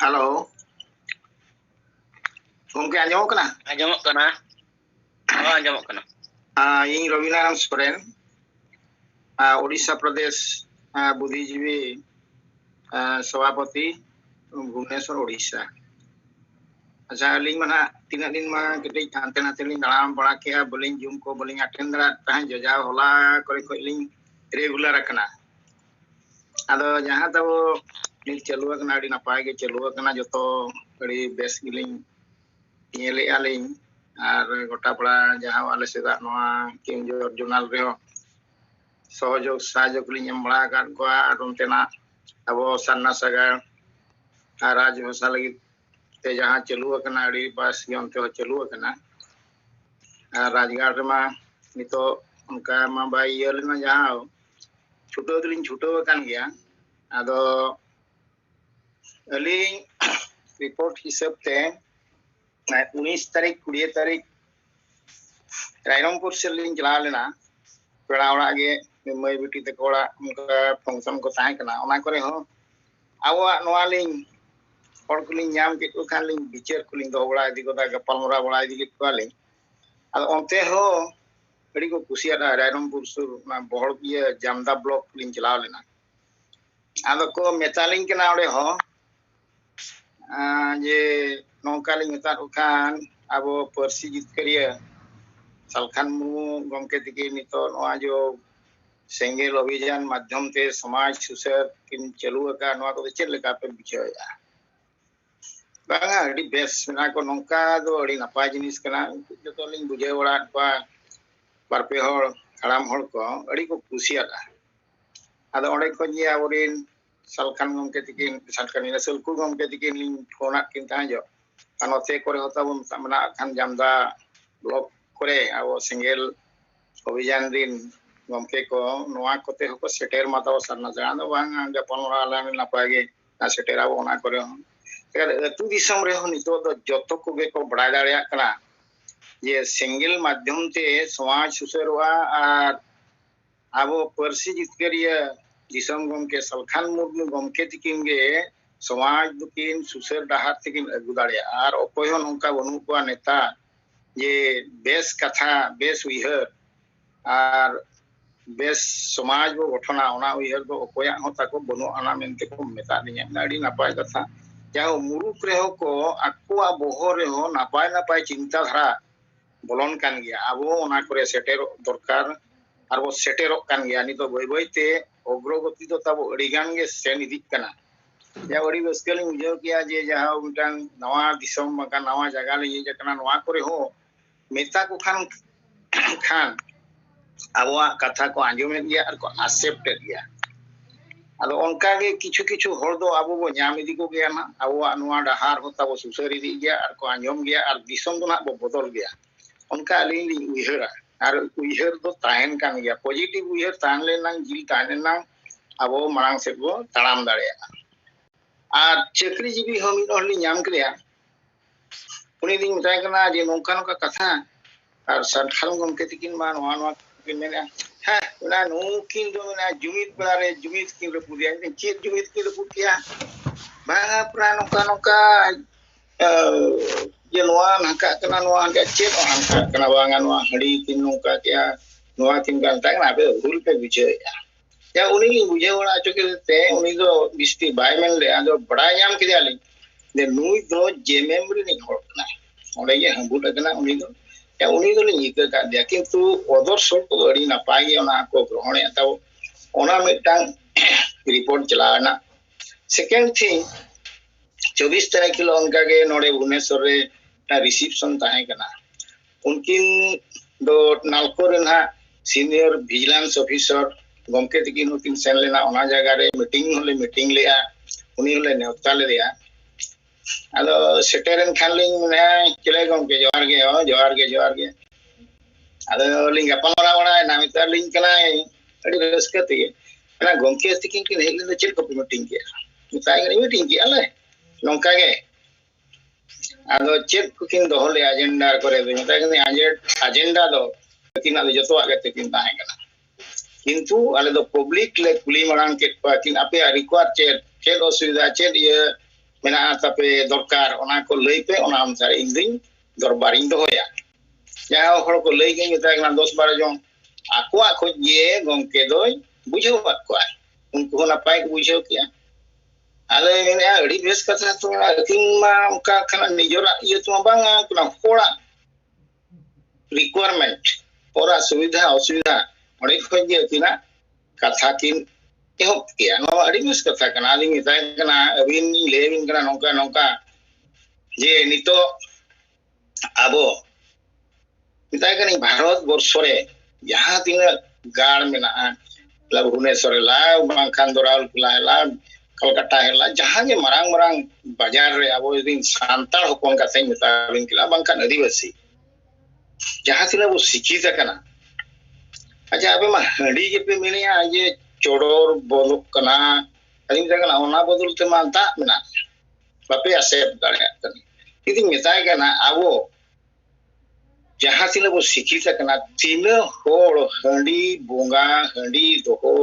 Halo, gomke anjamok kena? Anjamok kena. Oh, anjamok kena. Ing Robina Soren, Odisha Pradesh Buddhijibi Sabapati Bhubaneswar Odisha. Acha aling mana tina din ma ketik hante nate ling dalam bala kea boling jum ko boling attend darat tahan jaja hola kore ko ling regular akana. Ado jahan tabo ning chalu akana adi napai ge chalu akana joto adi best giling nyele aling ar gota pala jahan ale seda noa king jurnal reo सहयोग सहयोग लिंग मड़ा kan ko aron tena abo sanna saga raj bhasha lagi te jahan chalu akana adi pas yon te chalu akana rajgar rema nito unka ma bai yel na jahan chuto kan gya ado aling report hisab te 19 तारीख 20 तारीख रायरंगपुर से लिंग चला लेना पेड़ा ओड़ा गे मई बेटी तक ओड़ा उनका फंक्शन को ताहे कना ओना करे हो आवा नोआ लिंग और कुलिंग नाम के को खान लिंग बिचार कुलिंग दो ओड़ा इदी को दा गपल मोरा ओड़ा इदी के वाले अब ओंते हो बड़ी को कुसिया रायरंगपुर सुर ना बहड़ पिया जामदा ब्लॉक लिंग चला लेना अब को मेतालिंग के ना ओड़े हो जे नौका लिंग मेता उखान अब पर्सी जीत करिया सालखान मुर्मू गमके तक नितो नोआ जो सेंगेल अभियान माध्यम ते समाज सुसर किन चालू का नोआ को चेक लेका पे बिचाया बांगा अडी बेस ना को नौका दो अडी नपाय जिनिस कना जतो लिंग बुझे ओड़ा बा बारपे हर हराम हर को अडी को कुसिया आदो ओडे को जे आवरिन सालखान गमके तक सालखान इन सलकु गमके तक लिंग कोना किन ताजो अनोते करे होता बन मना खान जामदा ब्लॉक करे आवो सिंगल अभियान दिन गमके को नोआ कोते हको सेटेर माताव सरना जान दो बांगा गपल मोरा लाने नापागे ना सेटेर आवो ना करे तेर अतु दिसम रे हो नितो दो जतो को गे को बड़ा दाड़िया कना ये सिंगल माध्यम ते समाज सुसरवा आर आवो पर्सी जितकरिया दिसम गमके सलखान मुर्मू गमके तिकिनगे समाज दुकिन सुसर डाहार तिकिन अगु दाड़िया आर अकोय हो नोंका बनु को नेता ये बेस कथा बेस उइहर आर बेस समाज बो गठना ओना उइहर दो अकोया हो ताको बनु आना मेनते को मेता दिया नाडी नापाय कथा जाओ मुरुक रे हो को अकुआ बोहो रे हो नापाय नापाय चिंता धारा बोलन कान गया आबो ओना करे सेटेर दरकार आर बो सेटेरो कान गया नि तो बय बयते अग्रगति तो ताबो अडिगान गे सेन इदिक कना या अडी बस्कल उजो किया जे जहां उटान नवा दिसम मका नवा जगह ले जे कना नवा करे हो मेता को खान आबोआ कथा को आंजोमे गया और को एक्सेप्ट गया आदो उनका के किछु हर दो आबो बो न्याम इदी को गया ना आबोआ नवा डहार होता बो सुसर इदी गया और को आंजोम गया और दिसम दो ना बो बदल गया उनका अलिंग लिंग उइहरा और उइहर दो ताहन कान गया पॉजिटिव उइहर ताहन ले नंग जिल ताहन नंग आबो मांग से बो ताड़ाम दाड़ेया और चक्री जीबी हम इनहली न्याम करिया उनी दिन बताय कना जे नोंका नोंका कथा और सरखार गमके तिकिन मा नोआ नोआ किन मेना हा ना नुकिन दो ना जुमित बारे जुमित किन रे पुदिया चेत जुमित किन रे पुदिया बांगा प्रा नोंका नोंका ये नोआ नका कना नोआ के चेत नका कना बांगा नोआ हड़ी किन नोंका क्या नोआ किन का ताक ना पे भूल पे विजय या उनी बुझे वाला चके ते उनी दो बिस्ती बाय मेन ले आदो बड़ा याम कियाली दे नुई दो जे मेमोरी नि होतना ओले ये हंबुट कना उनी दो या उनी दो निका का दिया किंतु अदर सो को अड़ी ना पाई ओना को ग्रहण या ताओ ओना मिटांग रिपोर्ट चलाना सेकंड थिंग 24 तारीख किलो उनका के नोडे भुवनेश्वर रे रिसेप्शन ताहे कना उनकिन दो नालको रे ना सीनियर विजिलेंस ऑफिसर गमके तिकिन उनकिन सेन लेना ओना जगह रे मीटिंग लेया उनी होले नेवता ले दिया आदो सेटेरन खानलिंग ने चले गमके जोहार के आदो लिंग अपन बड़ा नामिता लिंग कना अड़ी रसकते ना गमके तिकिन के हेले चेक को मीटिंग के मिताय मीटिंग के आले नोंका गे आदो चेक कुकिन दो होले एजेंडा करे दे मिताय एजेंडा दो तिना दो जतो आगे तिकिन ताहे कना किंतु आले दो पब्लिक ले कुली मांग के किन आपे रिक्वायर चेक असुविधा चेक ये मेना तापे दरकार ओना को लई पे ओना अनुसार इन दिन दरबार इन दोया जहां हर को लई गई मेता ना 10-12 जन आकुआ खोज ये गमके दोय बुझाव बात को उनको नापाय को बुझाव किया आले मेने अड़ी बेस कथा तो अकिन मा उनका खाना निजोरा ये तो बांगा कुना होड़ा रिक्वायरमेंट और सुविधा असुविधा अड़ी खोज ये किना कथा किन एहब किया नो अड़ी बेस कथा कना आलिंग मेता कना अबिन लेबिन कना नोका नोका जे नितो आबो मेता कनी भारत वर्ष रे जहां तीना गाड़ मेना ला भुवनेश्वर ला बांखान दोराल ला कलकत्ता हेला जहां जे मरांग मरांग बाजार रे आबो दिन सांताल होपन का सही मेता बिन किला बांखान आदिवासी जहां तीना वो शिक्षित कना अच्छा अबे मा हडी जे पे मिलिया जे चोडोर बोलक कना अदिन जगना ओना बदल ते मा दा मेना बापे असेप दाड़े कनी इदी मेता कना आबो जहां तीना वो शिक्षित कना तीना होड़ हंडी बोंगा हंडी दोहो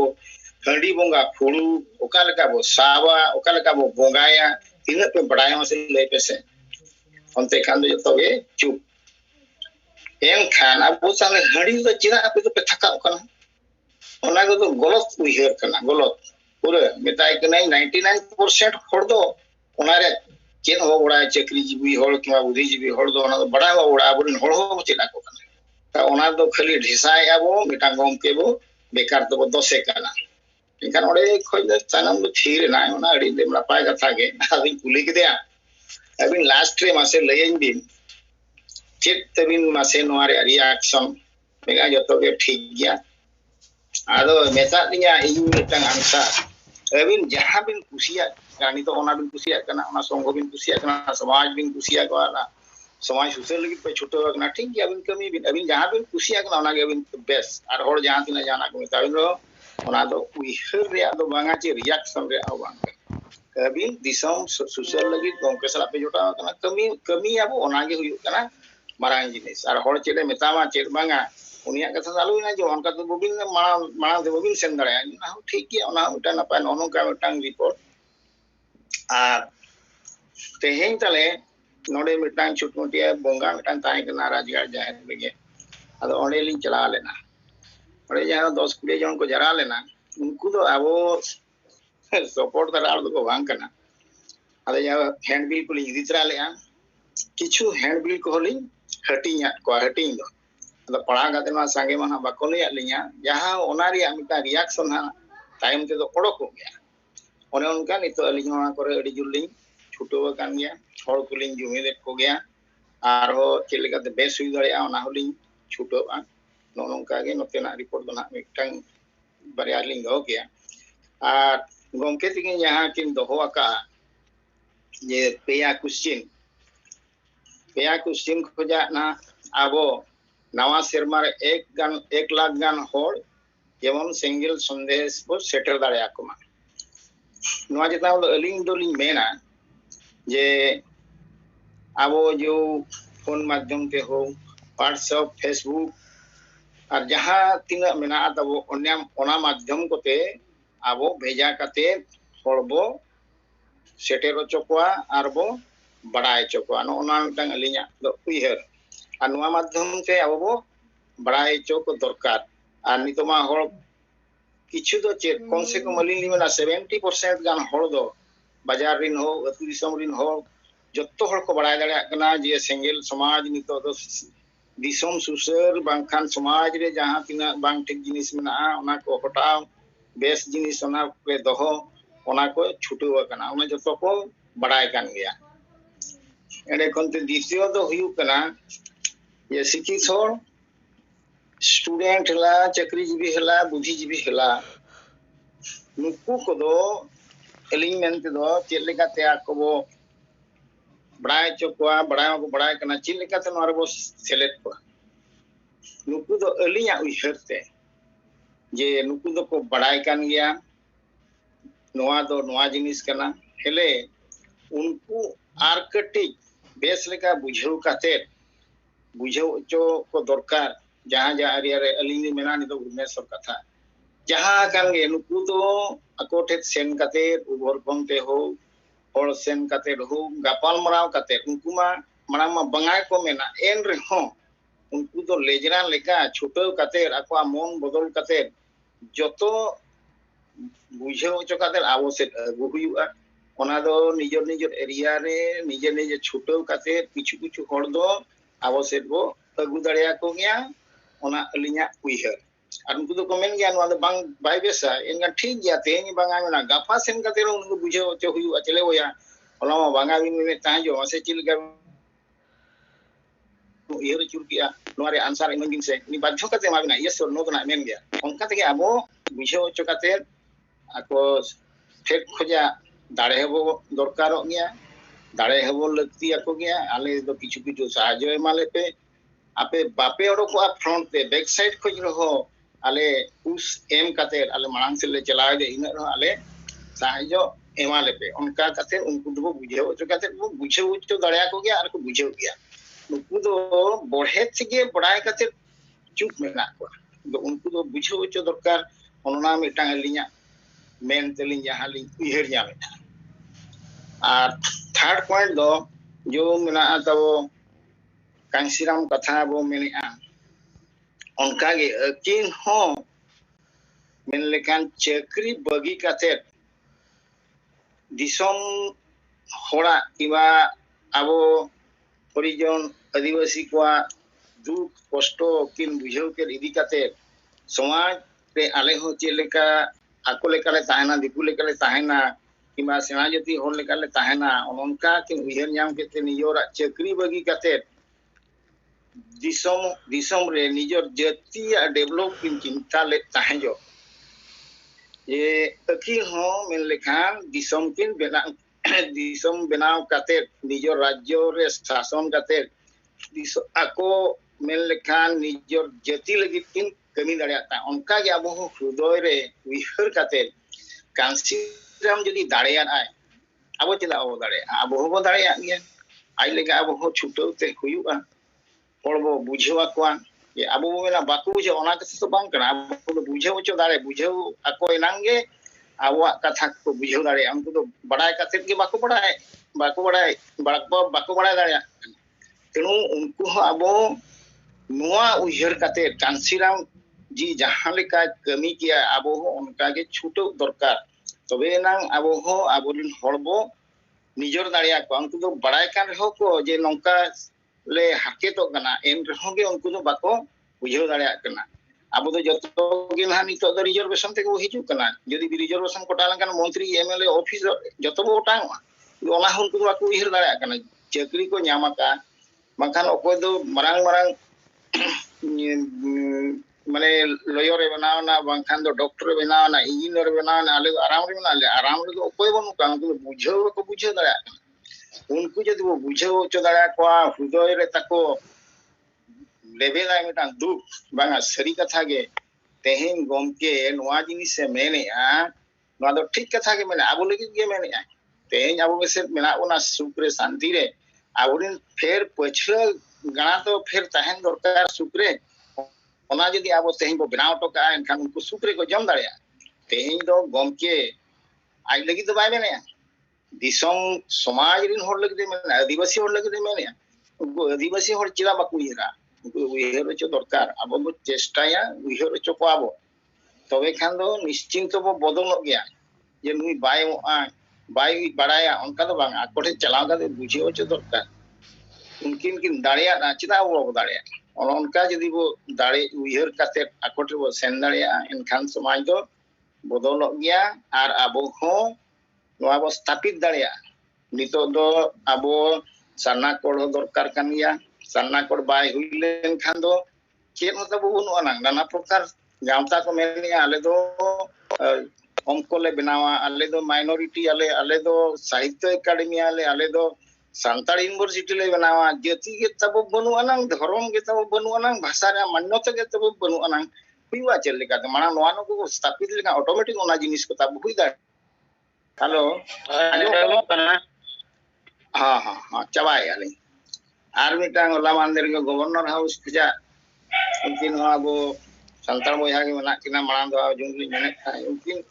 हंडी बोंगा फुड़ू ओकालका बो सावा ओकालका बो बोंगाया तीना पे बड़ाय से ले पे से onte kan do joto ge चुप एन खान अब साले हंडी तो चिना पे तो पे थका कना ओना को तो गलत उहिर कना गलत पूरे मेताय कना 99% होड़ दो ओना रे चेन हो बड़ा चक्री जीवी होड़ किमा बुद्धि जीवी होड़ दो ओना तो बड़ा हो बड़ा बुन होड़ हो चिना को कना ता ओना तो खाली ढिसाय आबो मिटांग गम के बो बेकार तो दसे कना इनखान ओडे खोज तानम तो थीर ना ओना अड़ी दे नपाय कथा के अबिन कुली के दिया अबिन लास्ट रे मासे लयन दिन चेत तबिन मासे नोआरे रिएक्शन मेगा जतो के ठीक गया आदो मेता दिया इन मिटांग आंसर अबिन जहां बिन कुसिया गानी तो ओना बिन कुसिया कना ओना संग बिन कुसिया कना समाज बिन कुसिया कना समाज सुसर लगी पे छुटो कना ठीक गया बिन कमी बिन अबिन जहां बिन कुसिया कना ओना के बिन बेस आर होड़ जहां तिना जाना को मेता बिन ओना दो उइहर रे आदो बांगा चे रिएक्शन रे आ बांगा अबिन दिसम सुसर लगी गमके सला पे जोटा कना कमी कमी आबो ओना गे हुयु कना मारांग जिनिस आर होड़ चेले मेतामा चेत बांगा उनिया कथा चालू ना जो उनका तो बबिन मारा दे बबिन सेन दड़े ना ठीक गया ओना उटा नपाय नोनो का मिटांग रिपोर्ट आर तेहेन तले नोडे मिटांग छुटमुटिया बोंगा मिटांग ताई कना राजगाड़ जाहिर लगे अदो ओंडे लिन चला लेना ओंडे जहां 10-20 जन को जरा लेना उनको तो आबो सपोर्ट दरार को बांग कना अदो जहां हैंड बिल को लिन इदितरा लेया किछु हैंड बिल को लिन हटिंग को हटिंग दो अदो पढ़ा गाते मा संगे मा बाको लिया लिया जहां ओना रिया मिटा रिएक्शन हा टाइम ते तो ओडक हो गया ओने उनका नितो अलिन ओना करे अडी जुलिन छुटो कान गया होड़ को लिन जुमे दे को गया आर हो चेलेका ते बेस हुई दड़िया ओना होलिन छुटो आ नो नोंका गे नोतेना रिपोर्ट दो ना मिटांग बारिया लिन दो गया आर गमके तिगिन जहां किन दोहो आका जे पेया क्वेश्चन खोजा ना आबो नवा सेरमा 1 लाख गान होड़ जेमन सिंगल संदेश को सेटल दाड़िया को मा नवा जेता अलिंग दोलिंग मेना जे आबो जो फोन माध्यम ते हो व्हाट्सएप फेसबुक और जहां तिना मेना तबो ओना माध्यम कोते आबो भेजा काते होड़बो सेटेरो चोकवा आरबो बड़ाय चोकवा नो ओना मिटांग अलिंगा दो उइहर और नवा माध्यम ते आबो बड़ाय चोक दरकार और नितोमा होड़ किछु दो चे कम से कम अलिंग लिमेना 70% गान होड़ दो बाजार रिन हो अतु दिसम रिन हो जत्तो होड़ को बड़ाय दाड़िया कना जे सेंगेल समाज नितो दो दिसम सुसर बांखान समाज रे जहां तिना बांग ठीक जिनिस मेना ओना को हटाव बेस जिनिस ओना पे दोहो ओना को छुटो कना ओना जत्तो को बड़ाय कान गया एडे कोनते द्वितीय दो हुयु कना ये शिक्षित होड़ स्टूडेंट हला चक्री जीवी हला बुद्धि जीवी हला नुकु को दो एलिंग मेनते दो चेलेका ते आको बड़ाय चोकवा बड़ाय को बड़ाय कना चेलेका ते नरबो सेलेक्ट को नुकु दो अलिया उइहरते जे नुकु दो को बड़ाय कान गया नोआ दो नोआ जिनिस कना हेले उनको आर्कटिक बेस लेका बुझाव काते बुझाव चो को दरकार जहां जहां एरिया रे अलिंग मेना नि तो भुवनेश्वर कथा जहां कान गे नुकु तो अकोठे सेन काते उभर पंते हो hor sen kate hu gapal marau kate unku ma marang ma bangai ko mena en rehon unku do lejran leka chutau kate akwa mon bodol kate joto bujhau ocho kate abo set agu huyuga ona do nijor nijor area re nije chutau kate kichu kichu hor do abo set bo agu dareya ko gya ona alinya uihar ar unku do komen gya no bang bai besa enga thik gya tehny banga mena gapa sen kate ro unku bujhau ocho huyuga chele oya ola ma banga bin me tajo ase chilga uihar churkia no are answer imagine se ni badjo kate ma bina yes or no na men gya onka tege abo bujhau ocho kate ako ᱴᱷᱮᱠ ᱠᱷᱚᱡᱟ ᱫᱟᱲᱮ ᱦᱚᱸ ᱫᱚᱨᱠᱟᱨᱚᱜ ᱜᱮᱭᱟ ᱫᱟᱲᱮ ᱦᱚᱸ ᱞᱟᱹᱠᱛᱤ ᱟᱠᱚ ᱜᱮᱭᱟ ᱟᱞᱮ ᱫᱚ ᱠᱤᱪᱷᱩ ᱠᱤᱪᱷᱩ ᱥᱟᱦᱟᱡᱽᱡᱚ ᱮᱢᱟᱞᱮ ᱯᱮ ᱟᱯᱮ ᱵᱟᱯᱮ ᱚᱰᱚᱠᱚᱜᱼᱟ ᱯᱷᱨᱚᱱᱴ ᱛᱮ ᱵᱮᱠ ᱥᱟᱭᱤᱰ ᱠᱷᱚᱡ ᱨᱮᱦᱚᱸ ᱟᱞᱮ ᱯᱩᱥ ᱮᱢ ᱠᱟᱛᱮ ᱟᱞᱮ ᱢᱟᱲᱟᱝ ᱥᱮᱫ ᱞᱮ ᱪᱟᱞᱟᱣ ᱤᱫᱤ ᱤᱱᱟᱹᱜ ᱨᱮᱦᱚᱸ ᱟᱞᱮ ᱥᱟᱦᱟᱡᱽᱡᱚ ᱮᱢᱟᱞᱮ ᱯᱮ ᱚᱱᱠᱟ ᱠᱟᱛᱮ ᱩᱱᱠᱩ ᱫᱚ ᱵᱩᱡᱷᱟᱹᱣ ᱦᱚᱪᱚ ᱠᱟᱛᱮ ᱵᱚ ᱵᱩᱡᱷᱟᱹᱣ ᱦᱚᱪᱚ ᱫᱟᱲᱮᱭᱟᱠᱚ ᱜᱮᱭᱟ ᱟᱨ ᱠᱚ ᱵᱩᱡᱷᱟᱹᱣ ᱜᱮᱭᱟ ᱩᱱᱠᱩ ᱫᱚ ᱵᱚᱲᱦᱮ ᱛᱮᱜᱮ ᱵᱟᱲᱟᱭ ᱠᱟᱛᱮ ᱪᱩᱯ ᱢᱮᱱᱟᱜ ᱠᱚᱣᱟ ᱟᱫᱚ ᱩᱱᱠᱩ ᱫᱚ ᱵᱩᱡᱷᱟᱹᱣ ᱦᱚᱪᱚ ᱫᱚᱨᱠᱟর ᱚᱱᱟ ᱢᱤᱫᱴᱟᱝ ᱟᱹᱞᱤᱧᱟᱜ ᱢᱮᱱ ᱛᱮᱞᱤᱧ ᱡᱟᱦᱟᱸ ᱞᱤᱧ ᱩᱭᱦᱟᱹᱨ ᱧᱟᱢᱮᱫᱟ ᱟᱨ ᱛᱷᱟᱨᱰ ᱯᱚᱭᱮंᱴ ᱫᱚ ᱡᱚ ᱢᱮᱱᱟᱜᱼᱟ ᱛᱟᱵᱚ ᱠᱟᱝᱥᱤᱨᱟᱢ ᱠᱟᱛᱷᱟ ᱵᱚ ᱢᱮᱱᱮᱜᱼᱟ ᱚᱱᱠᱟᱜᱮ ᱟᱹᱠᱤᱱ ᱦᱚᱸ ᱢᱮᱱ ᱞᱮᱠᱷᱟᱱ ᱪᱟᱹᱠᱨᱤ ᱵᱟᱹᱜᱤ ᱠᱟᱛᱮ ᱫᱤᱥᱚᱢ ᱦᱚᱲᱟᱜ ᱠᱤᱵᱟ ᱟᱵᱚ ᱯᱚᱨᱤᱡᱚᱱ ᱟᱹᱫᱤᱵᱟᱹᱥᱤ ᱠᱚᱣᱟᱜ ᱫᱩᱠ ᱠᱚᱥᱴᱚ ᱠᱤᱱ ᱵᱩᱡᱷᱟᱹᱣ ᱠᱮᱫ ᱤᱫᱤ ᱠᱟᱛᱮ ᱥᱚᱢᱟᱡᱽ ᱨᱮ ᱟᱞᱮ ᱦᱚᱸ ᱪᱮᱫ ᱞᱮᱠᱟ ᱟᱠᱚ ᱞᱮᱠᱟᱞᱮ ᱛᱟᱦᱮᱱᱟ ᱫᱤᱠᱩ ᱞᱮᱠᱟᱞᱮ ᱛᱟᱦᱮᱱᱟ ᱠᱤᱵᱟ ᱥᱮᱬᱟ ᱡᱟᱹᱛᱤ ᱦᱚᱲ ᱞᱮᱠᱟᱞᱮ ᱛᱟᱦᱮᱱᱟ ᱚᱱᱠᱟ ᱠᱤᱱ ᱩᱭᱦᱟᱹᱨ ᱧᱟᱢ ᱠᱮᱫ ᱱᱤᱡᱚᱨᱟᱜ ᱪᱟᱹᱠᱨᱤ ᱵᱟᱹᱜᱤ ᱠᱟᱛᱮ दिसम रे निजर जातीय डेवलप किन चिंता ले ताहेजो ये अकी हो मेन लेखान दिसम किन बनाव काते निजर राज्य रे शासन काते ako मेन लेखान निजर जाति लगी किन कमी दाड़ियाता उनका के अब हृदय रे उइहर काते कांसीराम जदी दाड़िया आय अब चला अब दाड़िया अब हो दाड़िया गया आई लेगा अब हो छुटो ते हुयुआ hor bo bujhau akwa ye abo bo mena baku bujhau ona katha to bang kana abo do bujhau ocho dare bujhau ako enang ge awak katha ko bujhau dare unku do badai kathet ge bako badai dare tenu unku ho abo noa uihar kathet kansiram ji jahan leka kami kia abo ho onka ge chhuto dorkar tobe enang abo ho abolin hor bo nijor dare akwa unku do badai kan reho ko je nongka le haketo kana en rehon ge unku do bako bujhau dareya kana abo do joto ge na nito do reservation te ko hiju kana jodi bi reservation kota lan kan মন্ত্রী MLA office joto bo otang ona hon ku bako uihar dareya kana chakri ko nyamaka bangkhan okoy do marang মানে lawyer এ বানাও না bangkhan do doctor e banao na engineer e banao na ale aram re do okoy bonu kan ku bujhau ko bujhau dareya उनको जब वो बुझे ओचो दाड़ा को हृदय रे ताको लेवल आय मिटान दुख बांगा सरी कथा गे तेहेन गमके नोआ जिनिस से मेने आ नोआ दो ठीक कथा गे मेने आबो लगी गे मेने आ तेहेन आबो बेसे मेना ओना सुख रे शांति रे आबोरिन फेर पछला गणा तो फेर तहन दरकार सुख रे ओना जदी आबो तेहेन बो बनाव टका एनखान उनको सुख रे को जम दाड़िया तेहेन दो गमके आज लगी तो बाय मेने दिसों समाज रिन होड़ लगे मेने आदिवासी होड़ लगे मेने उनको आदिवासी होड़ चिला बाकु उइहरा उनको उइहर चो दरकार आबो बो चेष्टाया उइहर चो को आबो तबे खान दो निश्चिंत बो बदलनो गया जे नुई बाय बाड़ाया उनका तो बांग आकोठे चलाव का बुझियो चो दरकार उनकिन किन दाड़िया ना चिदा बो दाड़िया उनका जदी बो दाड़े उइहर काते आकोठे बो सेन दाड़िया एनखान समाज दो बदलनो गया आर आबो हो नोआ बो स्थापित दाड़िया नितो दो आबो सारना कोड दरकार कान गया सारना कोड बाय हुइलेन खान दो चेत होता बो बनु अनांग नाना प्रकार गांवता को मेनिया आले दो अंको ले बनावा आले दो माइनॉरिटी आले दो साहित्य एकेडमी आले दो सांताड़ यूनिवर्सिटी ले बनावा जाति के तब बनु अनांग धर्म के तब बनु अनांग भाषा रे मान्यता के तब बनु अनांग हुइवा चल लेका माना नोआ नो को स्थापित लेका ऑटोमेटिक ओना जिनिस को तब हुइ दा हेलो हाँ हाँ हाँ चबाए आली आर मिटांग होला मानदेर के गवर्नर हाउस खजा उनकिन अब संताल बया के मना किना मांग दो जुंगली मेने उनकिन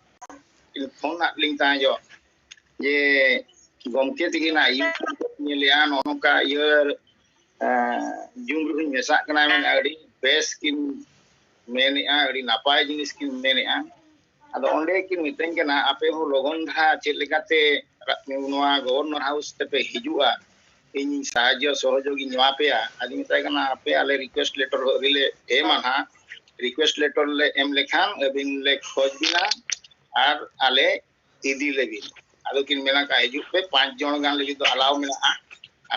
फोन लिंक ता जो ये gomke tigina iu nyelian nonoka ieu jumruh mesak kena men adi best kin menia adi napai jenis kin menia ado onde kin miteng kena ape hu logon dha chet lekate noa governor house tepe hijua ᱤᱧ ᱥᱟᱦᱟᱡᱽᱡᱚ ᱥᱚᱦᱚᱡᱳᱜᱤᱧ ᱮᱢᱟ ᱯᱮᱭᱟ ᱟᱫᱚᱧ ᱢᱮᱛᱟᱭ ᱠᱟᱱᱟ ᱟᱯᱮ ᱟᱞᱮ request letter ᱨᱮᱞᱮ ᱮᱢᱟ ᱦᱟᱸᱜ रिक्वेस्ट लेटर ले एम लेखान अबिन ले खोज बिना और आले इदी लेबिन आदो किन मेना का हिजु पे 5 जन गान लगी तो अलाउ मेना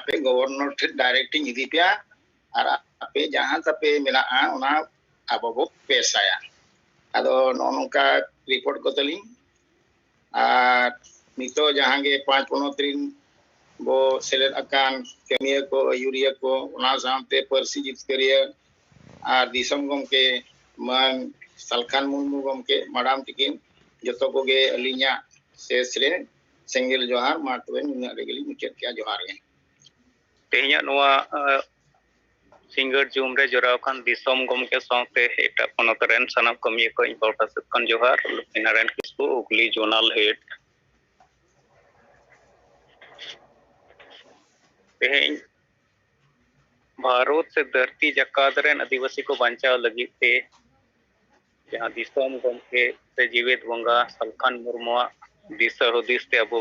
आपे गवर्नर थे डायरेक्टिंग इदी पिया और आपे जहां तपे मेना ओना आबो बो पेसाया आदो नोनका रिपोर्ट को तली और नितो जहां गे 5 15 बो सेलेक्ट अकान केमिया को यूरिया को ओना सामते परसी जितकरिया और दिसम गमके मन सलखान मुर्मू गमके माडाम तिकिन जतो कोगे अलिया शेषरे सेंगेल जोहार मा तबे नुना रेगली मुचेत किया जोहार गे तेहिया नोआ सिंगर जुम रे जोराव खान दिसम गमके साथे हेटा पनत रेन सनम कमिया को इंपोर्टा सकन जोहार लुकिनारेन किसको उगली जोनल हेड तेहिं भारत से धरती जकात रेन आदिवासी को बचाव लगी थे जहां दिसम गमके से जीवित बंगा सलखान मुर्मुआ दिशा हुदिस ते अबो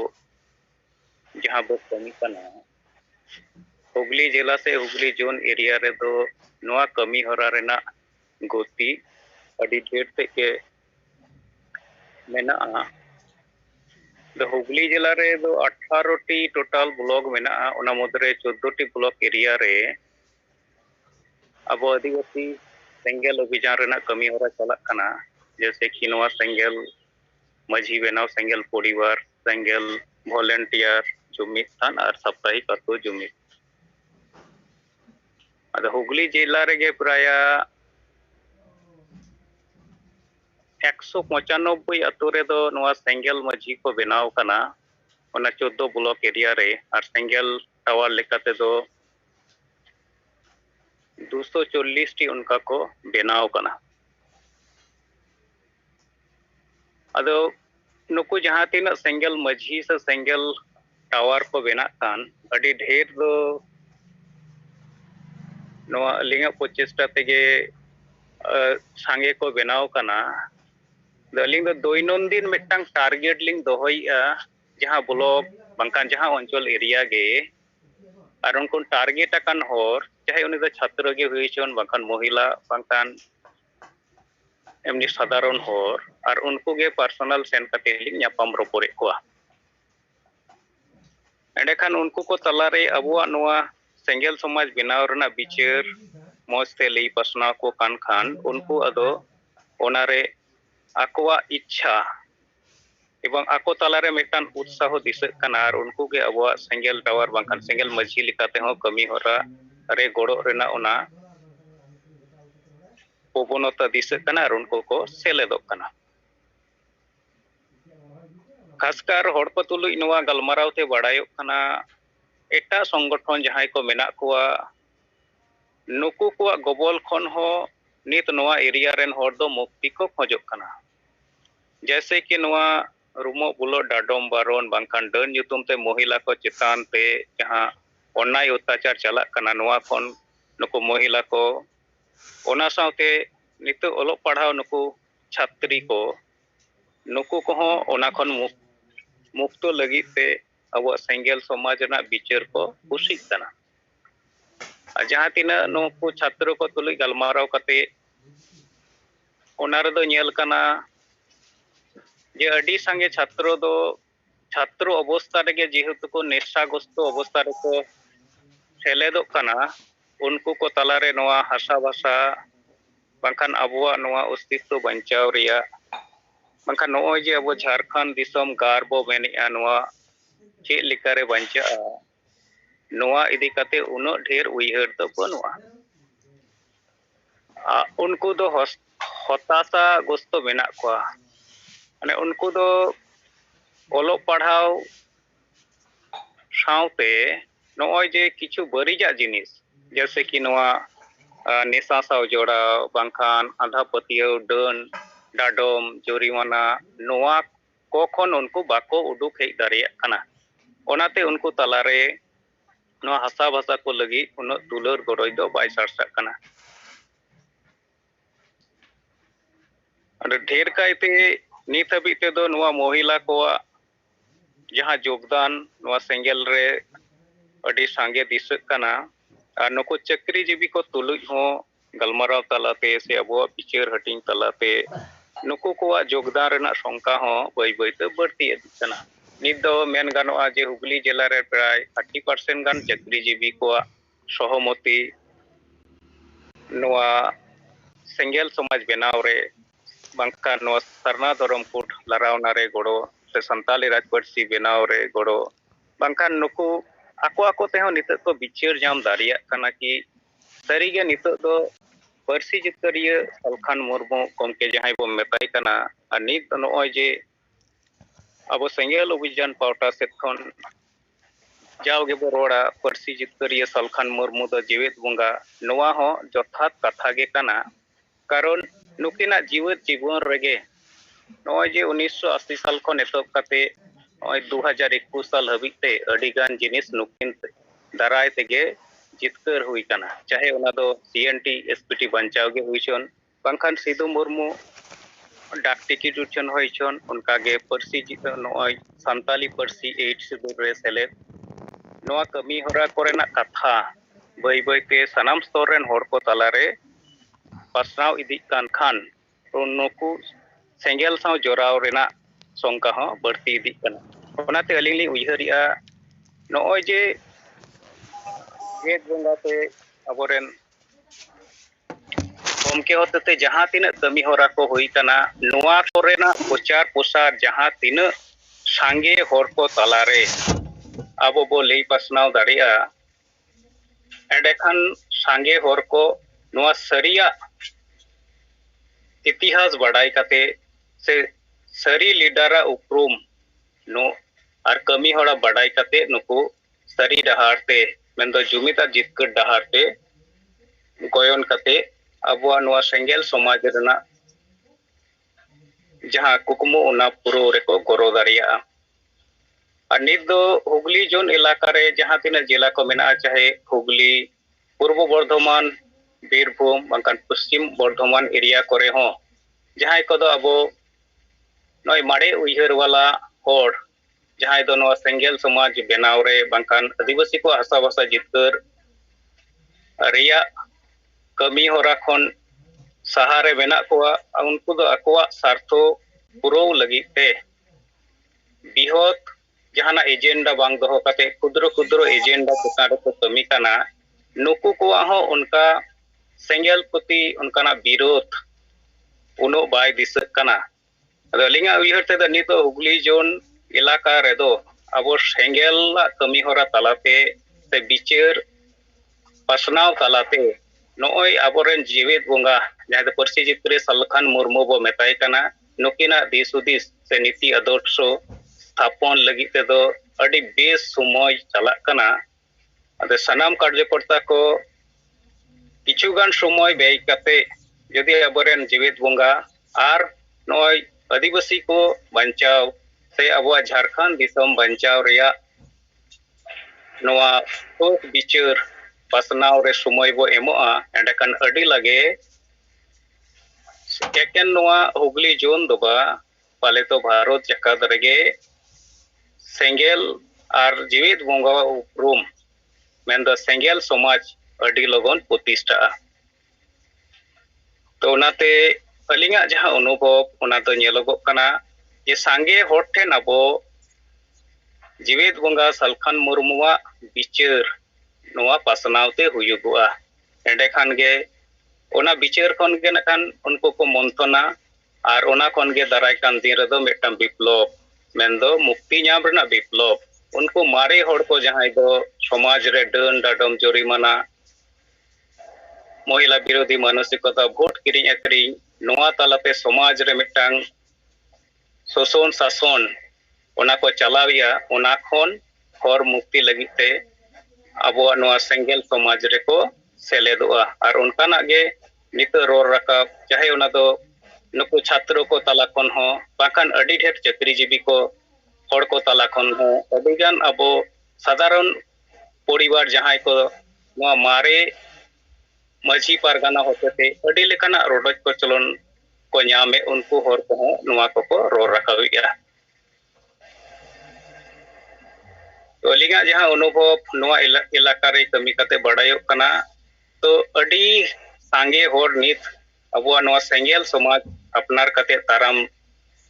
जहां बो कमी कना हुगली जिला से हुगली जोन एरिया रे दो नोआ कमी होरा रेना गोती अडी ढेर ते के मेना द हुगली जिला रे दो 18 टी टोटल ब्लॉक मेना ओना मदरे 14 टी ब्लॉक एरिया रे अब आदिवासी सेंगेल अभियान रेना कमी होरा चला कना जैसे कि नोआ सेंगेल मझी बेनाव सेंगेल परिवार सेंगेल वॉलंटियर जुमित थान और साप्ताहिक अतो जुमित अद हुगली जिला रे गे प्राय 195 अतो रे दो नोआ सेंगेल मझी को बेनाव कना ओना 14 ब्लॉक एरिया रे और सेंगेल टावर लेकाते दो 240 टी उनका को बेनाव कना अदो नुकु जहां तीन सेंगेल मझी से सेंगेल टावर को बेना कान अडी ढेर दो नोआ लिंगा प्रचेष्टा तेगे सांगे को बेनाव कना दलिंग दैनंदिन मिटटांग टारगेट लिंग दोहइया जहां ब्लॉक बंकान जहां अंचल एरिया गे और उनको टारगेट अकान होर चाहे उनी दो छात्र गे हुईचन बंकान महिला बंकान एमनी साधारण होर और उनको गे पर्सनल सेन कते लिंग न्यापाम रोपोरे कोआ एंडेखान उनको को तलारे अबुआ नोआ सेंगेल समाज बेनाव रना बिचार मोस्ते लई पसना को कान खान उनको अदो ओनारे आकोआ इच्छा एवं आको तलारे मेटान उत्साह दिसक कना और उनको के अबुआ सेंगेल टावर बंकान सेंगेल मझी लिकाते हो कमी होरा रे गोड़ो रेना ओना पोबोनता दिसक कना और उनको को सेलेदो कना खासकर होड़पतुलु इनवा गलमारावते बड़ायो कना एटा संगठन जहां को मेना कोआ नुकु को गोबल खन हो नित नवा एरिया रेन होड़ दो मुक्ति को खोजो कना जैसे कि नवा रूमो बुलो डाडोम बारोन बांकान डन युतुम ते महिला को चितान ते जहां अन्याय अत्याचार चला कना नवा खन नुकु महिला को ओना साउते नितो ओलो पढ़ाव नुकु छात्री को नुकु को हो ओना खन मुक्तो लगी ते अब सेंगेल समाज ना बिचार को खुशी कना जहां तिना नुकु छात्र को तुलि गलमाराव कते ओना रे दो नेल कना जे अडी संगे छात्र अवस्था रे जेहेतु को नेशाग्रस्त अवस्था रे को सेलेदो कना उनको को तलारे नोआ हासा भाषा बंखान अबुआ नोआ अस्तित्व बंचाव रिया बंखान नोय जे अब झारखंड दिसम गारबो मेनिया नोआ चे लिकारे बंचा नोआ इदी कते उनो ढेर उइहर तो बनुआ उनको दो हताशा ग्रस्त मेना कोआ माने उनको दो ओलो पढ़ाव साउते नोय जे किछु बरिजा जिनिस जैसे कि नोआ नेशा साव जोड़ा बांखान आधा पतियो डन डाडोम जोरिमाना नोआ कोखन उनको बाको उडुक हेज दारिया कना ओनाते उनको तलारे नवा हसा भाषा को लगी उन दुलर गड़ोय दो बाय सारसाक कना ढेर कायते नित हबीते दो नवा महिला को जहाँ योगदान नवा सेंगेल रे अडी सांगे दिसक कना और नुको चक्रीजीवी को तुलुज हो गलमाराव तलाते से अब विचार हटिंग तलाते नुको को योगदान रेना संख्या हो बई बईते बढ़ती कना नित दो मेन गानोआ जे हुगली जिला रे प्राय 30% गान चक्रीजीवी को सहमति नवा सेंगेल समाज बनाव रे बांका नवा सरना धरमपुर लरावना रे गड़ो से संताली राजपार्सी बनाव रे गड़ो बांका नुको आको आको ते नित को विचार जाम दारिया कना कि सारीगे नित दो पार्सी जितकरिया सलखान मुर्मू गमके जहां बो मेताय कना और नित नोय जे अब सेंगेल अभियान पावटा सेट खन जाओगे बो रोड़ा पार्सी जितकरिया सलखान मुर्मू दो जीवित बंगा नोआ हो जथात कथा गे कना कारण नुकिना जीवित जीवन रेगे नोय जे 1980 साल खन एतब कते 2021 साल हबीते अडिगान जिनिस नुकिन दाराय तेगे जितकर हुई कना चाहे उना दो सीएनटी एसपीटी बंचाव गे हुईचन बांखान सिधु मुर्मू डाक टिकट उठन होइचन उनका गे पार्सी जित नोय संताली पार्सी 8 सिदुर रे सेले नोआ कमी होरा कोरेना कथा बई बईते सनाम स्तर रेन होड़ को तलारे पासनाव इदी कान खान उनको सेंगेल साव जोराव रेना संख्या हो बढ़ती इदी कना ओनाते अलिंग उयहरिया नोय जे गेट बंगाते अबोरेन गमके होते जहाँ तीन कमी होरा को हुई कना नोआ कोरेना प्रचार प्रसार जहाँ तीन सांगे होड़ को तलारे अब बो लई पासनाव दारिया एंडेखान सांगे होड़ को नोआ सरिया इतिहास बढ़ाई कते से सरी लीडरा उपरूम नो और कमी होड़ा बढ़ाई कते नुको सरी डहारते मेंदो जुमिता जितकर डहारते गोयन कते अबुआ नोआ सेंगेल समाज रेना जहाँ कुकमो उना पुरो रेको गोरो दारिया और नित दो हुगली जोन इलाका रे जहाँ तीन जिला को मेना चाहे हुगली पूर्व बर्धमान बीरभूम बांकान पश्चिम बर्धमान एरिया करे हो जहाँ को दो अबो नय माड़े उयहर वाला होड़ जहाँ दो नोआ सेंगेल समाज बनाव रे बांकान आदिवासी को हसा भाषा जितकर रिया कमी होरा खन सहारे मेना कोआ उनको दो अकोआ सार्थो पुरो लगिते बिहत जहाना एजेंडा बांग दो कते कुद्रो कुद्रो एजेंडा चेतान को कमी कना नुकु को हो उनका सेंगेल प्रति उनका विरोध उनो बाय दिसक कना अलिंगा उयहर ते नित हुगली जोन इलाका रेदो अब सेंगेल कमी होरा तलाते से विचार पासनाव तलाते नोय आबोरेन जीवित बंगा जहां दो पार्सी जितरे सलखान मुर्मू बो मेताय कना नुकिना दिसुदिस से नीति आदर्श स्थापन लगी ते दो अडी बेस समय चला कना अदे सनाम कार्यकर्ता को किछुगान समय व्यय कते यदि आबोरेन जीवित बंगा आर नोय आदिवासी को बंचाव से अबुआ झारखंड दिसम बंचाव रिया नोआ ठोस विचार पासनाव रे समय बो एमोआ एंडकान अडी लगे एकेन नोआ हुगली जोन दोबा पाले तो भारत जकात रेगे सेंगेल आर जीवित बंगा उपरूम मेंदो सेंगेल समाज अडी लगन प्रतिष्ठा तो उनाते अलिंगा जहां अनुभव उना तो नेलोगो कना जे सांगे होड़ ठेन अबो जीवित बंगा सलखान मुर्मुआ विचार नोआ पासनावते हुयुगुआ एंडे खान गे ओना विचार खन गे नखान उनको को मंथना और ओना खन गे दाराय कान दिन रेदो मेटम विप्लव मेंदो मुक्ति नाम रेना विप्लव उनको मारे होड़ को जहां दो समाज रे डन डाडम जरिमाना महिला विरोधी मानसिकता भोट किरिंग एकरिंग नोआ तालाते समाज रे मिटांग शोषण शासन ओना को चलाविया ओना खन हर मुक्ति लगिते अबुआ नोआ सेंगेल समाज रे को सेलेदोआ और उनकाना गे नित रोर रकाब चाहे ओना दो नुकु छात्र को तला खन हो बाखान अडी ढेर चक्रीजीवी को hor ko tala khon ho adigan abo sadaron poribar jahai ko noa mare maji pargana hotete adi lekana rodoj kocholon ko nyame unku hor ko noa ko ror rakawiya to linga jaha anubhob noa elaka re kami kate badayok kana to adi sange hor nit abo noa sengel somaj apnar kate taram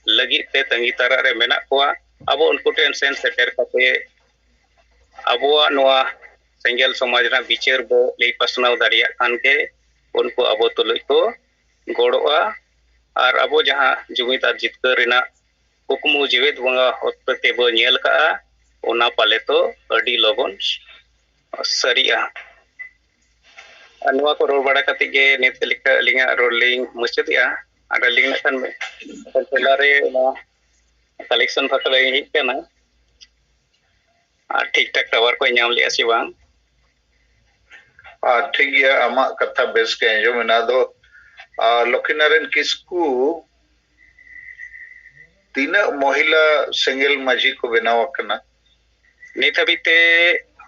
lagi te tangi tara re mena koa abo unku ten sen seter kate abo noa sengel somaj na bicher bo lei pasnaw dariya kan ke unku abo tuloi ko goroa ar abo jaha jumit ar jitkar rena kukmu jiwet bonga hotte bo nyel ka ona pale to adi logon saria anwa ko ror bada kate ge net lika linga rolling muchatia ada ling na kan pelare na collection fakale hit kana ठीक ठाक tower को nyam liya si bang ठीक है आमा कथा base के जो मेना दो लखीनारेन किसकु तीना महिला सेंगेल माझी को बनाव कना नित हबीते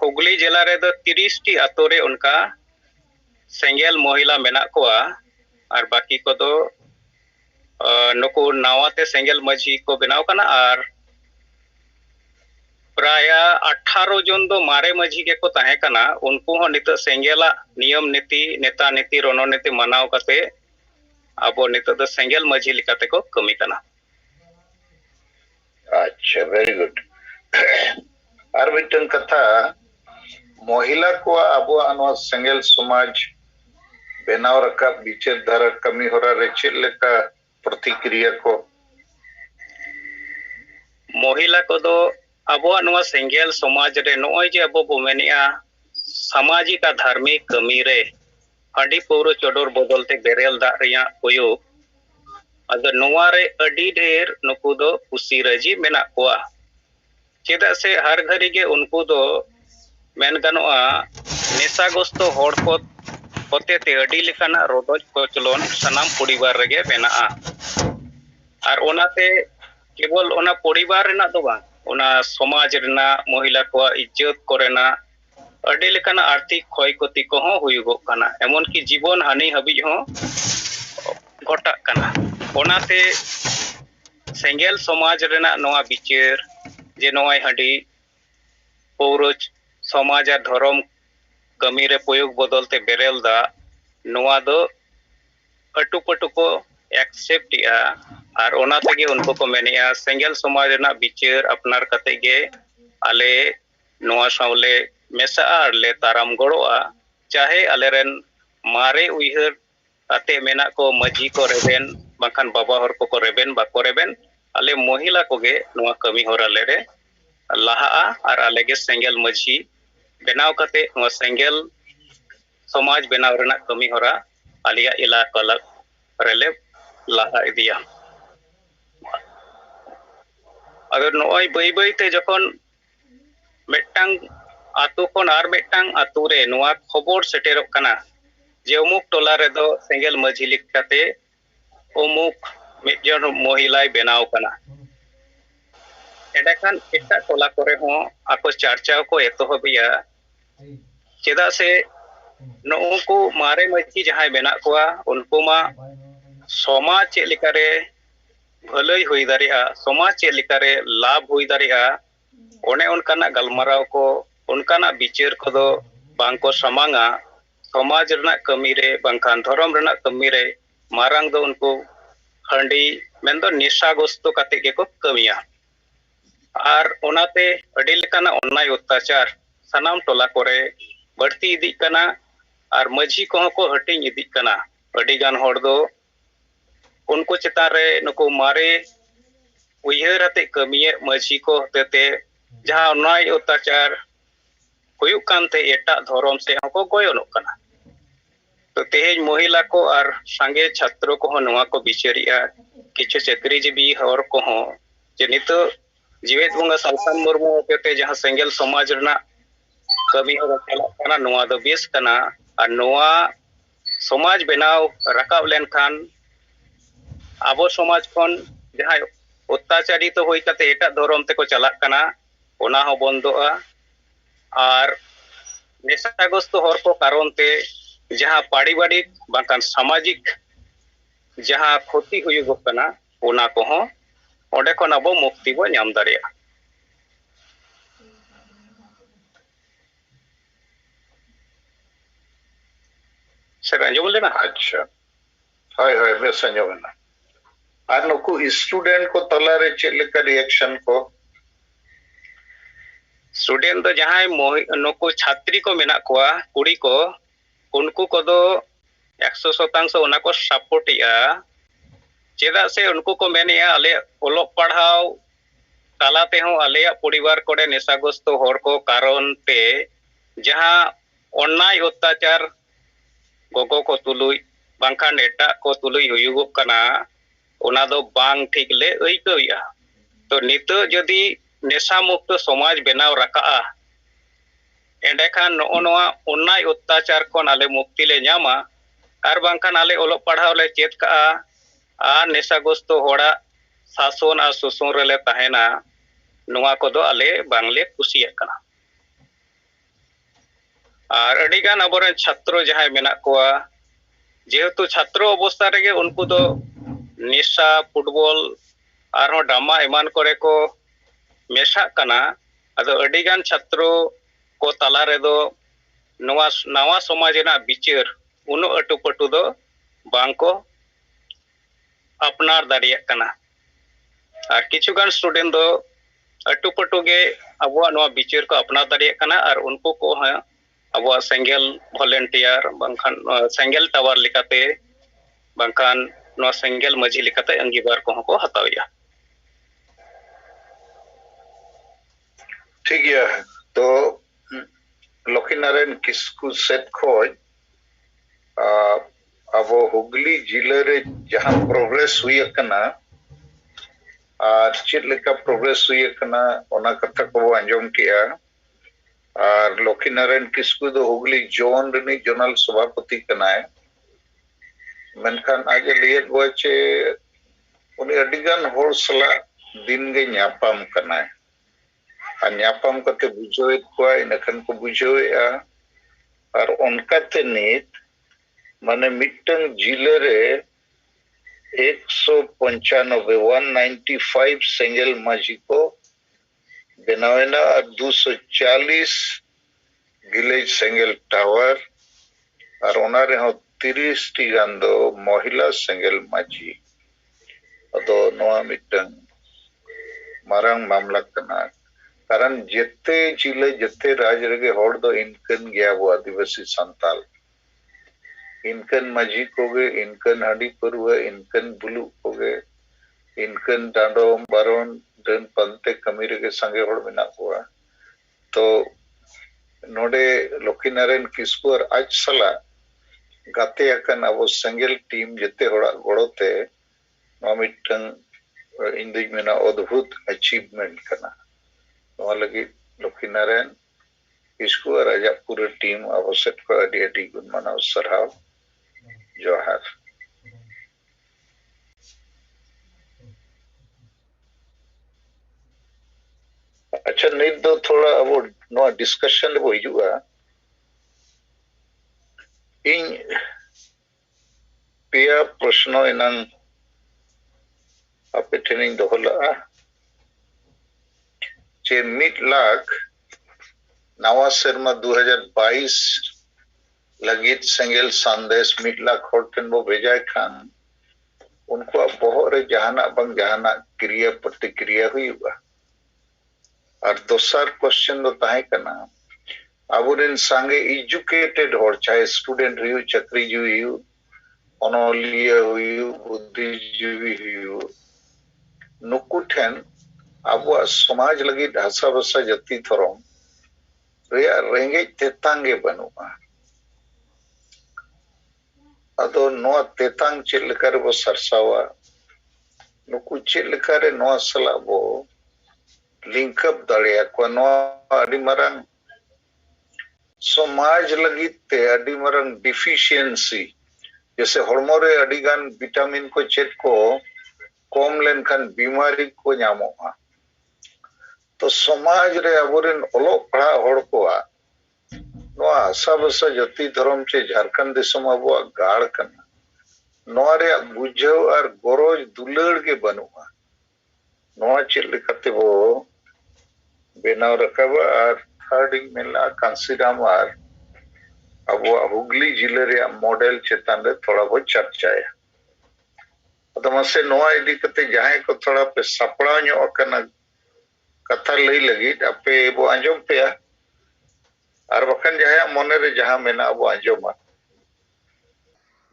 हुगली जिला रे दो 30 टी अतोरे उनका सेंगेल महिला मेना कोआ और बाकी को दो नुकु नावाते सेंगेल माझी को बनाव कना और प्राय 18 जन दो मारे माझी के को ताहे कना उनको हो नित सेंगेला नियम नीति नेता नीति रणनीति मानाव कते अब नित दो सेंगेल माझी लिकाते को कमी कना अच्छा वेरी गुड आर मिटन कथा महिला को अब अनवा सेंगेल समाज बनाव रका बिचर धारा कमी होरा रेचेल लेका प्रतिक्रिया को महिला को दो abo noa sengel somaj re noi je abo bomenia सामाजिक धार्मिक कमी रे हंडी पौरो चोडोर बदलते बेरेल दा रिया कोयो अदर नोवा रे अडी ढेर नुकु दो कुसी रजी मेना कोआ चेदा से हर घरी के उनको दो मेन गनोआ नेसागोस्तो होड़ को होते ते अडी लिखाना रोडोज कोचलोन सनाम परिवार रेगे मेना और ओनाते केवल ओना परिवार रेना दो बा ओना समाज रेना महिला को इज्जत कोरेना अडी लेकाना आर्थिक क्षय क्षति को हुयुगो काना एमन की जीवन हानि हबी हो घटा काना ओनाते सेंगेल समाज रेना नोआ बिचार जे नोआई हंडी पौरज समाज और धर्म कमी रे प्रयोग बदलते बेरेल दा नोआ दो अटु पटु को एक्सेप्ट या और ओना तेगे उनको को मेनिया सेंगेल समाज रेना बिचार अपनार कते गे आले नोआ सावले मेसा ले ताराम गड़ोआ चाहे आलेरेन मारे उइहर आते मेना को मजी को रेबेन बाखान बाबा हर को रेबेन बाको रेबेन आले महिला को गे नोआ कमी होरा लेरे लाहा और आले गे सेंगेल मजी बेनाव कते नोआ सेंगेल समाज बेनाव रेना कमी होरा आलिया इलाका रेले लाहा इदिया अगर नोई बई बई ते जखन मेटांग आतु कोन आर मेटांग आतु रे नोआ खबर सेटेरो कना जे अमुक टोला रे दो सेंगेल मझी लिखते अमुक मिजन महिलाई बेनाव कना एडाखान एटा टोला करे हो आको चर्चा को एतोहबिया चेदा से नोको मारे मझी जहां बेना कोआ उनको मा समाज चेलिकारे भलई हुई दारिया समाज चेलिकारे लाभ हुई दारिया ओने उनकाना गलमराव को उनकाना बिचार को दो बांको समांगा समाज रना कमी रे बांखान धर्म रना कमी रे मारांग दो उनको हंडी मेन दो निशागोस्तो कते के को कमिया आर ओनाते अडी लेकाना अन्याय अत्याचार सनाम टोला कोरे बढ़ती इदी कना आर मझी को हटिंग इदी कना अडी गान होड़ दो उनको चितान रे नुको मारे उयहर हते कमिये मझी को हते जहां अन्याय अत्याचार हुयुक कानते एटा धर्म से हको गोयनोक कना तो तेज महिला को और संगे छात्रों को नवा को बिचारिया किछु चाकरीजीवी हर को जे नित जीवित बंगा सालसान मुर्मू होते जहां सेंगेल समाज रना कमी हो चला कना नवा दो बेस कना और नवा समाज बनाव रकाब लेन खान आबो समाज खन जहां अत्याचारी तो होई कते एटा धर्म ते को चलाक कना ओना हो बंदोआ और नेशाग्रस्त हर को कारण ते जहां पारिवारिक बांकान सामाजिक जहां क्षति हुयुगोग कना ओना को हो ओडे खन अब मुक्ति बो नाम दाड़िया सर अंजम लेना। अच्छा हाय हाय बेस अंजमना और नुकु स्टूडेंट को तलारे चेलेका रिएक्शन को स्टूडेंट तो जहां नुकु छात्री को मेना कोआ कुड़ी को उनको को दो 100% ओना को सपोर्ट या चेदा से उनको को मेने आले ओलोक पढ़ाओ तालाते हो आले परिवार कोडे नेशाग्रस्त हर को कारण ते जहां अन्याय अत्याचार गोगो को तुलुई बांखान एटा को तुलुई हुयुगोग कना ओना दो बांग ठीक ले अइकइया तो नित जदि नेशा मुक्त समाज बनाव रखा एंडेखान नोआ अन्याय अत्याचार खन आले मुक्ति ले नामा और बांखान आले ओलोक पढ़ाव ले चेत का आ नेशाग्रस्त होड़ा शासन और शोषण रे ले तहेना नोआ को दो आले बांगले कुसिया कना और अडिगान अबोरन छात्र जहां मेना कोआ जेहेतु छात्र अवस्था रे उनको दो निशा फुटबॉल और डामा ईमान करे को मेशा कना अदो अडिगान छात्र को तला रे दो नवा नवा समाज ना विचार उनो अटुपटु दो बांको अपनार दाड़िया कना और किछुगान स्टूडेंट दो अटुपटु गे अबुआ नवा विचार को अपनार दाड़िया कना और उनको को है अब सेंगेल वॉलंटियर बांखान सेंगेल टावर लिकाते बांखान नो सेंगेल मजी लिकाते अंगीबार को हताविया ठीक है तो लक्ष्मीनारायण किस्कू सेट खोज अब हुगली जिले रे जहां प्रोग्रेस हुई कना और चेद लेका प्रोग्रेस हुई कना ओना कथा को अंजम किया और लक्ष्मीनारायण किस्कू दो हुगली जोन रनी जोनल सभापति कनाय मेनखान आगे लिए गोचे उनी अडिगान होर सला दिन गे न्यापाम कनाय और न्यापाम कते बुझोएत को इनखान को बुझोएआ और उनका ते नीत माने मिटन जिले रे 195 सेंगेल माजी को बनावेना 240 गिलेज सेंगेल टावर और ओनारे हो 30 टी गांदो महिला सेंगेल माजी अदो नोआ मिटन मारंग मामला कना कारण जेते जिले जेते राज रगे होड़ दो इनकन गया वो आदिवासी संताल इनकन माजी कोगे इनकन हडी परवे इनकन बुलु कोगे इनकन डांडो बारोन डन पंते कमी रगे संगे होड़ मिना कोआ तो नोडे लक्ष्मीनारायण किस्कू और आज सला गाते अकन अब सेंगेल टीम जेते होड़ा गोड़ोते मिटन इंदिज मेना अद्भुत अचीवमेंट कना नोआ लगी लक्ष्मीनारायण किस्कू और आजा पूरा टीम अब सेट को अडी अडी गुण मनाव सरहाव जोहार अच्छा नित दो थोड़ा अब नो डिस्कशन वो हिजुआ इन पेया प्रश्न इनंग आपे ट्रेनिंग दोहला चे 1 लाख नवा शर्मा 2022 लगित सेंगेल संदेश 1 लाख होटन वो भेजा खान उनको बहुत रे जहाना बंग जहाना क्रिया प्रतिक्रिया हुई हुआ और दूसर क्वेश्चन दो ताहे कना अबुरेन संगे एजुकेटेड होड़ चाहे स्टूडेंट हुई चक्री हुई अनोलिया हुई बुद्धिजीवी हुई नुकु ठेन अब समाज लगी ढासा बसा जती थरोम रेंगे तेतांगे बनुआ अदो नो तेतांग चिलकर वो सरसावा नुकु चिलकर नो सला वो लिंकअप दड़िया को नो अडी मरंग समाज लगी ते अडी मरंग डिफिशियंसी जैसे हॉर्मोन रे अडी गान विटामिन को चेक को कम लेनखान बीमारी को नामोगा तो समाज रे अबोरेन ओलो पढ़ा होड़ कोआ नोआ आशा बसा जाति धर्म चे झारखंड दिसम अबो गाड़ कना नोआ रे बुझाव और गरज दुलड़ के बनुआ नोआ चेल लेकाते बो बेनाव रकाबा और थर्ड मेला कांसीराम और अब हुगली जिले रे मॉडल चेतान रे थोड़ा बहुत चर्चाया तो मसे नोआ इदी कते जहां को थोड़ा पे सपड़ा न्यो अकना कथा लई लगी अपे बो अंजम पे और बखन जहां मने रे जहां मेना बो अंजमा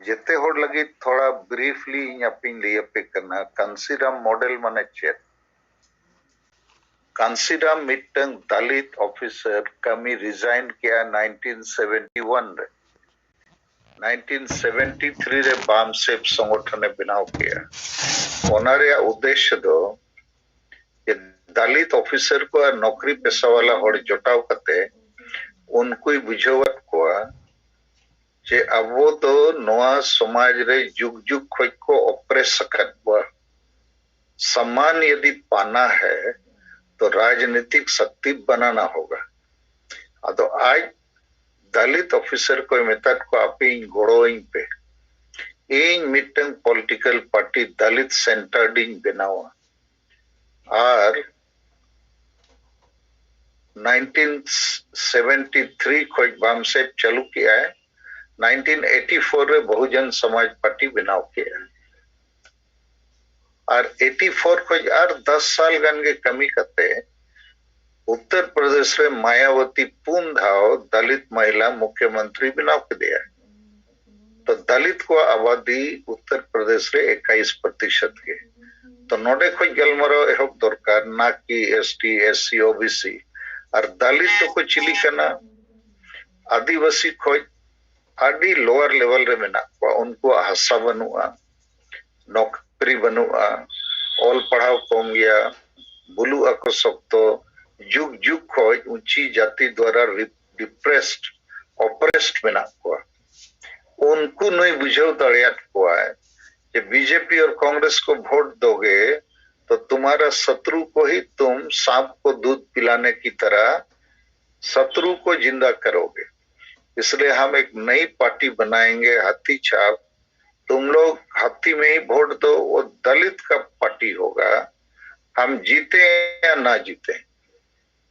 जेते होड़ लगी थोड़ा ब्रीफली यापिन लिया पे करना कांसीराम मॉडल माने चेत कांसीराम मिटंग दलित ऑफिसर कमी रिजाइन किया 1971 रे 1973 रे बामसेप संगठन बनाव किया ओनारे उद्देश्य दो ये दलित ऑफिसर को नौकरी पेशा वाला होड़ जोटाव कते उनको ही बुझावत को जे अबो तो नोआ समाज रे जुग जुग खोज को ऑपरेस सकत सम्मान यदि पाना है तो राजनीतिक शक्ति बनाना होगा तो आज दलित ऑफिसर को मेथड को आपे गोड़ोइंग पे इन मिटंग पॉलिटिकल पार्टी दलित सेंटर्डिंग बनावा और 1973 खोज बामसेप चालू किया है 1984 रे बहुजन समाज पार्टी बनाव किया और 84 खोज और 10 साल गन के कमी करते उत्तर प्रदेश रे मायावती पून धाव दलित महिला मुख्यमंत्री बनाव के दिया तो दलित को आबादी उत्तर प्रदेश रे 21% के तो नोडे खोज गलमरो एहब दरकार ना कि एसटी एससी ओबीसी और दलित तो को चिली करना आदिवासी खोज आदि लोअर लेवल रे मेना उनको हसा बनुआ नौकरी बनुआ ऑल पढ़ाव कम गया बुलू अको सकतो जुग जुग खोज ऊंची जाति द्वारा डिप्रेस्ड ऑपरेस्ड मेना को उनको नहीं बुझाव दड़ियात को है कि बीजेपी और कांग्रेस को वोट दोगे तो तुम्हारा शत्रु को ही तुम सांप को दूध पिलाने की तरह शत्रु को जिंदा करोगे इसलिए हम एक नई पार्टी बनाएंगे हाथी छाप तुम लोग हाथी में ही वोट दो वो दलित का पार्टी होगा हम जीते या ना जीते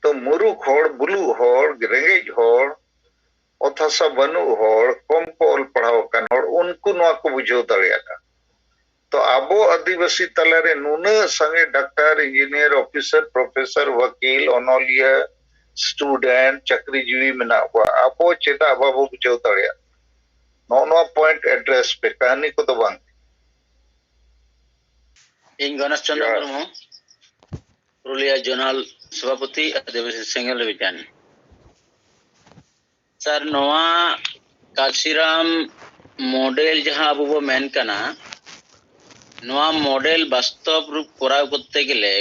तो मुरुख होड़ बुलू होड़ रेंगेज होड़ अथासा बनू होड़ कम को ऑल पढ़ाव कन होड़ उनको नवा को बुझाव दड़ियागा तो आबो आदिवासी तलारे नुना संगे डॉक्टर इंजीनियर ऑफिसर प्रोफेसर वकील ओनोलिया स्टूडेंट चक्रीजीवी मेना को आबो चेता बाबू बुझाव दड़िया नो पॉइंट एड्रेस पे कहानी को तो बांग इन गणेश चंद्र मुर्मू पुरुलिया जोनल सभापति आदिवासी सेंगल विज्ञानी सर नोआ काशीराम मॉडल जहां अब वो मेन कना नोआ मॉडल वास्तव रूप कोराव करते गेले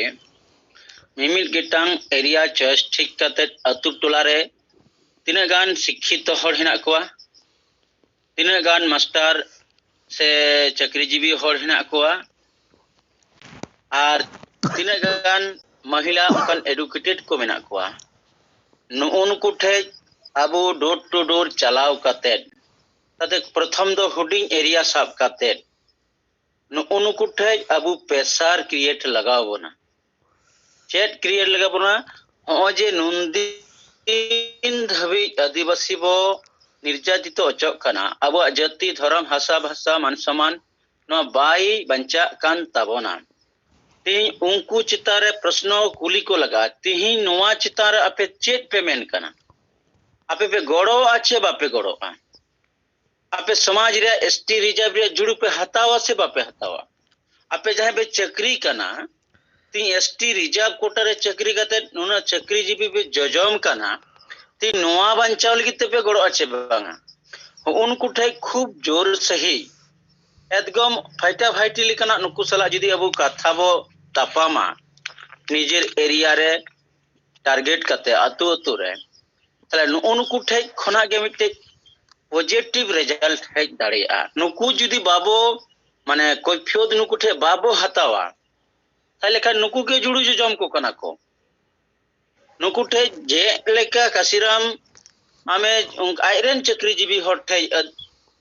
मिमिल गेटांग एरिया चॉइस ठीक करते अतु टोला रे तिना गान शिक्षित हड़ हिना कोआ तिना गान मास्टर से चक्रीजीवी हड़ हिना कोआ और तिना गान महिला उनकन एडुकेटेड को मेना कोआ उनको ठे अब डोर टू डोर चलाव करते ताते प्रथम दो हुडिंग एरिया साब करते उनको ठे अब प्रेशर क्रिएट लगाव बना चेट क्रिएट लगा बना जे नुंदीन धबी आदिवासी बो निर्यातित अचक कना अब जाति धर्म भाषा भाषा मान सम्मान न बाई बंचा कान तबना ती उनको चितारे प्रश्न कुली को लगा ती नोआ चितारे आपे चेट पेमेंट कना आपे पे गड़ो आछे बापे गड़ो आ आपे समाज रे एसटी रिजर्व रे जुड़ू पे हतावा से बापे हतावा आपे जहां पे चक्री कना ती एसटी रिजर्व कोटा रे चक्री कते नुना चक्री जीबी पे जजम कना ती नोआ बंचाव लगी ते पे गड़ो आछे बांगा उनको ठे खूब जोर सही एकदम फाइटा फाइटी लिकना नुकु सला जदी अब कथा बो तापामा निजेर एरिया रे टारगेट कते अतु अतु रे तले उनको ठे खना के मिटे पॉजिटिव रिजल्ट है दाड़िया नुकु जुदी बाबो माने कैफियत नुकु ठे बाबो हतावा ताले खान नुकु के जुड़ू जम को कना को नुकु ठे जे लेका काशीराम आमे आयरन चक्रीजीवी हर ठे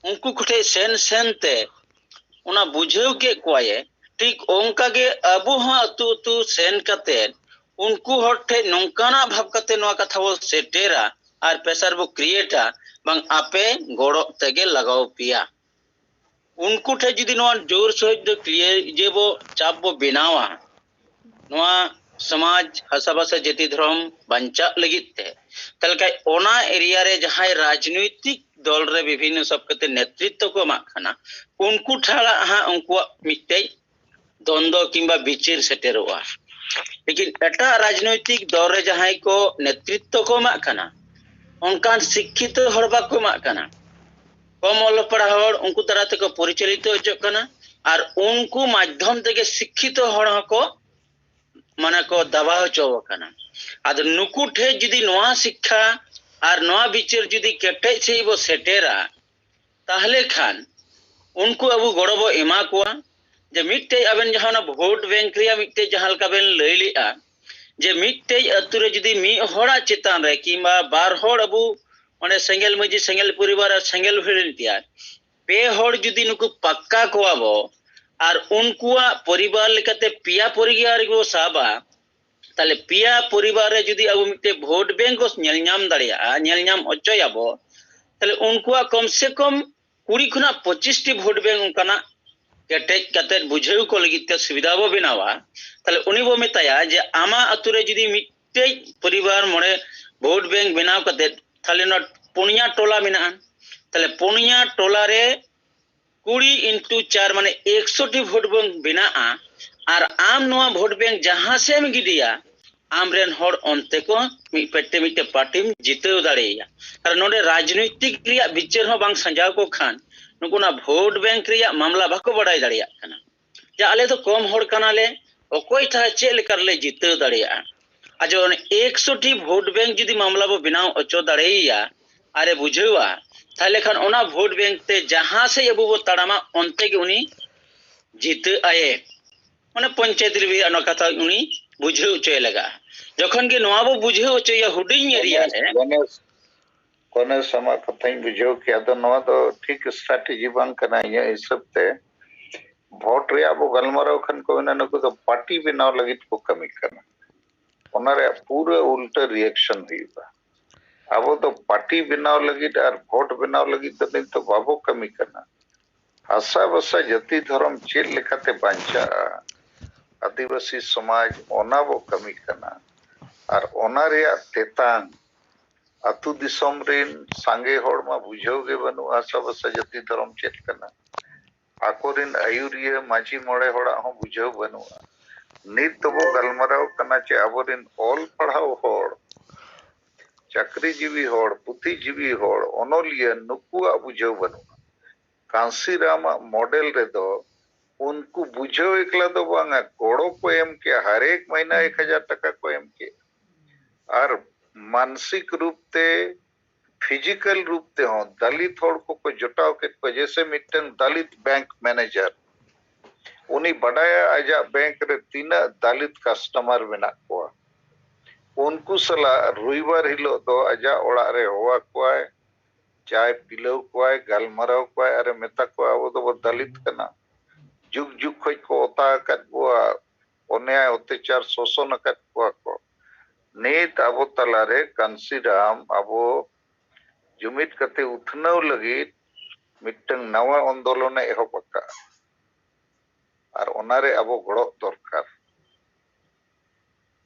उनको कुठे सेन सेन ते उना बुझेव के कोये ठीक ओंका के अबो हा अतु सेन कते उनको हर ठे नौकाना भाव कते नवा कथा वो सेटेरा और प्रेशर वो क्रिएटा बंग आपे गोड़ो तेगे लगाओ पिया उनको ठे जुदी नवा जोर सोच दो क्लियर जे वो चाप वो बिनावा नवा समाज हसाबसा जति धर्म बंचा लगित थे तलका ओना एरिया रे जहां राजनीतिक दल रे विभिन्न सब कते नेतृत्व को माखना उनको ठाला हा उनको मिटे द्वंद्व किंबा बिचिर सेटेरोआ लेकिन एटा राजनीतिक दल रे जहां को नेतृत्व को माखना उनका शिक्षित हड़बा को माखना कम ऑल पढ़ाहड़ उनको तरह तक परिचालित होना और उनको माध्यम तक शिक्षित हड़ को माने को दबा होना आद नुकु ठे जुदी नवा शिक्षा और नवा बिचार जुदी केटे से वो सेटेरा ताहले खान उनको अब गड़ो बो एमा कोआ जे मिट्टे अबेन जहां वोट बैंक रिया मिट्टे जहां का बेन लई लिया जे मिट्टे अतुरे जुदी मी होड़ा चेतान रे किबा बार होड़ अबु ओने सेंगेल मजी सेंगेल परिवार सेंगेल भेड़िया पे होड़ जुदी नुकु पक्का कोआबो और उनकुआ परिवार लेकाते पिया परिवार को साबा ताले पिया परिवार रे जुदी अब मिट्टे वोट बैंक को नेलनाम दाड़िया नेलनाम अचयाबो ताले उनकुआ कम से कम 20 खुना 25 टी वोट बैंक उनकाना केटेज कते बुझेउ को लगिते सुविधा बो बनावा ताले उनी बो मेताया जे आमा अतुरे जुदी मिट्टे परिवार मोड़े वोट बैंक बनाव कते ताले न पुनिया टोला मेना ताले पुनिया टोला रे 20x4 माने 100 टी वोट बैंक बिना और आम नवा वोट बैंक जहां से हम गिदिया आमरेन हर अंते को मिट्टे मिट्टे पार्टी जितेव दाड़ेया और नोडे राजनीतिक रिया बिचार हो बांग संजाव को खान नुकुना वोट बैंक रिया मामला बाको बड़ाई दाड़िया कना जे आले तो कम हर कनाले ओकोय था चेल करले जितेव दाड़िया आज 100 टी वोट बैंक जुदी मामला बो बिनाव अचो दाड़ेया अरे बुझेवा ताहले खान ओना वोट बैंक ते जहां से अबु वो तड़ामा अंते के उनी जीत आए माने पंचायत रे अन कथा उनी बुझेउ चय लगा जखन के नवाबो बुझेउ चय हुडिंग एरिया है कोने समा कथाई बुझेउ के अद नवा तो ठीक स्ट्रेटजी बांग कना ये हिसाब ते वोट रे अब गलमराव खन को न को तो पार्टी बनाव लगित को कमी करना ओनारे पूरा उल्टा रिएक्शन हुईबा अब तो पार्टी बनाव लगित और वोट बनाव लगित तो नहीं तो बाबो कमी करना हसा बसा जति धर्म चेल लेखाते बांचा आदिवासी समाज ओना बो कमी करना और ओना रे तेतांग अतु दिसम रेन सांगे होड़ मा बुझेव गे बनु हसा बसा जति धर्म चेल करना आकोरिन आयुरिया माझी मोड़े होड़ा हो बुझेव बनु नित तो वो गलमराव करना चे अबोरिन ऑल पढ़ाओ होड़ चाकरीजीवी होड़ पुथिजीवी होड़ ओनोलिया नुकुआ बुझेव बनु कांसीरामा मॉडल रे दो उनको बुझेव एकला दो बांगा कोड़ो को एम के हर एक महीना 1000 टका को एम के और मानसिक रूप ते फिजिकल रूप ते हो दलित होड़ को जुटाव के को जैसे मिटन दलित बैंक मैनेजर उनी बड़ाया आजा बैंक रे 3 दलित कस्टमर मेना को उनको सला रविवार हिलो दो आजा ओड़ा रे होवा कोय चाय पिलो कोय गलमराव कोय अरे मेता को आवो दो दलित कना जुग जुग खोज को ओता कत बुआ ओन्याय अत्याचार शोषण कत बुआ को नेत अबो तलारे कंसीराम अबो जुमित कते उथनव लगी मिटंग नवा आंदोलन एहो पक्का और ओनारे अबो गड़ो दरकार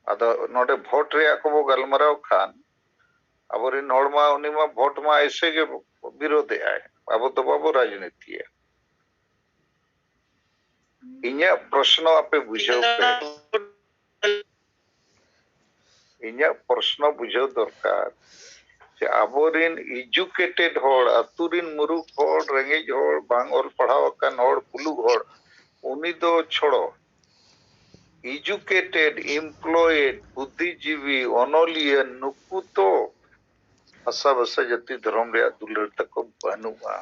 अदो नोडे वोट रे को गलमराव खान अब रिन होड़मा उनीमा वोट मा ऐसे के विरोधी आए अब तो बाबू राजनीति है इन्या प्रश्न आपे बुझो पे इन्या प्रश्न बुझो दरकार जे अबोरिन एजुकेटेड होड़ अतुरिन मुरुख होड़ रेंगेज होड़ बांग और पढ़ाव कन होड़ पुलुग होड़ उनी दो छोड़ो एजुकेटेड एम्प्लॉयड बुद्धिजीवी ओनोलिया नुकु तो हसा बसा जति धर्म रे दुलर तक बनुआ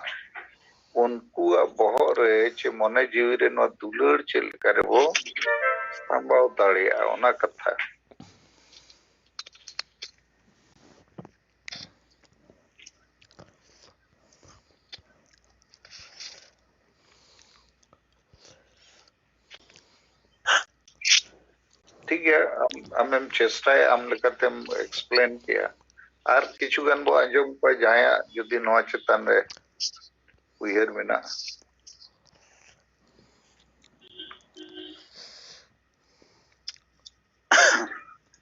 उनकुआ बहर रे चे मने जीवी रे नो दुलड़ चल करे वो संभव दाड़िया ओना कथा ठीक है हम चेष्टा आम लेकातेम एक्सप्लेन किया और किछु गन बो आजम को जाया जुदी नवा चेतन रे उयर मेना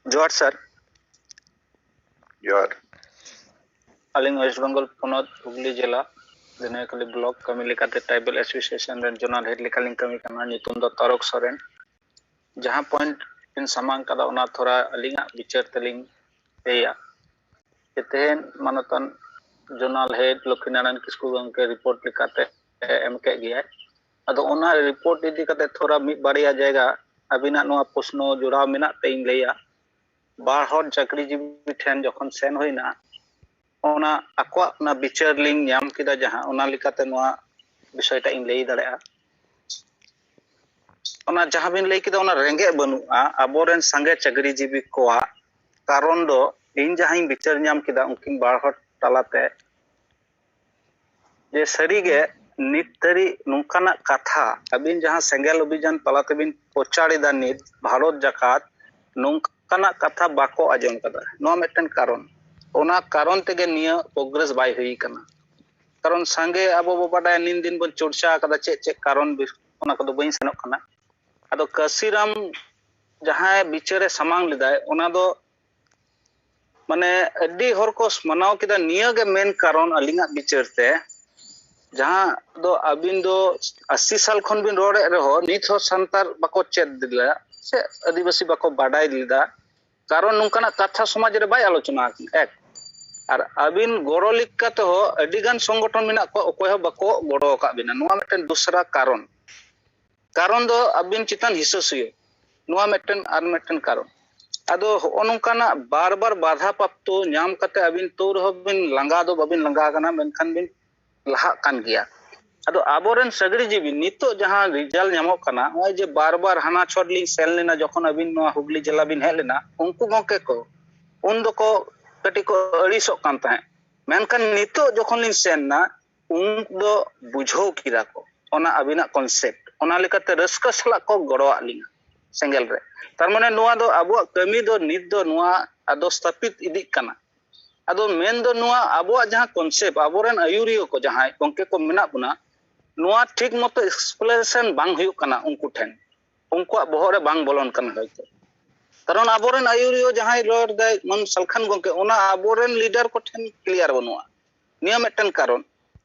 जोहार सर जोहार अलिंग वेस्ट बंगाल पोनत हुगली जिला दिनेकली ब्लॉक कमी लेकाते ट्राइबल एसोसिएशन रेन जोनल हेड लेकालिंग कमी कना नितुम दो तारक सोरेन जहां पॉइंट इन सामांग कदा ओना थोड़ा अलिंगा विचार तलिंग पेया तेहन मानतन जोनल हेड लक्ष्मीनारायण किस्कू गंके रिपोर्ट लेकाते एम के गया अदो ओना रिपोर्ट इदी कते थोड़ा मिद बारिया जायगा अबिना नोआ प्रश्न जुड़ाव मेना तेइन लेया बार हर चाकरीजीवी ठेन जखन सेन होइना ओना आकवा ना विचार लिंग नाम किदा जहां ओना लिकाते नोआ विषयटा इन लई दाड़ेया ओना जहां बिन लई किदा ओना रेंगे बनुआ आबोरेन संगे चाकरीजीवी कोआ कारण दो इन जहां विचार नाम किदा उनकिन बार हर तालाते जे सरीगे नितरी नुकाना कथा अबिन जहां सेंगेल अभियान तालाते बिन प्रचारिदा नित भारत जाकात नुकाना कथा बाको आजम कदा नोआ मिटन कारण ओना कारण तेगे निया प्रोग्रेस बाय हुई कना कारण संगे आबो बो बाडा निन दिन बन चर्चा कदा चे कारण ओना कदो बइन सेनोक कना अदो काशीराम जहां विचारे समांग लिदाय ओना दो माने अड्डी हर को मनाव किदा निया गे मेन कारण अलिंगा विचारते जहां दो अबिन दो 80 साल खन बिन रोड़े रहो नित हो संतार बाको चेद दिला से आदिवासी बाको बाडाय दिला कारण नुकाना कथा समाज रे बाय आलोचना एक और अबिन गड़ो लिकाते हो अडिगान संगठन मेना को अकोय हो बाको गड़ो का बिना नोआ मिटन दूसरा कारण दो अबिन चितान हिससियो नोआ मिटन आर मिटन कारण अदो ओनुकाना बार बार बाधा प्राप्तो नाम कते अबिन तो रहो बिन लंगा दो बबिन लंगा कना मेनखान बिन लहा कान गया अदो आबोरेन सगरीजीवी नितो जहां रिजल्ट नामो कना ओय जे बार बार हाना छोड़ली सेल लेना जखन अबिन नोआ हुगली जिला बिन हे लेना उनको गके को उन दो को कटी को अड़ीसो कान ताहे मेनखान नितो जखन लिन सेनना उन दो बुझो किदा को ओना अबिना कॉन्सेप्ट ओना लेकाते रस्का सला को गड़ो आलिंगा सेंगेल रे तार माने नोआ दो आबो कमी दो नित दो नोआ आदो स्थापित इदी कना अदो मेन दो नोआ आबो जहां कॉन्सेप्ट आबोरेन आयुरियो को जहां गंके को मेना बुना नोआ ठीक मतो एक्सप्लेनेशन बांग हुयु कना उनको ठेन उनको बहरे बांग बोलन कना होयतो कारण आबोरेन आयुरियो जहां रोड दे मन सलखन गंके ओना आबोरेन लीडर को ठेन क्लियर बनुआ निया मिटन कारण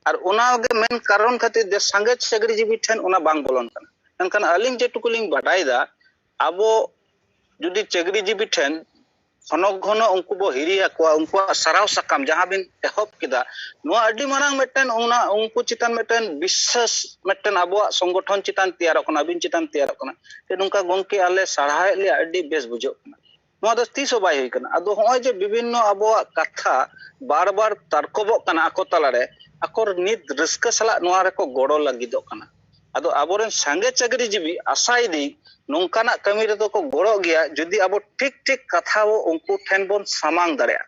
और ओना गे मेन कारण खातिर दे संगे चाकरीजीवी ठेन ओना बांग बोलन कना एनखान अलिंग जेटुकुलिंग बाडायदा आबो जुदी चाकरीजीवी ठेन घनो घनो उनको बो हिरिया को उनको सराव सकाम जहां बिन एहब किदा नोआ अड्डी मारांग मिटन ओना उनको चितान मिटन विश्वास मिटन आबो संगठन चितान तैयार कना बिन चितान तैयार कना ते नुका गंके आले सराहाय ले अड्डी बेस बुझो कना नोआ दो तीसो बाय होई कना अदो होय जे विभिन्न आबो कथा बार बार तर्कबो कना आको तलारे आकोर नित रस्का सला नोआ रे को गड़ो लागिदो कना अदो आबोरेन संगे चाकरीजीवी आशाय दी नोंकाना कमी रे तो को गड़ो गया जुदी आबो ठीक ठीक कथा वो उनको ठेन बोन सामांग दाड़या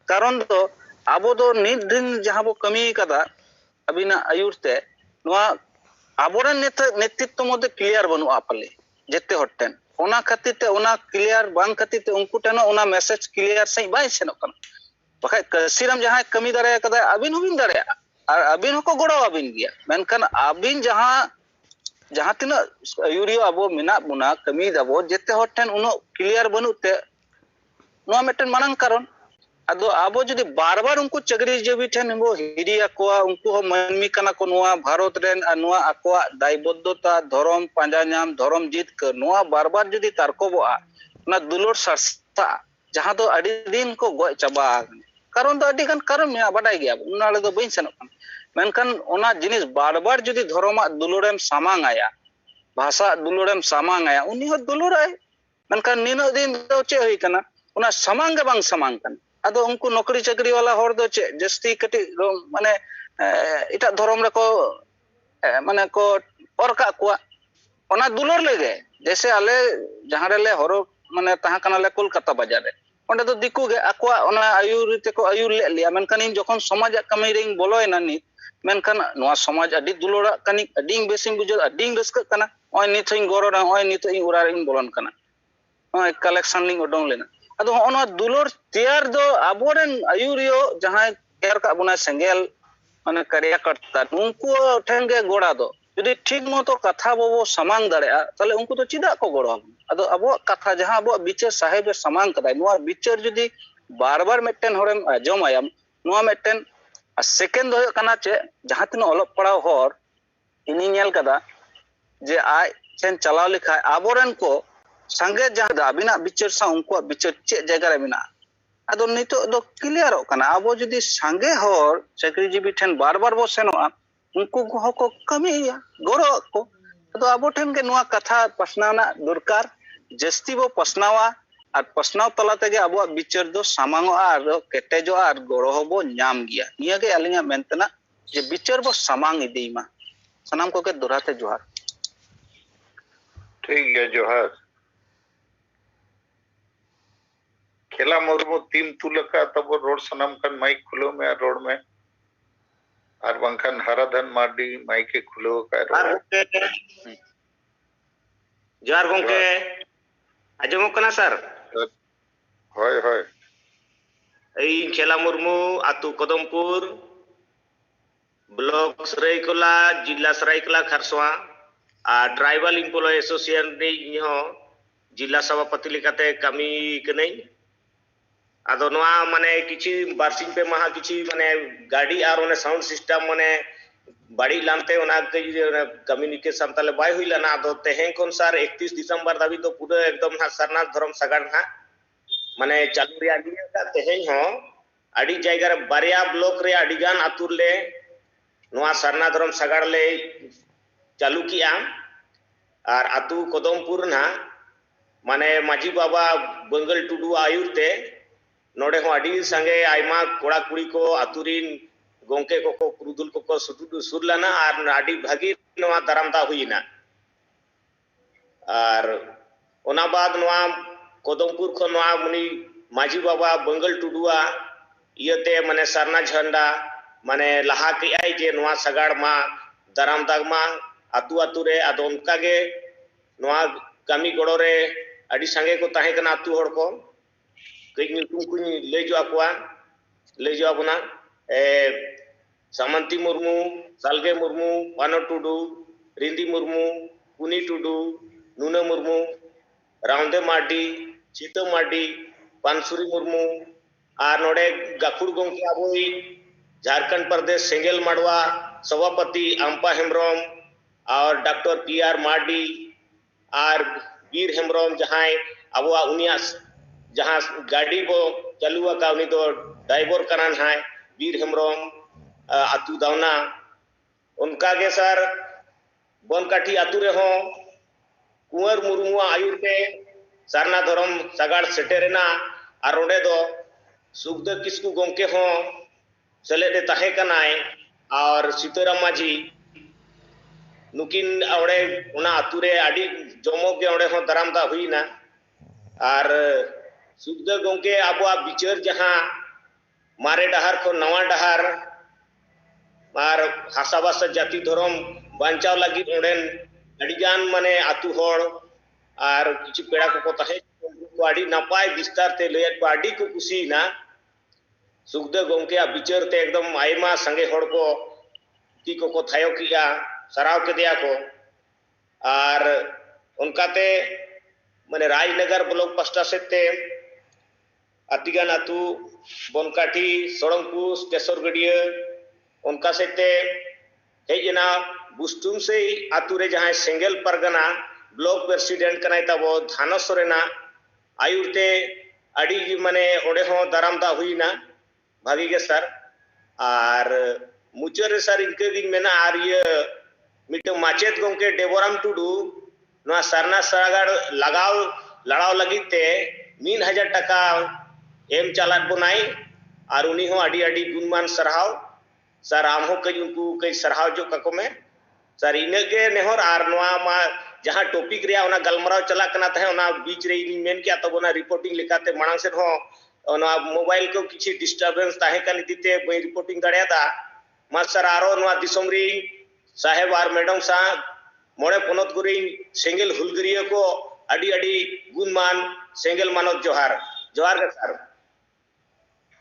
कारण दो आबो दो नित दिन जहां बो कमी कदा अबिना आयुरते नोआ आबोरेन नेतृत्व मध्य क्लियर बनु आपले जेते हटन ओना खातिर ते ओना क्लियर बांग खातिर ते उनको ठेन ओना मैसेज क्लियर सही बाय सेनो कना बखाय कसीराम जहां कमी दाड़या कदा अबिन होबिन दाड़या और अबिन हको गड़ो अबिन गया मेनखान अबिन जहां तिना आयुरियो आबो मेना बुना कमी दाबो जेते हटन उनो क्लियर बनुते नोआ मिटन मानंग कारण अदो आबो जदी बार बार उनको चाकरीजीवी ठेन बो हिरिया कोआ उनको हो मानमी कना को नोआ भारत रेन नोआ आकोआ दायबद्धता धर्म पांजा नाम धर्म जीत कर नोआ बार बार जदी तारकोबोआ ना दुलोर सरसा जहां दो अडी दिन को गय चाबा कारण दो अडी गान कारण मेना बाडाय गया उनाले दो बइन सेनक मेनखान ओना जिनिस बार बार जदी धर्मा दुलोरेम सामांग आया भाषा दुलोरेम सामांग आया उनी हो दुलोराय मेनखान निनो दिन दो चे होई कना ओना सामांग बांग सामांग कना अदो उनको नौकरी चाकरी वाला हर दो चे जस्ती कटी माने इटा धर्म रे को माने को और का को ओना दुलर लेगे जैसे आले जहां रे ले हरो माने तहा कना ले कोलकाता बाजार रे ओंडे तो दिकु गे आकवा ओना आयुर ते को आयुर ले लिया मेनखान इन जखन समाज कमी रे बोलोयना नि मेनखान नोआ समाज अडी दुलरा कनी अडी बेसिन बुझ अडी रस्क कना ओय नित इन गरो ना ओय नित इन उरा इन बोलन कना ओय कलेक्शन लिंग ओडोंग लेना अदो ओना दुलर तैयार दो आबोरेन आयुरियो जहां केयर का बुना सेंगेल माने कार्यकर्ता उनको ठेन गे गोड़ा दो यदि ठीक मतो कथा बो समांग दाड़े ताले उनको तो चिदा को गोड़ो अदो अबो कथा जहां अबो विचार साहेब समांग कदाय नोआ विचार जदि बार बार मेटेन होरेम आजम आयाम नोआ मेटेन सेकेंड हो कना चे जहां तिन अलग पड़ाव होर इनी नेल कदा जे आय चेन चलाव लिखा आबोरेन को संगे जहां अबिना विचार सा उनको विचार चे जगह रे मिना अदो नितो दो क्लियर कना आबो जदि संगे होर चाकरीजीवी ठेन बार बार बो सेनोआ उनको को कमी गोरो को तो आबो ठेन के नोआ कथा पसनावना दरकार जस्ती बो पसनावा और पसनाव तलाते गे आबो विचार दो सामांगो और केटेजो और गोरो होबो नाम गिया निया के अलिंगा मेंतना जे विचार बो सामांग इदीमा सनाम को के दोराते जोहार ठीक है जोहार खेला मुर्मू टीम तुलका तब रोड सनम कन माइक खुलो में रोड में और बंखन हराधन मार्डी माइक के खुलो का जोहार गोंके आजमो कना सर होय होय ए खेला मुर्मू आतु कदमपुर ब्लॉक सरायकला जिला सरायकला खरसवा और ट्राइबल एम्प्लॉय एसोसिएशन नी हो जिला सभापति लिकाते कमी कनै आदो नोआ माने किछि बारसिंग पे महा किछि माने गाड़ी और ओने साउंड सिस्टम माने बाड़ी लानते ओना कम्युनिकेशन ताले बाय हुइला ना आदो तेहें कोन सर 31 दिसंबर दाबी तो पूरा एकदम ना सरनाथ धर्म सगाड़ ना माने चालू रे आडी का तेहें हो आडी जायगा रे बारिया ब्लॉक रे आडी गान आतुर ले नोआ सरनाथ धर्म सगाड़ ले चालू किया और आतु कदमपुर ना माने माजी बाबा बंगल टुडू आयुरते नोडे हो आडी संगे आयमा कोड़ा कुड़ी को आतुरीन गोंके को पुरुदुल को सुरलाना और आडी भागी नोआ दारामदा हुईना और ओना बाद नोआ कदमपुर को नोआ मुनी माजी बाबा बंगल टुडुआ इयते माने सरना झंडा माने लहा के आई जे नोआ सगाड़ मा दारामदा मा आतु आतु रे आदो उनका गे नोआ कमी गड़ो रे आडी संगे को ताहे कना आतु हड़ को कई नुतुम को ले जो आकुआ ले जो अपना सामंती मुर्मू सालगे मुर्मू पानो टुडू रिंदी मुर्मू कुनी टुडू नूना मुर्मू राउंदे मार्डी चीतो मार्डी पानसुरी मुर्मू और नोडे गाखुड़ गोंके आबोई झारखंड प्रदेश सेंगेल माडवा सभापति अंपा हेम्ब्रम और डॉक्टर पीआर मार्डी और वीर हेम्ब्रम जहां अबुआ उनिया जहां गाड़ी बो चालू का उनी तो ड्राइवर कनान है वीर हेम्ब्रम आतु दावना उनका के सर बनकाठी आतु रे हो कुंवर मुर्मू आयुर पे सरना धर्म सगाड़ सेटेरेना और ओंडे दो सुखदेव किस्कू गोंके हो सेलेदे ताहे कनाय और सीताराम माझी नुकिन ओंडे उना आतु रे आडी जमोक के ओंडे हो दारामदा हुईना और सुखदेव गोंके आबुआ विचार जहां मारे डहार को नवा डहार और हासाबास जाति धर्म बांचाव लगी ओंडेन अडिगान माने आतु होड़ और किछि पेड़ा को ताहे को आडी नपाय विस्तार ते लेट आडी को खुशी ना सुखदेव गोंके विचार ते एकदम आयमा संगे होड़ को ती को थायो किया सराव के दिया को और उनका ते माने राजनगर ब्लॉक पास्टा सेते अतिगान आतु बनकाठी सड़ंगपुर केसर गडिया उनका सेते हेजना बुस्टुम से आतु रे जहां सेंगेल परगना ब्लॉक प्रेसिडेंट कनाय तबो धानसरेना आयुरते अड़ी माने ओडे हो दारामदा हुईना भागी गे सर और मुचरे सर इनके गिन मेना आर ये मिटे माचेत गोंके डेबोराम टुडू नोआ सरना सगाड़ लगाव लड़ाव लगिते 3000 टका एम चालाट बनाई और उन्हीं हो अड़ी अड़ी गुणमान सरहाव सर आम हो कई उनको कई सरहाव जो कको में सर इनगे नेहर आर नोआ मा जहां टॉपिक रे ओना गलमराव चला कना तहे ओना बीच रे इन मेन किया तब ओना रिपोर्टिंग लिखाते मांग से हो ओना मोबाइल को किछि डिस्टर्बेंस ताहे कन दिते बई रिपोर्टिंग दड़ियादा मा सर आरो नोआ दिसोमरी साहेब आर मैडम सा मोड़े पोनत गुरी सेंगेल हुलगरिया को अडी अडी गुणमान सेंगेल मानव जोहार जोहार के सर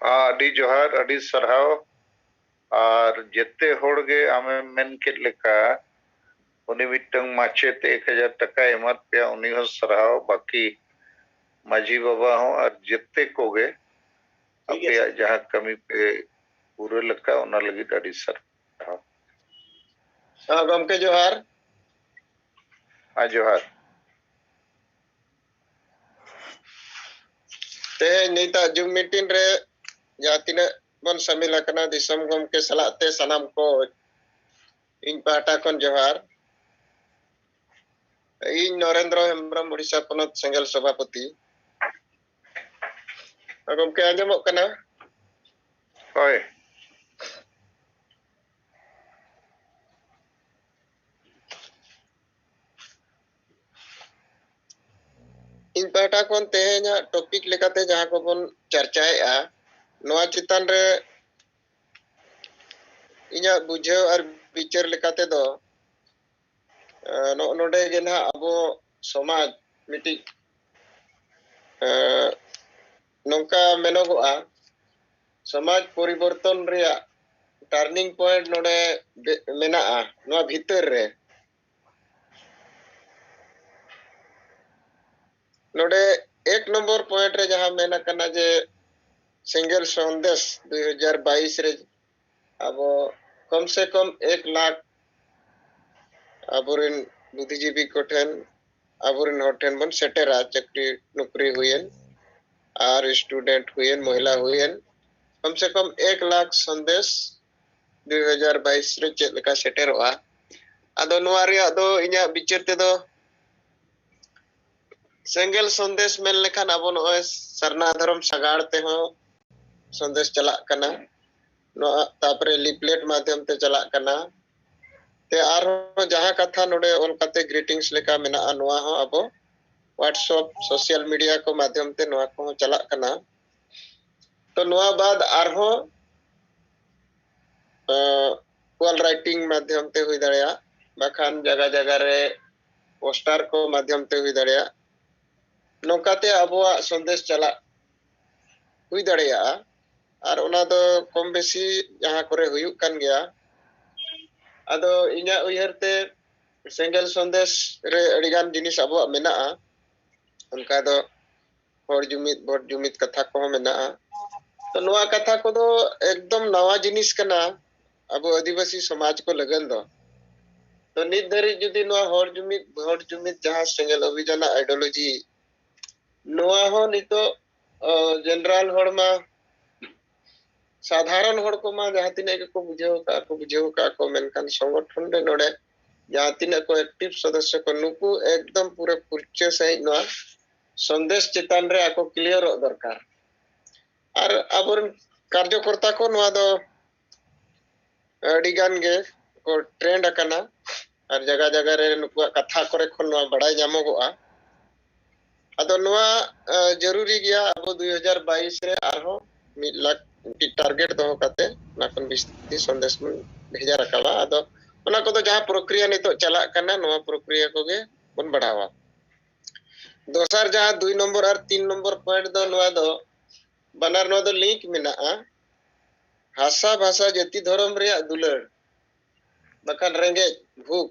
अडी जोहार अडी सरहाव और जेते होड़गे आमे मेन के लेका उनी मिटंग माचेत 1000 टका एमत पे उनी हो सरहाव बाकी माझी बाबा हो और जेते कोगे अपे जहां कमी पे पूरे लेका उना लगी अडी सरहाव गमके जोहार जोहार ते नीता जुम मीटिंग रे जातिने बन समिल कना दिसम गमके सलाते सनाम को इन पाटा कोन जोहार इन नरेंद्र हेम्ब्रम उड़ीसा पनत सेंगल सभापति गमके आंजमक कना होय इन पाटा कोन तेहेना टॉपिक लेकाते जहां को बन चर्चाएआ नोआ चितान रे इना बुझाव और विचार लेकाते दो नोडे गे ना अबो समाज मिटी नौका मेनोगोआ समाज परिवर्तन रे टर्निंग पॉइंट नोडे मेना नोआ भीतर रे नोडे 1 नंबर पॉइंट रे जहां मेना कना जे सिंगल संदेश 2022 रे अब कम से कम 1 लाख अबोरिन बुद्धिजीवी कोठन अबोरिन होठन बन सेटेरा चक्री नौकरी हुएन और स्टूडेंट हुएन महिला हुएन कम से कम 1 लाख संदेश 2022 रे चेक लेका सेटेरोआ आदो नोआ रे आदो इना विचार ते दो सेंगल संदेश मेन लेखान अब नोय सरना धर्म सगाड़ ते हो संदेश चला कना नो तापरे लिपलेट माध्यम ते चला कना ते आर जहां कथा नोडे ओलकाते ग्रीटिंग्स लेका मेना नोआ हो अब व्हाट्सएप सोशल मीडिया को माध्यम ते नोआ को चला कना तो नोआ बाद आर हो वॉल राइटिंग माध्यम ते हुई दड़िया बखान जगह जगह रे पोस्टर को माध्यम ते हुई दड़िया नौकाते अबुआ संदेश चला हुई दड़िया और ओना दो कम बेसी जहां करे हुयुक कान गया आदो इना उयहरते सेंगल संदेश रे अडिगान जिनिस अबुआ मेना उनका दो होर जुमित कथा को मेना तो नोआ कथा को दो एकदम नवा जिनिस कना अब आदिवासी समाज को लगन दो तो नित धरी जुदी नोआ होर जुमित जहां सेंगल अभियान आइडियोलॉजी नोआ हो नितो जनरल होड़मा साधारण होड़ को मा जहां तिने को बुझेव का को मेनकान संगठन रे नोडे जहां तिने को एक्टिव सदस्य को नुकु एकदम पूरे पुरचे सही नोआ संदेश चितान रे आको क्लियर दरकार और अबर कार्यकर्ता को नोआ दो अडिगान गे को ट्रेंड कना और जगह जगह रे नुकु कथा करे खन नोआ बड़ाई जामोगोआ अदो नोआ जरूरी गया अब 2022 रे आरो 1 लाख की टारगेट दो कते नाकन बिस्ती संदेश में भेजा रखावा अदो ओना को तो जहां प्रक्रिया नितो चला कना नोआ प्रक्रिया को गे बन बढ़ावा दोसर जहां 2 नंबर और 3 नंबर पॉइंट दो नोआ दो बनार नो दो लिंक मिना हासा भाषा जाति धर्म रे दुलर बखान रेंगे भूख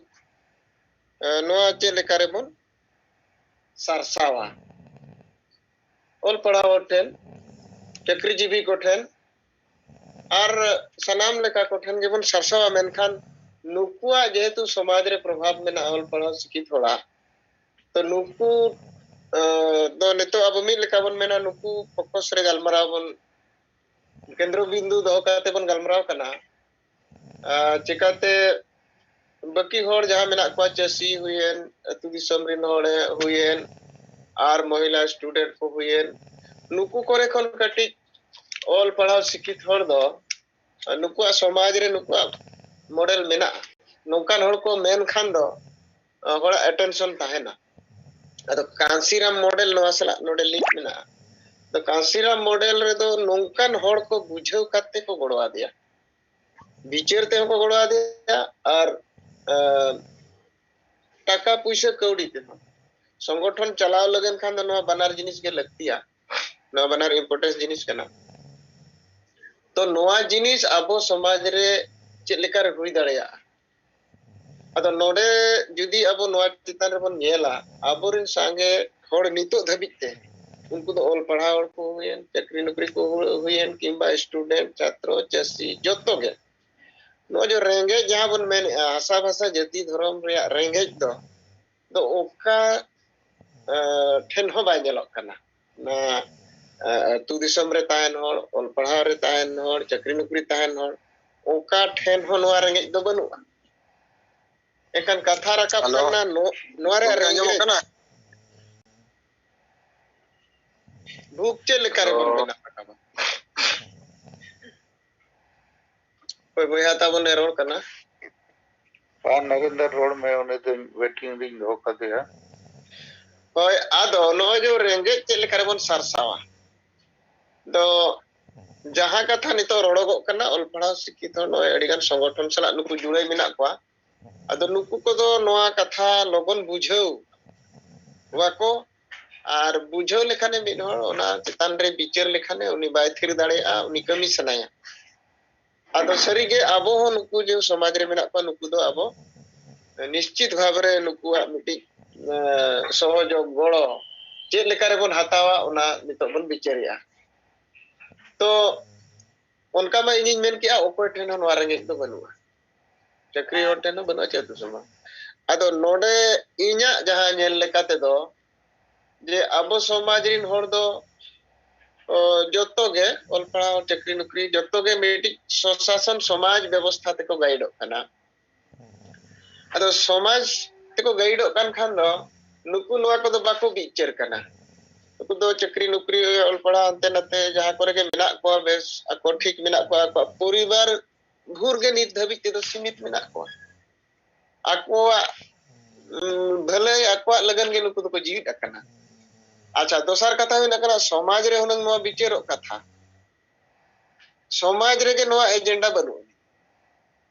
नोआ चे लेका रे बन सरसावा ओल पढ़ाओ ठेन चक्रीजीवी को ठेन और सनाम लेका को ठेन जेबन सरसावा मेनखान नुकुआ जेहेतु समाज रे प्रभाव में ना ओल पढ़ाओ शिक्षित होला तो नुकु दो नितो अब मी लेका बन मेना नुकु फोकस रे गलमराव बन केंद्र बिंदु दो काते बन गलमराव कना चिकाते बाकी होड़ जहां मेना को चसी हुएन अतु दिसम रिन होड़ हुएन और महिला स्टूडेंट को हुएन नुकु करे खन कटी ऑल पढ़ाओ शिक्षित होड़ दो नुकु समाज रे नुकु मॉडल मेना नौकान हड़ को मेन खान दो हड़ा अटेंशन ताहेना अदो कांसीराम मॉडल नवा सला नोडे लिंक मेना तो कांसीराम मॉडल रे दो नौकान हड़ को बुझाव काते को गड़वा दिया विचार ते को गड़वा दिया और टाका पैसा कौड़ी ते संगठन चलाव लगन खान दो बनार जिनिस के लगतिया नवा बनार इम्पोर्टेंस जिनिस कना तो नवा जिनिस आबो समाज रे चेक लेकर हुई दड़िया अदो नोडे जुदी आबो नवा चितान रे बन नेला आबोरिन सांगे हड़ नितो धबिते उनको तो ऑल पढ़ाव को हुएन चाकरी नौकरी को हुएन किंबा स्टूडेंट छात्र चासी जतो गे नो जो रेंगे जहां बन मेन आशा भाषा जाति धर्म रे रेंगे तो ओका ठेन हो बाय नेलक कना ना तु दिसम रे ताहन हड़ ऑल पढ़ाव रे ताहन हड़ चाकरी नौकरी ताहन हड़ ओका ठेन हो नवा रेंगे दो बनुआ एकान कथा रकाब करना नवा रे रेंगे कना भूख चे लेकर बन बना रकाब कोई बोया ताबन रोड करना नरेंद्र रोड में उन्हें तो वेटिंग रिंग धोखा दिया होय आदो नो जो रेंगे चे लेकर बन सरसावा दो जहां कथा नितो रोडो करना ऑल पढ़ा शिक्षित नो एडिगन संगठन सला नुकु जुड़े मिना को आदो नुकु को दो नोआ कथा लोगन बुझाव वाको और बुझाव लेखाने मिद हड़ ओना चितान रे विचार लेखाने उनी बाय थिर दाड़ेया उनी कमी सनाया आदो सरीगे आबो हो नुकु जो समाज रे मेना को नुकु दो आबो निश्चित भाव रे नुकु मिटी सहयोग गड़ो चेक लेका रे बन हतावा ओना नितो बन विचारिया तो उनका मा इनिन मेन किया ओकोय ठेन नवा रेंगे तो बनुआ चाकरी हड़ ठेन बनुआ चेतु समा आदो नोडे इኛ जहां नेल लेकाते दो जे आबो समाज रिन हड़ दो जतो गे ऑल पढ़ाव चाकरी नौकरी जतो गे मेटी स्वशासन समाज व्यवस्था ते को गाइड कना अदो समाज ते को गाइड कान खान दो नुकु नवा को दो बाको विचार कना नुकु दो चाकरी नौकरी ऑल पढ़ाव अंते नते जहां करे के मेना को बेस अको ठीक मेना को परिवार भूर गे नित धबी ते दो सीमित मेना को अको भले अको लगन गे नुकु दो को जीवित कना अच्छा दोसर कथा हुई ना समाज रे हुनंग नवा विचारो कथा समाज रे जे नवा एजेंडा बनु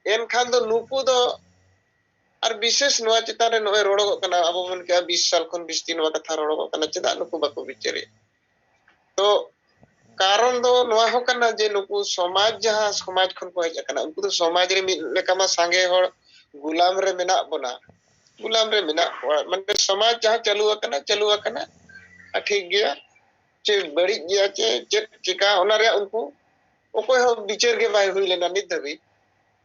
एन खान दो नुकु दो और विशेष नवा चिता रे नवे रोडो कना अब मन के 20 साल खन 20 दिन नवा कथा रोडो कना चिदा नुकु बाको विचारे तो कारण दो नवा हो कना जे नुकु समाज जहां समाज खन को हेज कना उनको तो समाज रे लेकामा सांगे हड़ गुलाम रे मेना बना गुलाम रे मेना माने समाज जहां चालू कना ठीक गया चे बड़ी गया चे चिका ओना रे उनको ओकोय हो विचार के बाय हुई लेना नित धबी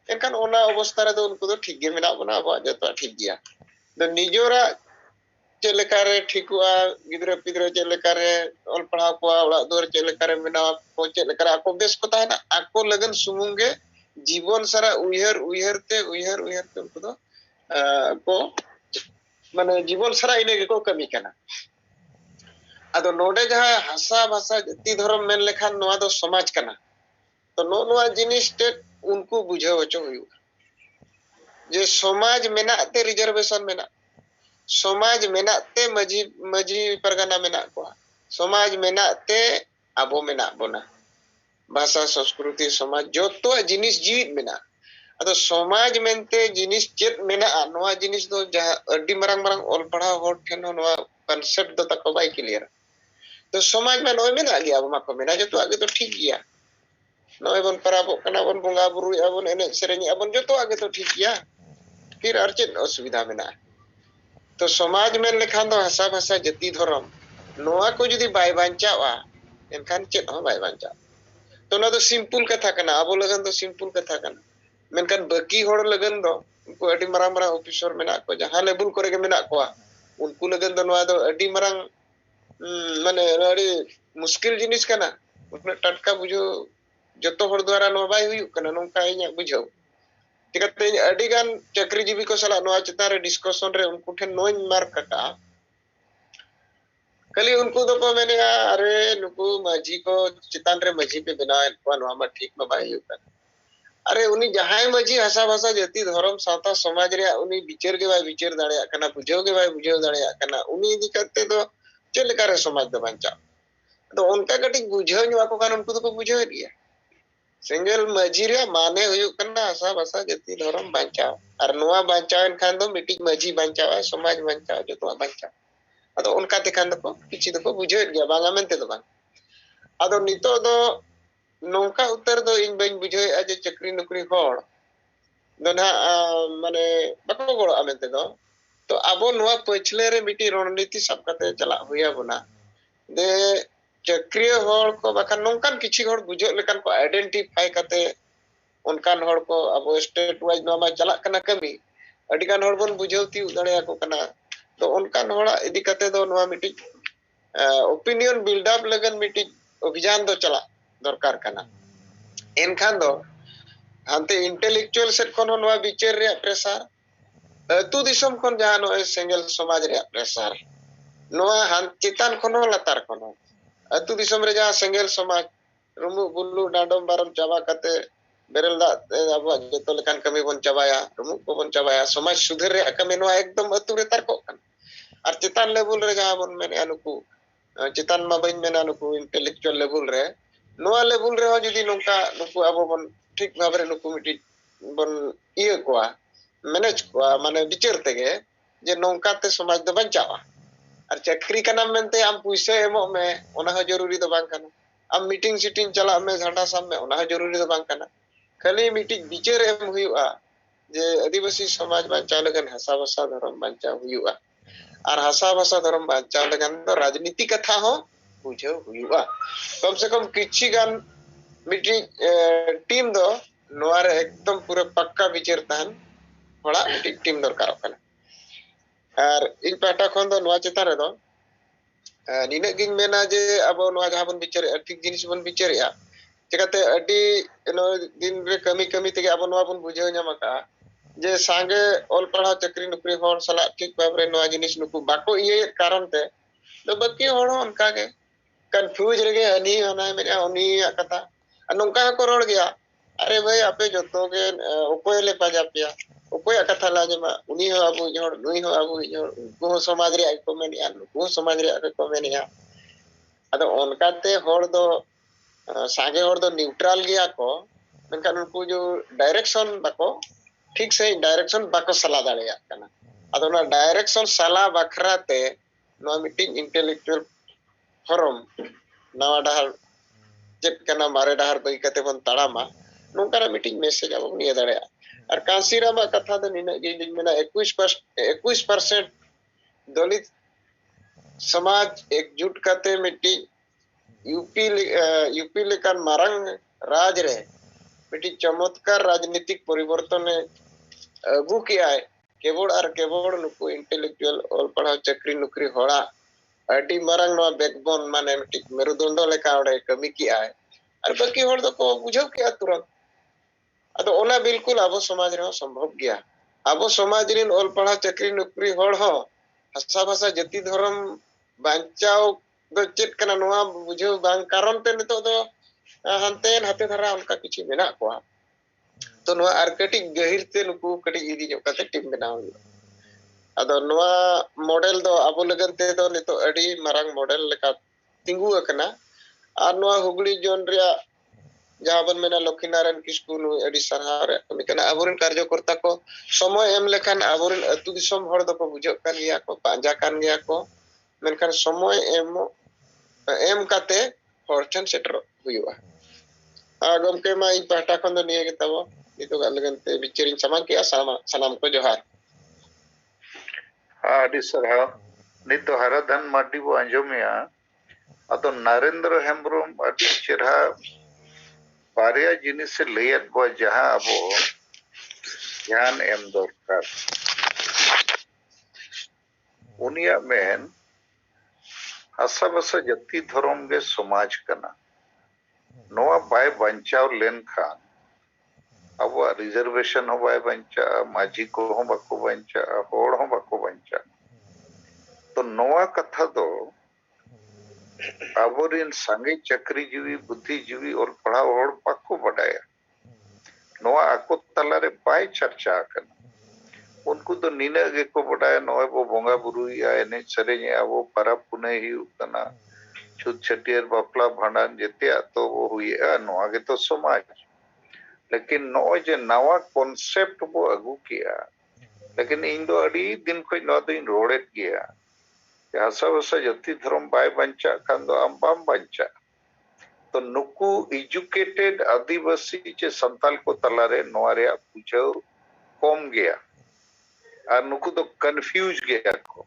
एनखान ओना अवस्था रे दो उनको तो ठीक गे मेना बना अब जतो ठीक गया द निजोरा चे लेकारे ठीकुआ गिदरा पिदरा चे लेकारे ऑल पढ़ा को ओड़ा दोर चे लेकारे मेना को चे लेकारे आको बेस को ताना आको लगन सुमुंगे जीवन सारा उयहर ते उनको तो को माने जीवन सारा इने को कमी कना आदो नोडे जहां हासा भाषा जाति धर्म मेन लेखान नवा दो समाज कना तो नोआ जिनिस ते उनको बुझाव चो हुई जे समाज मेना ते रिजर्वेशन मेना समाज मेना ते मजी परगना मेना को समाज मेना ते आबो मेना बोना भाषा संस्कृति समाज जो तो जिनिस जीवित मेना अदो समाज मेनते जिनिस चेत मेना नवा जिनिस दो जहां अड्डी मरंग ऑल पढ़ा हड़ ठेन नवा कॉन्सेप्ट दो तक बाय क्लियर तो समाज में नोय मेना गया अब माको मेना जतो आगे तो ठीक गया नोय बन पराबो कना बन बंगा बुरु अबन एने सेरेनी अबन जतो आगे तो ठीक गया फिर अर्चित असुविधा मेना तो समाज में लेखान दो भाषा भाषा जाति धर्म नोआ को जदी बाय बांचावा एनखान चेत हो बाय बांचा तो ना तो सिंपल कथा कना अब लगन तो सिंपल कथा कना मेनखान बाकी हड़ लगन दो उनको अडी मरांग ऑफिसर मेना को जहां लेवल करे के मेना को उनको लगन दो नोआ दो अडी मरांग माने अड़ी मुश्किल जिनिस कना उतना टटका बुझो जतो हड़ द्वारा नो बाय हुई कना नोंका इया बुझो टिकते अड़ी गान चाकरी जीवी को सला नो चिता रे डिस्कशन रे उनको ठे नोय मार कटा कली उनको तो को मैंने अरे नुकु माझी को चितान रे माझी पे बिना को नो मा ठीक में बाय हुई कना अरे उनी जहाय मजी हसा भाषा जाति धर्म सावता समाज रे उनी विचार के बाय विचार दाड़े कना बुझाव के बाय बुझाव दाड़े कना उनी इदी करते तो चल लेकारे समाज दो बंचा तो उनका कटी बुझाव नु आको कान उनको तो बुझाव दिया सिंगल मजी रे माने हुयु कना हसा भाषा जाति धर्म बंचा और नोआ बंचा खान दो मिटी मजी बंचा समाज बंचा जो तो बंचा अदो उनका ते खान दो किछि दो बुझाव दिया बांगा मेनते दो बांग अदो नितो दो नौका उत्तर दो इन बन बुझाव आज चक्री नौकरी होड़ दोना माने बको गोड़ आमेते दो तो आबो नोआ पछले रे मिटी रणनीति सब कते चला हुया बना दे चक्रिय होड़ को बखन नौकान किछि होड़ बुझो लेकन को आइडेंटिफाई कते उनकान होड़ को आबो स्टेट वाइज नोमा चला कना कमी अडिकान होड़ बन बुझौती उदड़े को कना तो उनकान होड़ा इदी कते दो नोआ मिटी ओपिनियन बिल्ड अप लगन मिटी अभियान दो चला दरकार कना एनखान दो हांते इंटेलेक्चुअल सेट कोन नोआ विचार रे प्रेशर अतु दिसम कोन जहां नो सिंगल समाज रे प्रेशर नोआ हां चितान कोन लतार कोन अतु दिसम रे जहां सिंगल समाज रुमु बुल्लू डांडम बारम चाबा कते बेरल दा अब जतो लेकान कमी बन चाबाया रुमु को बन चाबाया समाज सुधर रे कमी नोआ एकदम अतु रे तार को और चितान लेवल रे जहां बन मेने अनुकु चितान मा बइन मेना नुकु इंटेलेक्चुअल लेवल रे नोआ लेवल रे हो जदी नोका नुकु आबो बन ठीक भाबरे नुकु मिटी बन इए कोआ मैनेज कोआ माने विचार तेगे जे नोका ते समाज दो बंचावा और चक्री कना मेनते आम पुइसे एमो में ओना हो जरूरी दो बांग कना आम मीटिंग सिटिंग चला में झंडा साम में ओना हो जरूरी दो बांग कना खाली मीटिंग विचार एम हुयुआ जे आदिवासी समाज बंचाव लगन हसा भाषा धर्म बंचाव हुयुआ और हसा भाषा धर्म बंचाव लगन तो राजनीति कथा हो बुझो हुयुआ कम से कम किछि गान मीटिंग टीम दो नोआ रे एकदम पूरा पक्का विचार तहन थोड़ा मीटिंग टीम दरकार कना और इन पाटा खन दो नोआ चिता रे दो निने गिन मेना जे अब नोआ जहां बन विचार ठीक जिनिस बन विचारया चिकाते अडी नो दिन रे कमी कमी तेगे अब नोआ बन बुझाव ᱧᱟᱢᱟका जे सांगे ऑल पढ़ा चक्री नौकरी होड़ सला ठीक बाबरे नोआ जिनिस नुकु बाको ये कारण ते तो बाकी होड़ उनका के कंफ्यूज रगे अनी होना मेरे उनी कथा नौका को रोड़ गया अरे भाई आपे जतो के ओकोय ले पाजा पिया ओकोय कथा लाजमा उनी हो अबु जोड़ नुई हो अबु जोड़ को समाज रे को मेनिया को समाज रे को मेनिया अदो उनका ते होड़ दो सांगे होड़ दो न्यूट्रल गया को मेनका उनको जो डायरेक्शन बाको ठीक से डायरेक्शन बाको सला दाड़िया कना अदो ना डायरेक्शन सला बखराते नो मीटिंग इंटेलेक्चुअल फोरम नवा डहर चेक कना मारे डहर बई कते बन ताड़ामा नोंकारा मीटिंग मैसेज अब निया दाड़िया और कांसीरामा कथा दो निना गे मेना 21% दलित समाज एकजुट करते मीटिंग यूपी लेकान मारंग राज रे मीटिंग चमत्कार राजनीतिक परिवर्तन अगु किया है केवल और केवल नुकु इंटेलेक्चुअल और पढ़ा चक्री नौकरी होड़ा अडी मारंग नो बैकबोन माने मीटिंग मेरुदंड लेका ओडे कमी किया है और बाकी होड़ दो को बुझो किया तुरंत अदो ओना बिल्कुल अब समाज रे संभव गया अब समाज रे ऑल पढ़ा चक्री नौकरी होड़ हो हसा भाषा जाति धर्म बांचाव दो चेत कना नोआ बुझो बांग कारण ते नितो दो हंते हाते धरा उनका किछि मेना को तो नोआ आर कटी गहिर ते नुकु कटी इदी जो कते टीम बनाव अदो नोआ मॉडल दो अब लगन ते दो नितो अडी मारंग मॉडल लेका तिंगु अकना आर नोआ हुगली जोन रे जहां बन मेना लखीनारायण किस्कू नु अडी सरहार रे कमी कना अबोरिन कार्यकर्ता को समय एम लेखान अबोरिन अतु दिसम हड़ दो को बुझो कान गया को पांजा कान गया को मेनखान समय एम काते फॉर्चून सेटर हुयुआ आगम के मा इन पाटा खन दो निये गेताबो नितो गलगन ते बिचरिन समान के सलाम को जोहार आदि सरहा नितो हरधन माटी बो अंजोमिया अतो नरेंद्र हेम्ब्रम अति चेहरा बारिया जिनिस से लेयत बो जहां अबो ध्यान एम दरकार उनिया मेन हसा बसा जति धर्म के समाज कना नोआ बाय बंचाव लेन खान अब रिजर्वेशन हो बाय बंचा माझी को हो बको बंचा होड़ हो बको बंचा तो नोआ कथा दो अबोरिन संगे चक्री जीवी बुद्धिजीवी और पढ़ा होड़ पक्को बढ़ाया नोआ आको तलारे बाय चर्चा करना उनको तो नीना गे को बड़ाया नोए वो बोंगा बुरुइया एने सरेंगे वो परब पुने ही उतना छुट छटियर बपला भांडन जेते तो वो हुई नोआ के तो समाज लेकिन नोए जे नवा कॉन्सेप्ट वो अगू किया लेकिन इन दो अड़ी दिन कोई नवा दिन रोड़ेत गया हसा वसा जति धर्म बाय बंचा खान दो अम्बाम बंचा तो नुकु एजुकेटेड आदिवासी चे संताल को तलारे नोआरे बुझाव कम गया और नुकु तो कंफ्यूज गया को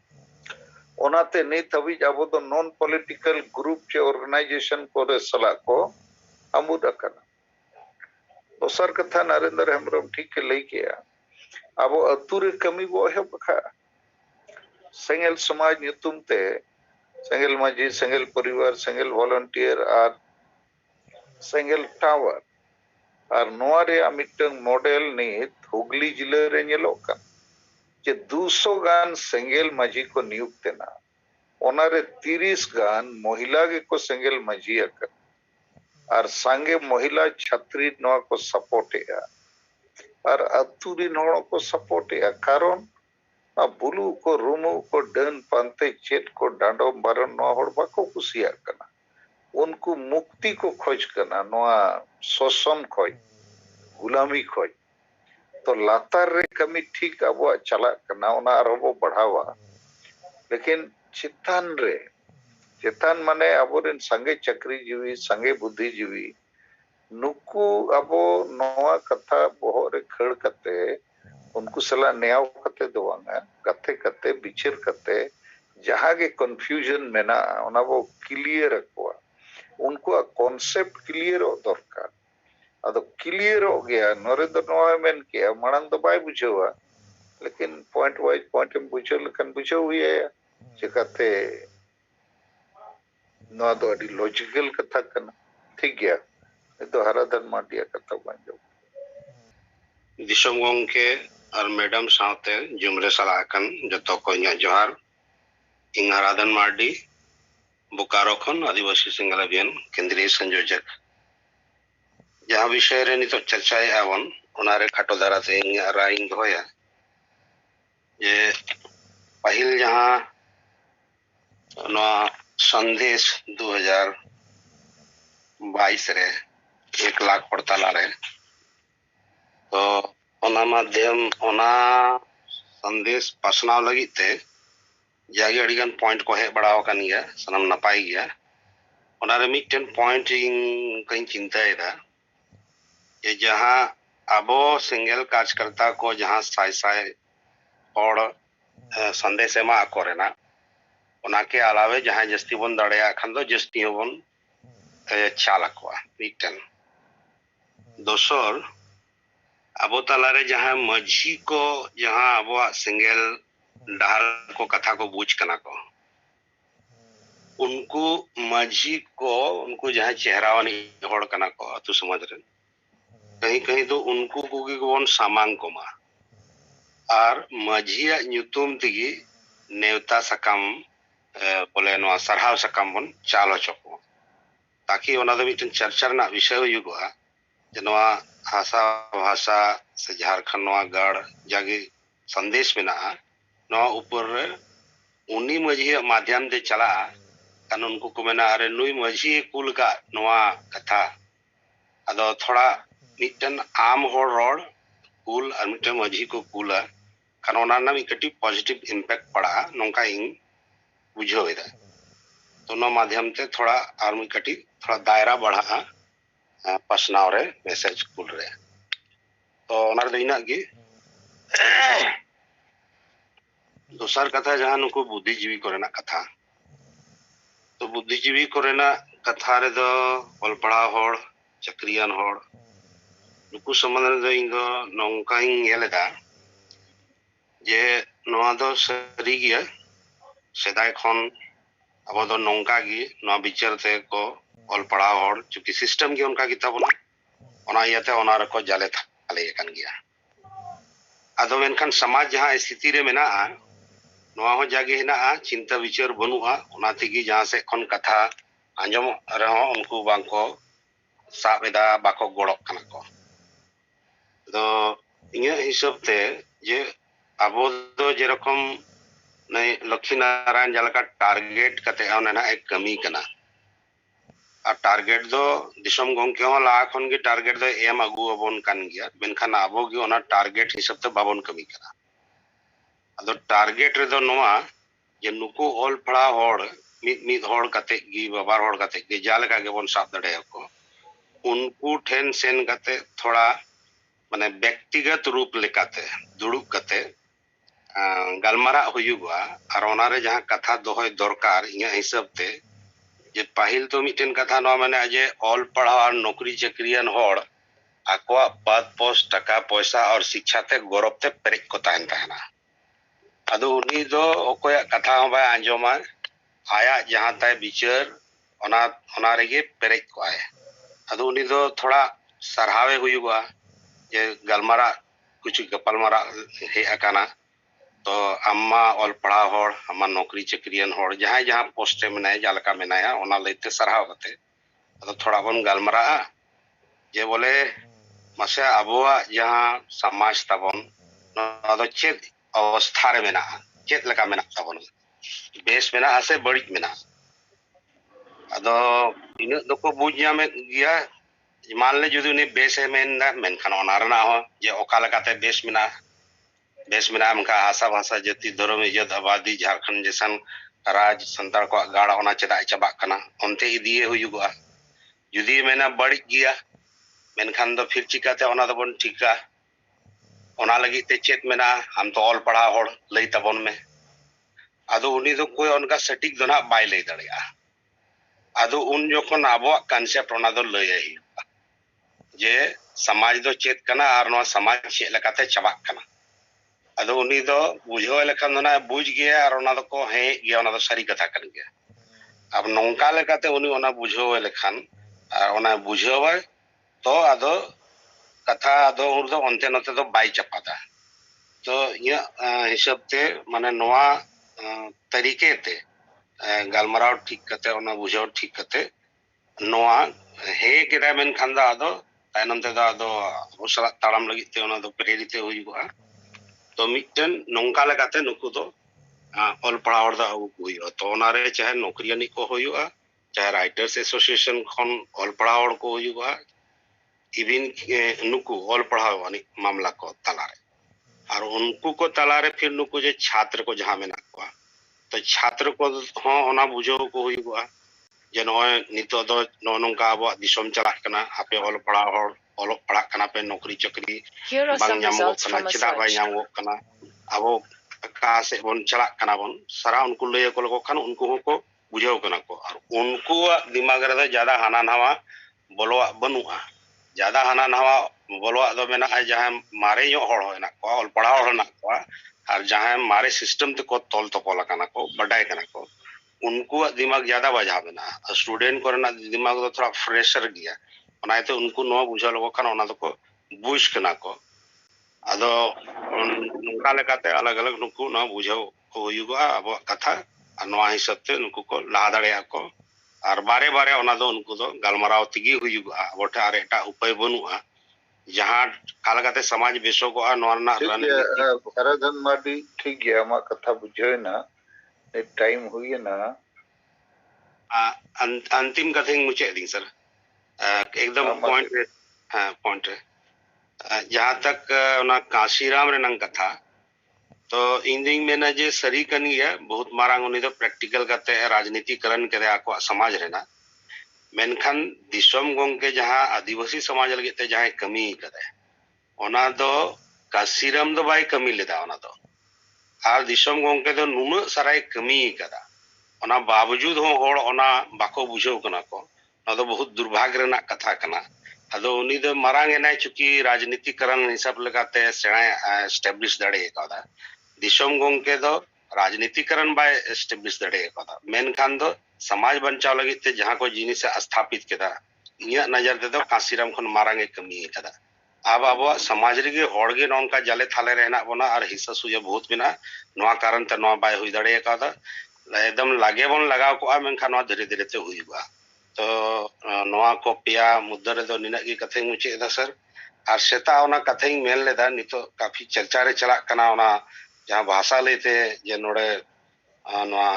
ओनाते नित हबी अब तो नॉन पॉलिटिकल ग्रुप चे ऑर्गेनाइजेशन को रे सला को अमुद अकना दोसर कथा नरेंद्र हेम्ब्रम ठीक के लई गया अब अतुरे कमी वो है बखा सेंगल समाज नुतुम ते सेंगल माजी सेंगल परिवार सेंगल वॉलंटियर और सेंगल टावर और नोआरे मिटंग मॉडल नित हुगली जिले रे ñelokan जे 200 गान सेंगल माजी को नियुक्त ना ओनारे 30 गान महिला के को सेंगल माजी अकर और संगे महिला छात्री नोआ को सपोर्ट है और अतुरी नोड़ को सपोर्ट है कारण बुलू को रुमु को डन पांते चेट को डांडो बारन नोआ होड़ बाको कुसिया कना उनको मुक्ति को खोज करना नोआ शोषण खोज गुलामी खोज तो लातार रे कमी ठीक अब चला करना उना अरबो बढ़ावा लेकिन चितान माने अबोरेन संगे चक्री जीवी संगे बुद्धिजीवी नुकु अबो नोआ कथा बोहरे खड़ कते उनको सला न्याव कते दोवांगा कते कते बिचर कते जहां के कंफ्यूजन में ना उना वो क्लियर रखवा उनको कॉन्सेप्ट क्लियर हो दरकार अदो क्लियर हो गया नरेंद्र नोआ मेन किया मणंग तो बाय बुझेवा लेकिन पॉइंट वाइज पॉइंट में बुझे लेकिन बुझे हुई है चिकाते नोआ तो अडी लॉजिकल कथा करना ठीक गया तो हराधन माटिया कथा बन जाओ दिसम गोंके और मैडम साथे जुमरे सलाहकन जतो को nya जोहार इन आराधन मार्डी बोकारो खन आदिवासी सिंगल अभियान केंद्रीय संयोजक जहां विषय रे नितो चर्चाए आवन ओनारे खाटो दारा से राइंग होया ये पहिल जहां नो संदेश 2022 रे 1 लाख पड़ताला रे तो ओना माध्यम ओना संदेश पासनाव लगी ते जागे अड़ीगन पॉइंट को हे बढ़ाव कान गया सनम नपाई गया ओनारे मिटन पॉइंट इन कहीं चिंता है ये जहां अबो सिंगल कार्यकर्ता को जहां साय साय और संदेश एमा कोरेना ओना के अलावे जहां जस्ती बन दड़या खन दो जस्ती बन चालकवा मिटन दोसर अबो तलारे जहां मझी को जहां अबो सिंगल डाल को कथा को बूझ कना को उनको मझी को उनको जहां चेहरावानी होड़ कना को अतु समाज रे कहीं कहीं तो उनको कोगी कोन सामांग को मा और मझिया न्यूतुम तिगी नेवता सकम बोले नो सरहाव सकम बन चालो चको ताकि ओना दो मिटन चर्चा ना विषय युगवा जनवा भाषा भाषा से झारखंड नवा गढ़ जागे संदेश में ना नवा ऊपर उन्हीं मझी माध्यम दे चला कन उनको को मेना अरे नुई मझी कुल का नवा कथा अदो थोड़ा मिटन आम होड़ रोड कुल और मिटन मझी को कुल कन ओना ना मिकटी पॉजिटिव इंपैक्ट पड़ा नोंका इन बुझो इदा तो नो माध्यम ते थोड़ा और मिकटी थोड़ा दायरा बढ़ा पसनाव रे मैसेज कुल रे तो ओनार देना की दोसर कथा जहां नुको बुद्धिजीवी कोरेना कथा तो बुद्धिजीवी कोरेना कथा रे दो ऑल पढ़ा होड़ चक्रियान होड़ नुको संबंध दो इंगो नौका इन येलेदा जे नोआ दो सरी गिया सेदाय खन अब दो नौका गी नोआ विचार ते को ऑल पढ़ा होड़ चूंकि सिस्टम की उनका किताब ना ओना याते ओना रको जाले थाले कन गया अदो मेनखान समाज जहां स्थिति रे मेना नोआ हो जागे हिना चिंता विचार बनुआ ओना तिगी जहां से खन कथा आंजम रहो उनको बांको साबेदा बाको गोड़क कना को ᱫᱚ ᱤᱧᱟᱹᱜ ᱦᱤᱥᱟᱹᱵ ᱛᱮ ᱡᱮ ᱟᱵᱚ ᱫᱚ ᱡᱮᱨᱚᱠᱚᱢ ᱞᱚᱠᱷᱢᱤ ᱱᱟᱨᱟᱭᱚᱱ ᱡᱟᱞᱮᱠᱟ ᱴᱟᱨᱜᱮᱴ ᱠᱟᱛᱮ ᱚᱱᱟ ᱱᱟᱜ ᱠᱟᱹᱢᱤ ᱠᱟᱱᱟ ᱟᱨ ᱴᱟᱨᱜᱮट ᱫᱚ ᱫᱤᱥᱚᱢ ᱜᱚᱝᱠᱮ ᱦᱚᱸ ᱞᱟᱦᱟ ᱠᱷᱚᱱ ᱜᱮ ᱴᱟᱨᱜᱮट ᱫᱚ ᱮᱢ ᱟᱹᱜᱩ ᱟᱵᱚᱱ ᱠᱟᱱ ᱜᱮᱭᱟ ᱢᱮᱱᱠᱷᱟᱱ ᱟᱵᱚ ᱜᱮ ᱚᱱᱟ ᱴᱟᱨᱜᱮट ᱦᱤᱥᱟᱹᱵ ᱛᱮ ᱵᱟᱵᱚᱱ ᱠᱟᱹᱢᱤ ᱠᱟᱱᱟ ᱟᱫᱚ ᱴᱟᱨᱜᱮट ᱨᱮᱫᱚ ᱱᱚᱣᱟ ᱡᱮ ᱱᱩᱠᱩ ᱚᱞ ᱯᱟᱲᱦᱟᱣ ᱦᱚᱲ ᱢᱤᱫ ᱦᱚᱲ ᱠᱟᱛᱮ ᱜᱮ ᱵᱟᱵᱟᱨ ᱦᱚᱲ ᱠᱟᱛᱮ ᱜᱮ ᱡᱟᱞᱮᱠᱟ ᱜᱮᱵᱚᱱ ᱥᱟᱵ ᱫᱟᱲᱮᱭᱟᱠᱚ उनको ठेन सेन कते थोड़ा माने व्यक्तिगत रूप लेकाते दुड़ुब कते गलमारा हुयुगा और ओनारे जहां कथा दोहय दरकार इया हिसाब ते जे पाहिल तो मिटेन कथा न माने जे ऑल पढ़ा और नौकरी चाकरियान होड़ आकोआ पद पोस्ट टका पैसा और शिक्षा ते गौरव ते पेरेज को ताहन ताहना अदो उनी दो ओकोया कथा हो बाय आंजोमा आया जहां ताय विचार ओना रेगे पेरेज को आए अदो उनी दो थोड़ा सरहावे हुयुगा जे गलमारा कुछ गपलमारा हे अकाना तो अम्मा ऑल पढ़ा होड़ अम्मा नौकरी चाकरियन होड़ जहां पोस्ट में जालका मेनाया ओना लेते सरहाव कते अदो थोड़ा बन गलमारा जे बोले मासे अबुआ जहां समाज ताबन अदो चेत अवस्था रे मेना चेत लका मेना ताबन बेस मेना से बड़ी मेना अदो इन दको बुझ जामे गया मान ले जुदी उनी बेस मेनदा मेनखान ओना रना हो जे ओका लकाते बेस मेना हमका आशा भाषा जाति धर्म इज्जत आबादी झारखंड जैसन राज संताल को गाड़ा ओना चेदा चबा कना ओनते इदिए हुयुगा जुदी मेना बड़ी गया मेनखान दो फिर चिकाते ओना दबन ठीका ओना लगी ते चेत मेना हम तो ऑल पढ़ा होड़ लई तबन में अदो उनी दो कोई उनका सटीक दो ना बाय लई दड़िया अदो उन जोखन आबो कॉन्सेप्ट ओना दो लई आई जे समाज दो चेत कना और नो समाज चे लकाते चबाक कना अदो उनी दो बुझो लेखन ना बुझ गया और ओना दो को हे गया ओना दो सारी कथा कर गया अब नौका लेकाते उनी ओना बुझो लेखन और ओना बुझो तो अदो कथा अदो उर दो onte note दो बाई चपाता तो ये हिसाब ते माने नोआ तरीके ते गलमराव ठीक कते ओना बुझो ठीक कते नोआ हे केदा मेन खंदा अदो तायनम ते दो उसला ताड़ाम लगी ते ओना दो प्रेरित हुयुगा तो मिटन नोंका लगाते नुकु दो ऑल पढ़ावर दा हुयुगा तो ओनारे चाहे नौकरियानी को हुयुगा चाहे राइटर्स एसोसिएशन खन ऑल पढ़ावर को हुयुगा इविन नुकु ऑल पढ़ावानी मामला को तलारे और उनको को तलारे फिर नुकु जे छात्र को जहां में नाकवा तो छात्र को हो ओना बुझो को हुयुगा जे नय नितो दो नोनका अब दिसम चला कना आपे ऑल पढ़ा कना पे नौकरी चाकरी बांग ᱧᱟᱢᱚᱜ कना चिदा बाय ᱧᱟᱢᱚᱜ कना अब का से बन चला कना बन सारा उनको लय को लगो खान उनको को बुझाव कना को और उनको दिमाग रे ज्यादा हाना नवा बोलवा बनुआ ज्यादा हाना नवा बोलवा दो मेना जहां मारे यो हड़ होना को ऑल पढ़ा होना को और जहां मारे सिस्टम ते को तोल तोपल कना को बडाय कना को उनको दिमाग ज्यादा बजा बना स्टूडेंट को दिमाग तो थोड़ा फ्रेशर गया बनाते उनको नो बुझा लगो खान ओना तो को बुझ कना को अदो नोका लेकाते अलग अलग नुको नो बुझाव को हुयुगा अब कथा नोआ हिसाब ते नुको को ला दाड़िया को और बारे बारे ओना दो उनको दो गलमराव तिगी हुयुगा बोटे आर एटा उपाय बनुआ जहां कालगाते समाज बेसो को नोरना भरधन माडी ठीक गया मा कथा बुझेना एक टाइम हुई ना अंतिम कथे मुझे दी सर एकदम पॉइंट हां पॉइंट जहां तक ना काशीराम रे नंग कथा तो इंदिंग मेना जे सरी कन गया बहुत मारांग उनी दो प्रैक्टिकल करते राजनीतिकरण करे आको समाज रेना मेनखान दिसम गोंके जहां आदिवासी समाज लगे जहां कमी करे ओना दो काशीराम दो बाय कमी लेदा ओना दो आर दिसम गोंके दो नुनु साराय कमी करा ओना बावजूद हो होड़ ओना बाको बुझो कना को ना दो बहुत दुर्भाग्य रेना कथा कना अदो उनी दो मारांग एना चुकी राजनीतिकरण हिसाब लगाते सेणा एस्टैब्लिश दड़े कदा दिसम गोंके दो राजनीतिकरण बाय एस्टैब्लिश दड़े कदा मेनखान दो समाज बंचाव लगी ते जहां को जिनिस स्थापित केदा इया नजर दे दो काशीराम खन मारांगे कमी कदा अब अब समाज रे होड़गे नोनका जाले थाले रहना बना और हिस्सा सुया बहुत बिना नोआ कारण ते नोआ बाय हुई दड़े कदा एकदम लागे बन लगाव को मेनखान नोआ धीरे धीरे ते हुईबा तो नोआ को पिया मुद्दा रे दो निना की कथे मुचे दा सर और सेता ओना कथाई मेल लेदा नितो काफी चर्चा रे चला कना ओना जहां भाषा लेते जे नोडे नोआ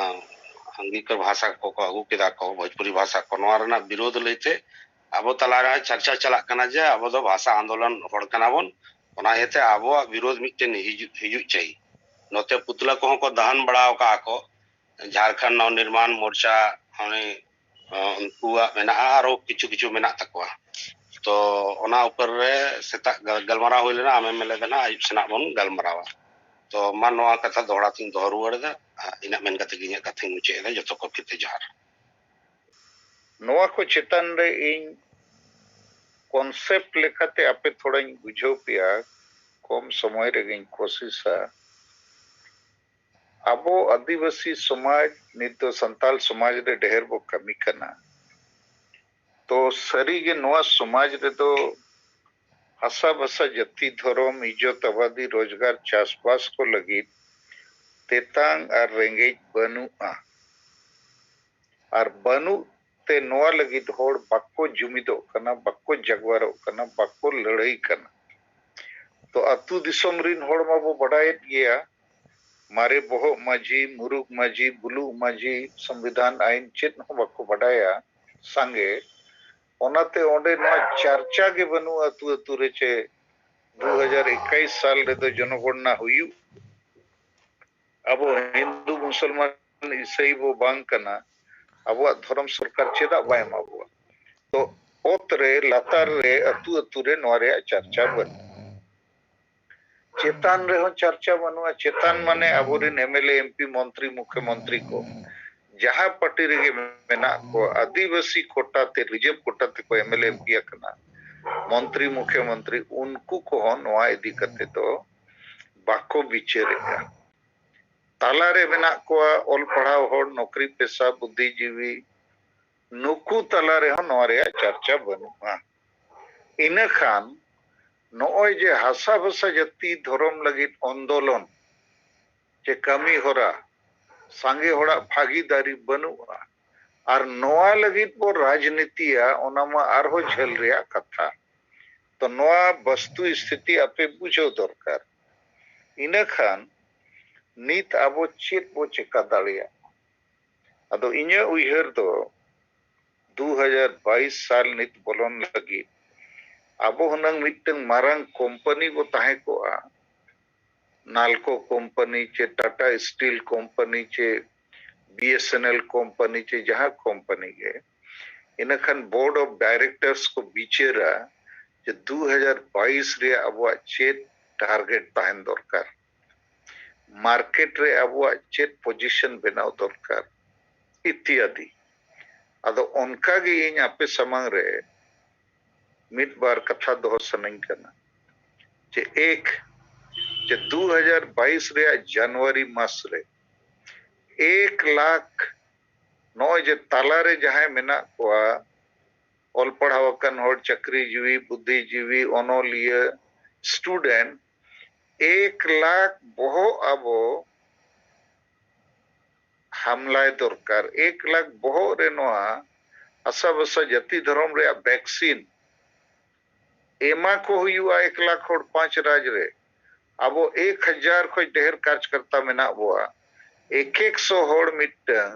अंगीकर भाषा को अगू केदा को भोजपुरी भाषा को नोआ रना विरोध लेते अब तलारा चर्चा चला कना जे अब दो भाषा आंदोलन होड़ कना बोन ओना हेते अब विरोध मिटन हिजु चाहिए नोते पुतला को दहन बड़ाव का को झारखंड नव निर्माण मोर्चा हने उनकुआ मेना आरो किछु किछु मेना तकवा तो ओना ऊपर रे सेता गलमारा होय लेना आमे मेले देना आयुब सेना बन गलमारावा तो मान नोआ कथा दोहरा थिन दोहर रुवाड़ दा इना मेन कथे गिnya कथे मुचे दा जतो को किते जार नोआ को चेतन रे इन कॉन्सेप्ट लेखाते आपे थोड़ा बुझो पिया कम समय रे गिन कोशिशा अब आदिवासी समाज नित संताल समाज रे ढेर बो कमी कना तो सरी गे नोआ समाज रे तो हसा भसा जति धर्म इज्जत आबादी रोजगार चासबास को लगी तेतांग और रेंगेज बनुआ और बनु ते नोआ लगी होड़ बाको जुमिदो कना बाको जगवारो कना बाको लड़ाई कना तो अतु दिसम रिन होड़ मा बो बड़ायत गया मारे बोहो माजी मुरुग माजी बुलु माजी संविधान आईन चेत हो बाको बड़ाया संगे ओनाते ओंडे नोआ चर्चा के बनु अतु अतु रे चे 2021 साल रे तो जनगणना हुयु अब हिंदू मुसलमान ईसाई वो बांग कना अब धर्म सरकार चेदा बाय माबुआ तो ओतरे लतार रे अतु अतु रे नोआ रे चर्चा बन चेतान रे हो चर्चा बनुआ चेतान माने अबोरिन एमएलए एमपी मंत्री मुख्यमंत्री को जहां पार्टी रे मेना को आदिवासी कोटा ते रिजर्व कोटा ते को एमएलए एमपी कना मंत्री मुख्यमंत्री उनको को नोआ इदी करते तो बाको बिचेरेगा ताला रे मेना को ऑल पढ़ाव होड़ नौकरी पेशा बुद्धिजीवी नुकु ताला रे हो नोआ रे चर्चा बनुआ इन खान नोय जे हासा भाषा जति धर्म लगित आंदोलन जे कमी होरा सांगे होड़ा भागीदारी बनुआ और नोआ लगित बो राजनीतिया ओनामा आरो झेल रिया कथा तो नोआ वस्तु स्थिति आपे बुझो दरकार इन खान नित आबो चेत बो चेका दाड़िया अदो इने उइहर दो 2022 साल नित बोलन लगी अब हुनंग मिटंग मारंग कंपनी को ताहे को नालको कंपनी चे टाटा स्टील कंपनी चे बीएसएनएल कंपनी चे जहां कंपनी के इनखान बोर्ड ऑफ डायरेक्टर्स को बिचेरा जे 2022 रे अब चेत टारगेट ताहन दरकार मार्केट रे अब चेत पोजीशन बनाव दरकार इत्यादि अदो उनका गे इन आपे समंग रे मिड बार कथा दो सनई करना जे एक जे 2022 रे जनवरी मास रे 1 लाख नौ जे ताला रे जहां मेना को ऑल पढ़ावकन होड़ चक्रीजीवी बुद्धिजीवी ओनोलिया स्टूडेंट 1 लाख बहु अबो हमलाय दरकार 1 लाख बहु रे नोआ असा बसा जति धर्म रे वैक्सीन एमा को हुआ 1 लाख और 5 राज रे अब 1000 को ढेर कार्यकर्ता मेना बुआ 100 होड़ मिटंग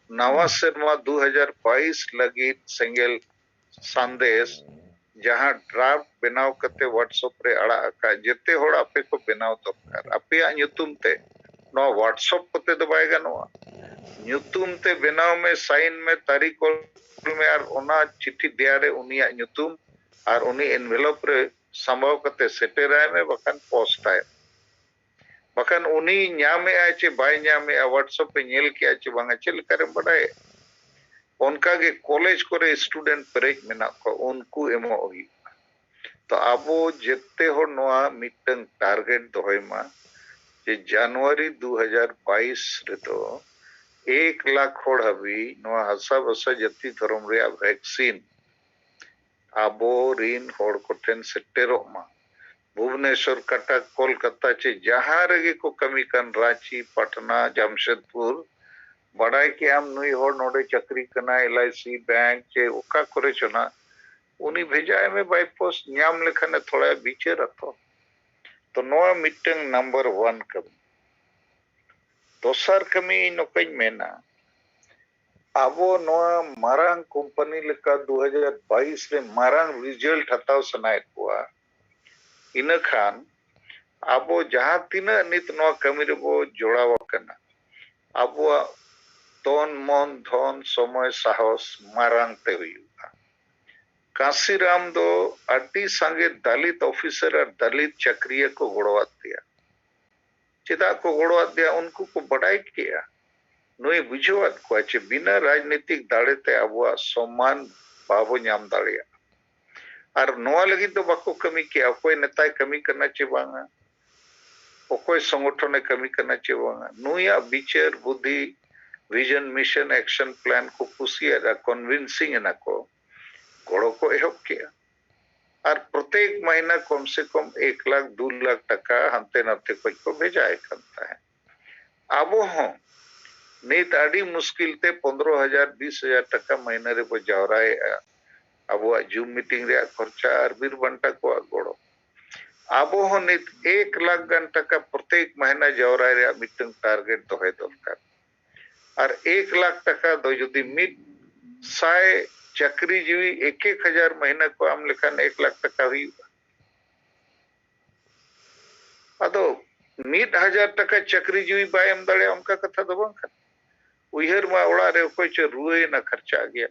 नवा सेरमा 2022 लगी सेंगेल संदेश जहां ड्राफ्ट बनाव कते व्हाट्सएप रे अड़ा का जेते होड़ आपे को बनाव दरकार आपे न्युतुम ते नो व्हाट्सएप कते दबाय गनवा न्युतुम ते बनाव में साइन में तारीख में और ओना चिट्ठी दिया रे उनिया न्युतुम और उनी एनवेलप रे संभव कते सेटेराय में बखन पोस्ट आए बखन उनी न्यामे आचे बाय न्यामे व्हाट्सएप पे नेल के आचे बांगा चल करे बड़ाए उनका के कॉलेज करे स्टूडेंट परेज मेना को उनको एमो हुई तो आबो जेते हो नोआ मिटंग टारगेट दोहमा जे जनवरी 2022 रे तो 1 लाख होड़ हबी नोआ हसा बसा जति धर्म रे वैक्सीन आबो रिन होड़ कोठेन सेटेरो मा भुवनेश्वर कटक कोलकाता चे जहां रगे को कमी कन रांची पटना जमशेदपुर बड़ाई के हम नुई होड़ नोडे चक्री कना एलआईसी बैंक चे ओका करे चना उनी भेजाए में बाय पोस्ट नाम लेखन थोड़ा विचार तो नोआ मिटंग नंबर 1 कमी दोसर कमी नोकई मेना आबो नोआ मारांग कंपनी लेका 2022 रे मारांग रिजल्ट हताव सनाय कोआ इना खान आबो जहां तीना नित नोआ कमी रे बो जोड़ाव कना आबो तन मन धन समय साहस मारांग ते हुआ काशीराम दो अड्डी संगे दलित ऑफिसर और दलित चक्रिय को गोड़वात दिया चेदा को गोड़वात दिया उनको को बढ़ाई किया नुई बुझवात को चे बिना राजनीतिक दाड़ेते आबुआ सम्मान बाबो नाम दाड़िया और नोआ लगी तो बाको कमी किया कोई नेताय कमी करना चे बांगा कोई संगठन कमी करना चे बांगा नुया विचार बुद्धि विजन मिशन एक्शन प्लान को कुसिया कन्विंसिंग ना को गोड़ो को एहब किया और प्रत्येक महीना कम से कम 1 लाख 2 लाख टका हंते नते को भेजाए करता है आबो हों नीत आड़ी मुश्किल ते 15,000 20,000 टका महीना रे बो जावराए आबो जूम मीटिंग रे खर्चा और बीर बंटा को गोड़ो आबो हों नीत 1 लाख गन टका प्रत्येक महीना जावराए रे मिटंग टारगेट दोहे दरकार और 1 लाख टका दो यदि मिट साय चक्री जीवी 1,000 महीना को आम लेखान 1 लाख टका हुई अदो 1,000 टका चक्री जीवी बाय एम दाड़े उनका कथा दो बांग उहर मा ओड़ा रे कोई च रुए ना खर्चा गया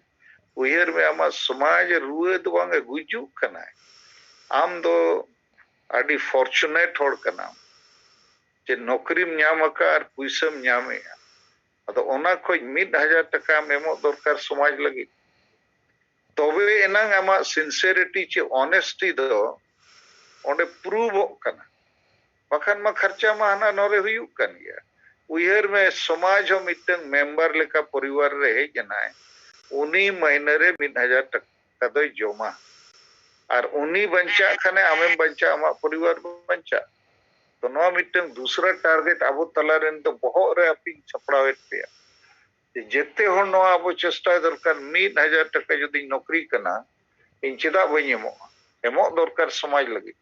उहर में आमा समाज रुए दो बांग गुजू कना आम दो आडी फॉर्चुनेट होड़ कना जे नौकरी न्याम का और पैसा न्यामे अदो ओना खोज 1,000 टका मेमो दरकार समाज लगी तबे एनांग आमा सिंसियरिटी चे ऑनेस्टी दो ओंडे प्रूव कना बखान मा खर्चा मा हना नोरे हुयु कन गया उहर में समाज हो मिटंग मेंबर लेका परिवार रे हे जनाय उनी महीने रे 1,000 टका दो जमा और उनी बंचा खने आमें बंचा आमा परिवार बंचा तो नो मिटंग दूसरा टारगेट आबो तला रेन तो बहुत रे अपी छपड़ावेट पे जेते हो नो आबो चेष्टा दरकार 1,000 टका जदी नौकरी कना इन चेदा बई एमो दरकार समाज लगी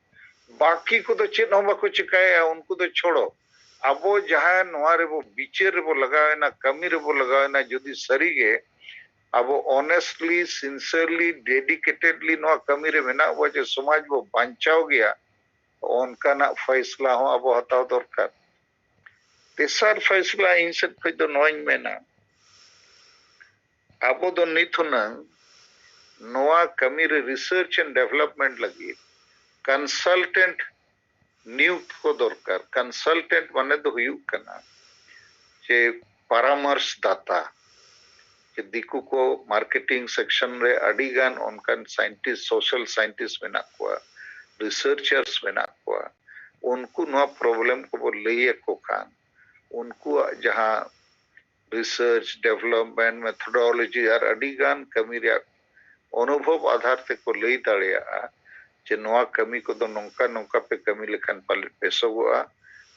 बाकी को तो चेद हो बाको चिकाया उनको तो छोड़ो आबो जहां नोआ रे वो बिचर रे वो लगावे ना कमी रे वो लगावे ना जदी सरीगे आबो ऑनेस्टली सिंसियरली डेडिकेटेडली नोआ कमी रे मेना वो जो समाज वो बांचाओ गया उनका ना फैसला हो आबो हताव दरकार तेसर फैसला इनसे कोई तो नोइन में ना आबो दो निथुना नोआ कमी रे रिसर्च एंड डेवलपमेंट लगी कंसल्टेंट नियुक्त को दरकार कंसल्टेंट माने दो हुयु कना जे परामर्श दाता जे दिकु को मार्केटिंग सेक्शन रे अडिगान उनकन साइंटिस्ट सोशल साइंटिस्ट मेना को रिसर्चर्स मेना को उनको नो प्रॉब्लम को लइए को खान उनको जहां रिसर्च डेवलपमेंट मेथोडोलॉजी और अडिगान कमी रे अनुभव आधार ते को लई दाड़िया जे नोआ कमी को दो नोंका नोंका पे कमी लेखन पाले बेसोगोआ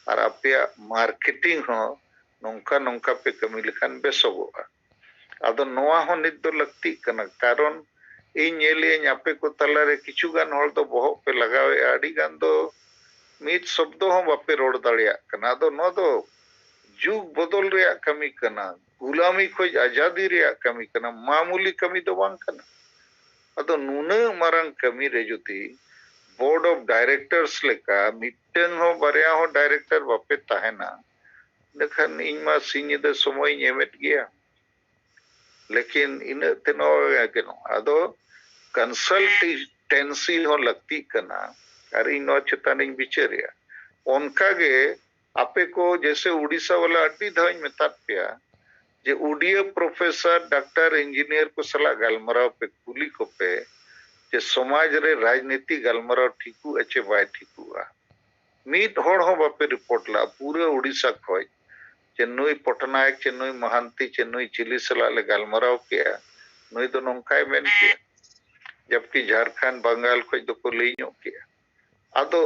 और आपया मार्केटिंग हो नोंका नोंका पे कमी लेखन बेसोगोआ आदो नोआ हो नित दो लगती कना कारण इन नेले न्यापे को तला रे किछु गान होल दो बहुत पे लगावे आडी गान दो मीत शब्द हो बापे रोड दाड़िया कना दो नो दो जुग बदल रे कमी कना गुलामी खोज आजादी रे कमी कना मामूली कमी दो बांग कना अदो नुने मारंग कमी रे जुती बोर्ड ऑफ डायरेक्टर्स लेका मिटंग हो बारिया हो डायरेक्टर बापे ताहेना देखन इनमा सिनी दे समय नेमेट गया लेकिन इन तेनो केनो अदो कंसल्टेंसी हो लगती कना और इनो चेतानिंग बिचरिया उनका गे आपे को जैसे उड़ीसा वाला अड्डी धाइन में तात पिया जे उड़िया प्रोफेसर डॉक्टर इंजीनियर को सला गलमराव पे कुली को पे जे समाज रे राजनीति गलमराव ठीकू अच्छे बाय ठीकूआ मीट होड़ हो बापे रिपोर्ट ला पूरे उड़ीसा खोज चेन्नई पटनायक चेन्नई महांती चेन्नई चिली सला ले गलमराव किया नई तो नौकाय मेन किया जबकि झारखंड बंगाल खोज दो को लेइयो किया आदो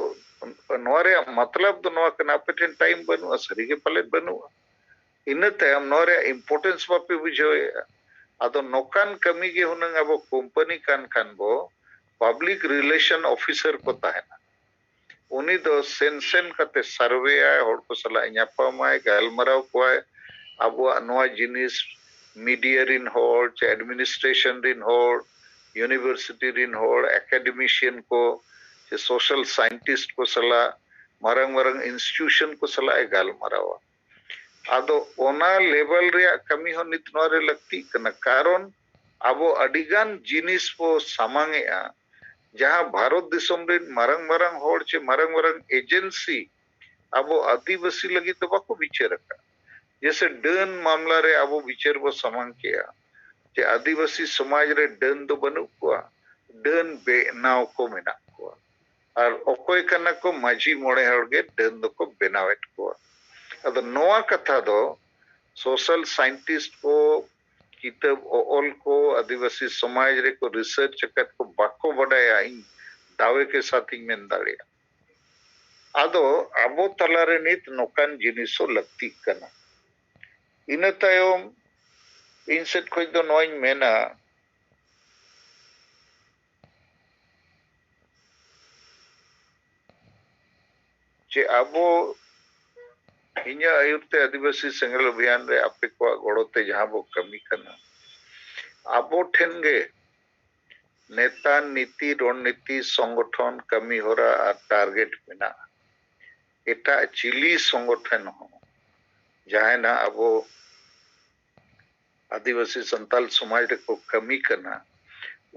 नोरे मतलब तो नोआ कना पे टाइम बनु सरी के पले बनु इनते हम नोरे इंपोर्टेंस बापे बुझो आदो नोकान कमी के हुनंग अब कंपनी कान खान बो पब्लिक रिलेशन ऑफिसर को तहना उनी दो सेन कते सर्वे आय होड़ को सला ᱧᱟᱯᱟᱢᱟᱭ गलमराव कोय अबुआ नोआ जिनिस मीडिया रिन होड़ चे एडमिनिस्ट्रेशन रिन होड़ यूनिवर्सिटी रिन होड़ एकेडमिशियन को चे सोशल साइंटिस्ट को सला मारंग मारंग इंस्टीट्यूशन को सला गलमरावा आदो ओना लेवल रे कमी हो नित नोरे लगती कना कारण अबो अडिगान जिनिस को सामांगेआ जहां भारत दिसम रे मारंग मारंग होड़ चे मारंग मारंग एजेंसी अबो आदिवासी लगी तो बाको विचार का जैसे डन मामला रे अबो विचार बो सामांग किया जे आदिवासी समाज रे डन दो बनु को डन बेनाव को मेना को और ओकोय कना को माझी मोड़े हड़गे डन दो को बेनावेट को अदो नोआ कथा दो सोशल साइंटिस्ट को किताब ओल को आदिवासी समाज रे को रिसर्च कत को बाको बडाया इन दावे के साथ ही मेन दाड़िया आदो अबो तलारे नित नोकान जिनिसो लगती कना इन तायम इनसेट खोज दो नोइन मेना जे अबो इन्या आयुर्ते आदिवासी सेंगल अभियान रे आपे को गोड़ोते जहां बो कमी करना आबो ठेनगे नेता नीति रणनीति संगठन कमी होरा और टारगेट मेना एटा चिली संगठन हो जहां ना अबो आदिवासी संताल समाज रे को कमी करना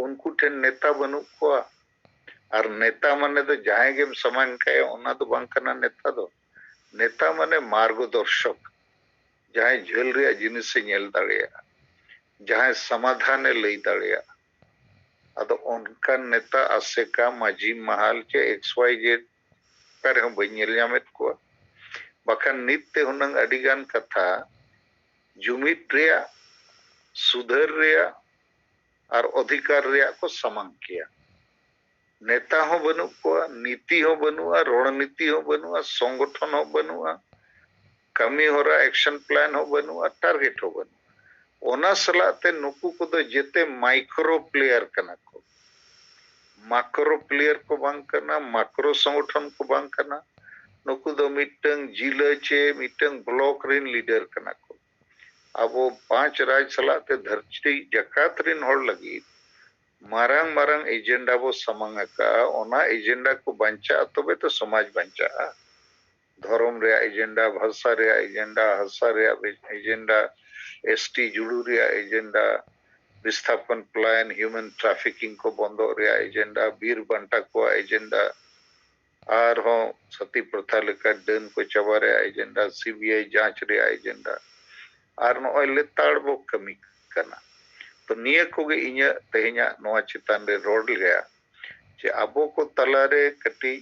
उनको ठेन नेता बनु को और नेता माने तो जहां गेम समान के ओना तो बांग करना नेता दो नेता माने मार्गदर्शक जहां झेल रे जिनिस से नेल दाड़िया जहां समाधान लई दाड़िया अदो उनका नेता आसेका माझी महाल के XYZ पर हम बनेल यामेत को बखान नित्य हुनंग अडिगान कथा जुमित रे सुधर रे और अधिकार रे को समांग किया नेता हो बनु को नीति हो बनुआ रणनीति हो बनुआ संगठन हो बनुआ कमी हो रहा एक्शन प्लान हो बनुआ टारगेट हो बनु ओना सलाते नुकु को दो जेते माइक्रो प्लेयर कना को माक्रो प्लेयर को बांग करना माक्रो संगठन को बांग करना नुकु दो मिटंग जिला चे मिटंग ब्लॉक रिन लीडर कना को अब वो 5 राज सलाते धरती जकात रिन होड़ लगी मारंग मारंग एजेंडा वो समांगा का ओना एजेंडा को बंचा तबे तो समाज बंचा धर्म रे एजेंडा भाषा रे एजेंडा हसा रे एजेंडा एसटी जुड़ू रे एजेंडा विस्थापन प्लान ह्यूमन ट्रैफिकिंग को बंदो रे एजेंडा बीर बंटा को एजेंडा आर हो सती प्रथा लेका डन को चबा रे एजेंडा सीबीआई जांच रे एजेंडा आर नो लेताड़ बो कमी करना तो निया को गे इnya तेहnya नोआ चितान रे रोड गया जे अबो को तलारे कटी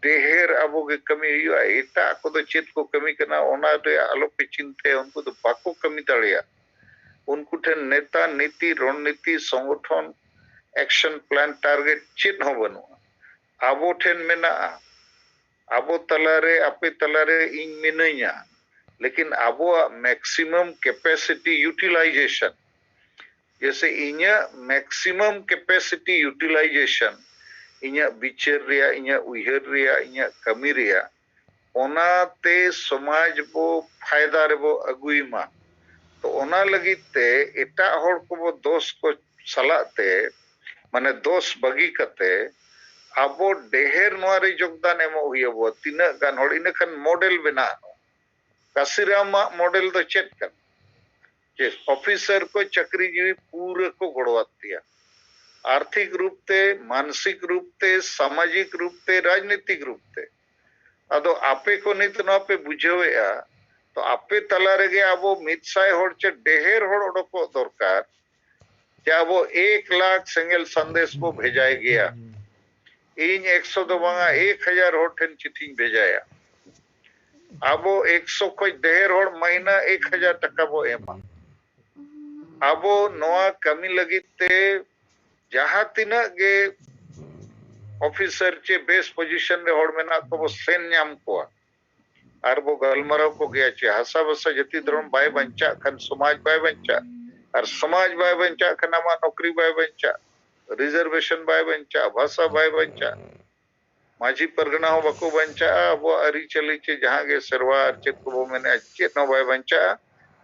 देहर अबो के कमी हुआ एटा को तो चित को कमी करना ओना रे आलो पे चिंते उनको तो बाको कमी तड़िया उनको ठे नेता नीति रणनीति संगठन एक्शन प्लान टारगेट चित हो बनु अबो ठेन मेना अबो तलारे आपे तलारे इन मिनया लेकिन अबो मैक्सिमम कैपेसिटी यूटिलाइजेशन जैसे इन्या मैक्सिमम कैपेसिटी यूटिलाइजेशन इन्या बिचार रिया इन्या उइहर रिया इन्या कमी रिया ओनाते समाज बो फायदा रे बो अगुइमा तो ओना लगिते एटा होड़ को बो दोष को सलाते माने दोष बगी कते अबो डेहर नोरे योगदान एमो हुइबो तिना गान होड़ इनखान मॉडल बना कासिरामा मॉडल तो चेक कर जे ऑफिसर को चक्री जीवी पूरे को गड़वातिया आर्थिक रूप ते मानसिक रूप ते सामाजिक रूप ते राजनीतिक रूप ते अदो आपे को नित न पे बुझेया तो आपे तला रे गे अबो मितसाय होड़ चे डेहर होड़ ओडको दरकार जे अबो 1 लाख सिंगल संदेश को भेजाय गया इन 100 दो बांगा 1000 होड़ ठन चिट्ठी भेजाया अबो 100 को डेहर होड़ महीना 1000 टका बो एमा अबो नोआ कमी लगिते जहां तिना गे ऑफिसर चे बेस पोजीशन रे होड़ मेना तो वो सेन न्याम को आर वो गलमराव को गया चे हसा बसा जति धर्म बाय बंचा खन समाज बाय बंचा और समाज बाय बंचा खनामा नौकरी बाय बंचा रिजर्वेशन बाय बंचा भाषा बाय बंचा माझी परगना हो बको बंचा अब अरी चली चे जहां गे सरवा चेत को मेने चेत न बाय बंचा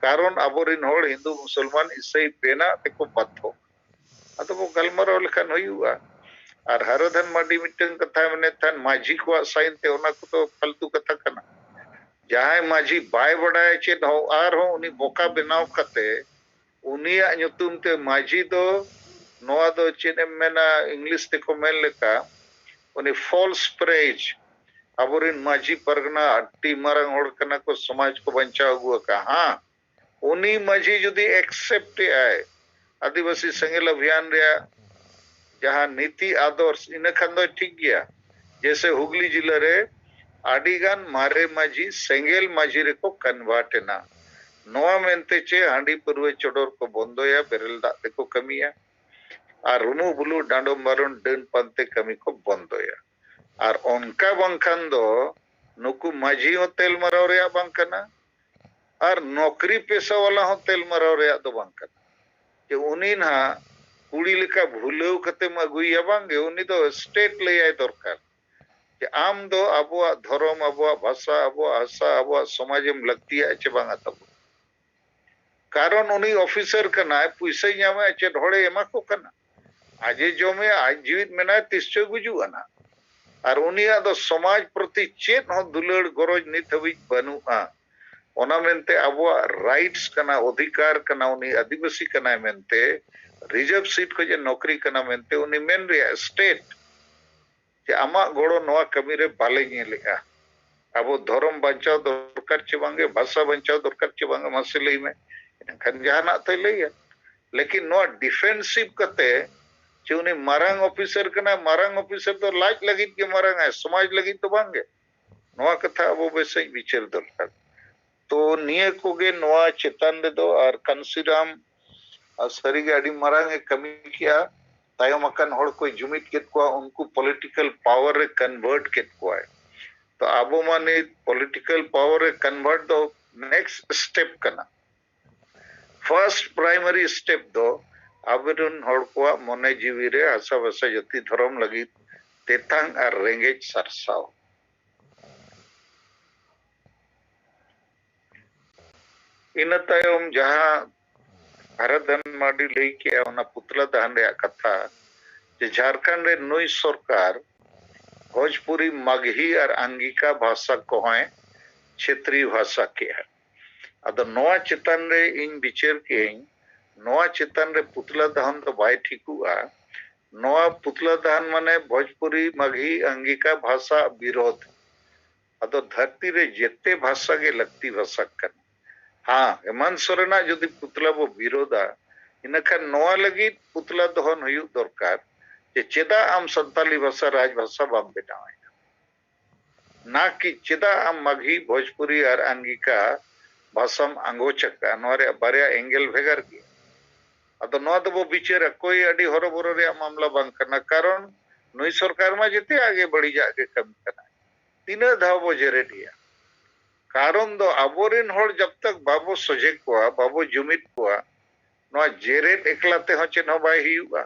कारण अबोरिन होड़ हिंदू मुसलमान ईसाई बेना तेको बातो अतो वो गलमरो लेखन होयुआ और हरधन माडी मिटन कथा मने थान माझी को साइन ते ओना को तो फालतू कथा कना जहां माझी बाय बडाय चे हो आर हो उनी बोका बनाव कते उनिया nyutum ते माझी दो नोआ दो चेने मेना इंग्लिश ते को मेन लेका उनी फॉल्स प्रेज अबोरिन माझी परगना अट्टी मारंग होड़ कना को समाज को बंचाव हुआ का हाँ उनी माझी जुदी एक्सेप्ट आए आदिवासी संगेल अभियान रे जहां नीति आदर्श इन खान दो ठीक गया जैसे हुगली जिले रे आडिगान मारे माझी सेंगेल माझी रे को कन्वर्ट ना नोआ मेनते चे हांडी पुरवे चोडोर को बंदोया बेरल दा ते को कमिया और रुमु बुलु डांडो मारुन डन पंते कमी को बंदोया और उनका बंखान दो नुकु माझी हो तेल मराव रे बंकना और नौकरी पेशा वाला हो तेल मराव रे दो बंकना जे उनी ना कुड़ी लेका भूलेव कते अगुया बांगे उनी दो स्टेट ले आए दरकार जे आम दो अबुआ धर्म अबुआ भाषा अबुआ आशा अबुआ समाजम लगतिया चे बांगा तब कारण उनी ऑफिसर कना पैसा ᱧᱟᱢᱟ चे ढोड़े एमा को कना आजे जोमे आज जीवित मेना तिस्चो गुजुआना और उनिया दो समाज प्रति चेत हो दुलड़ गरज नित हबी बनुआ ओना मेनते अबुआ राइट्स कना अधिकार कना उनी आदिवासी कना मेनते रिजर्व सीट को जे नौकरी कना मेनते उनी मेन रे स्टेट जे आमा गोड़ो नोआ कमी रे बाले नेलेगा अब धर्म बचाव दरकार चे बांगे भाषा बचाव दरकार चे बांगे मसले में खन जहाना तो लैया लेकिन नोआ डिफेंसिव कते जे उनी मारंग ऑफिसर कना मारंग ऑफिसर तो लाज लगी के मारंग है समाज लगी तो बांगे नोआ कथा अब बेसे विचार दरकार तो निये कोगे नोआ चेतन रे दो और कंसीराम सरी गाड़ी मारंग कमी किया तायम अकन होड़ कोई जुमित केत को उनको पॉलिटिकल पावर रे कन्वर्ट केत को है तो आबो माने पॉलिटिकल पावर रे कन्वर्ट दो नेक्स्ट स्टेप कना फर्स्ट प्राइमरी स्टेप दो आबेदन होड़ को मने जीवी रे आशा भाषा जति धर्म लगी तेतांग और रेंगेज सरसाव इन तायम जहां भारत धन माडी लई के ओना पुतला दहन रे कथा जे झारखंड रे नई सरकार भोजपुरी मगही और अंगिका भाषा को है क्षेत्रीय भाषा के है अदो नोआ चेतन रे इन विचार के नोआ चेतन रे पुतला दहन तो बाय ठीकुआ नोआ पुतला दहन माने भोजपुरी मगही अंगिका भाषा विरोध अदो धरती रे जेते भाषा के लगती भाषा कर हाँ हेमंत सोरेना जदि पुतला वो विरोधा इनखान नोआ लगी पुतला दहन हुई दरकार जे चेदा आम संताली भाषा राजभाषा बाम बेटावे ना कि चेदा आम मगही भोजपुरी और अंगिका भाषाम अंगोचका नोरे बारिया एंगल भेगर की अदो नो दो वो बिचारा कोई अडी हरोबरो रे मामला बांग करना कारण नई सरकार में जेते आगे बढ़ी जाके कम करना तीन धाव वो जेरे दिया कारण दो अबोरिन होड़ जब तक बाबो सजे को बाबो जुमित को नोआ जेरेट एकलाते हो चेन हो बाय हियुआ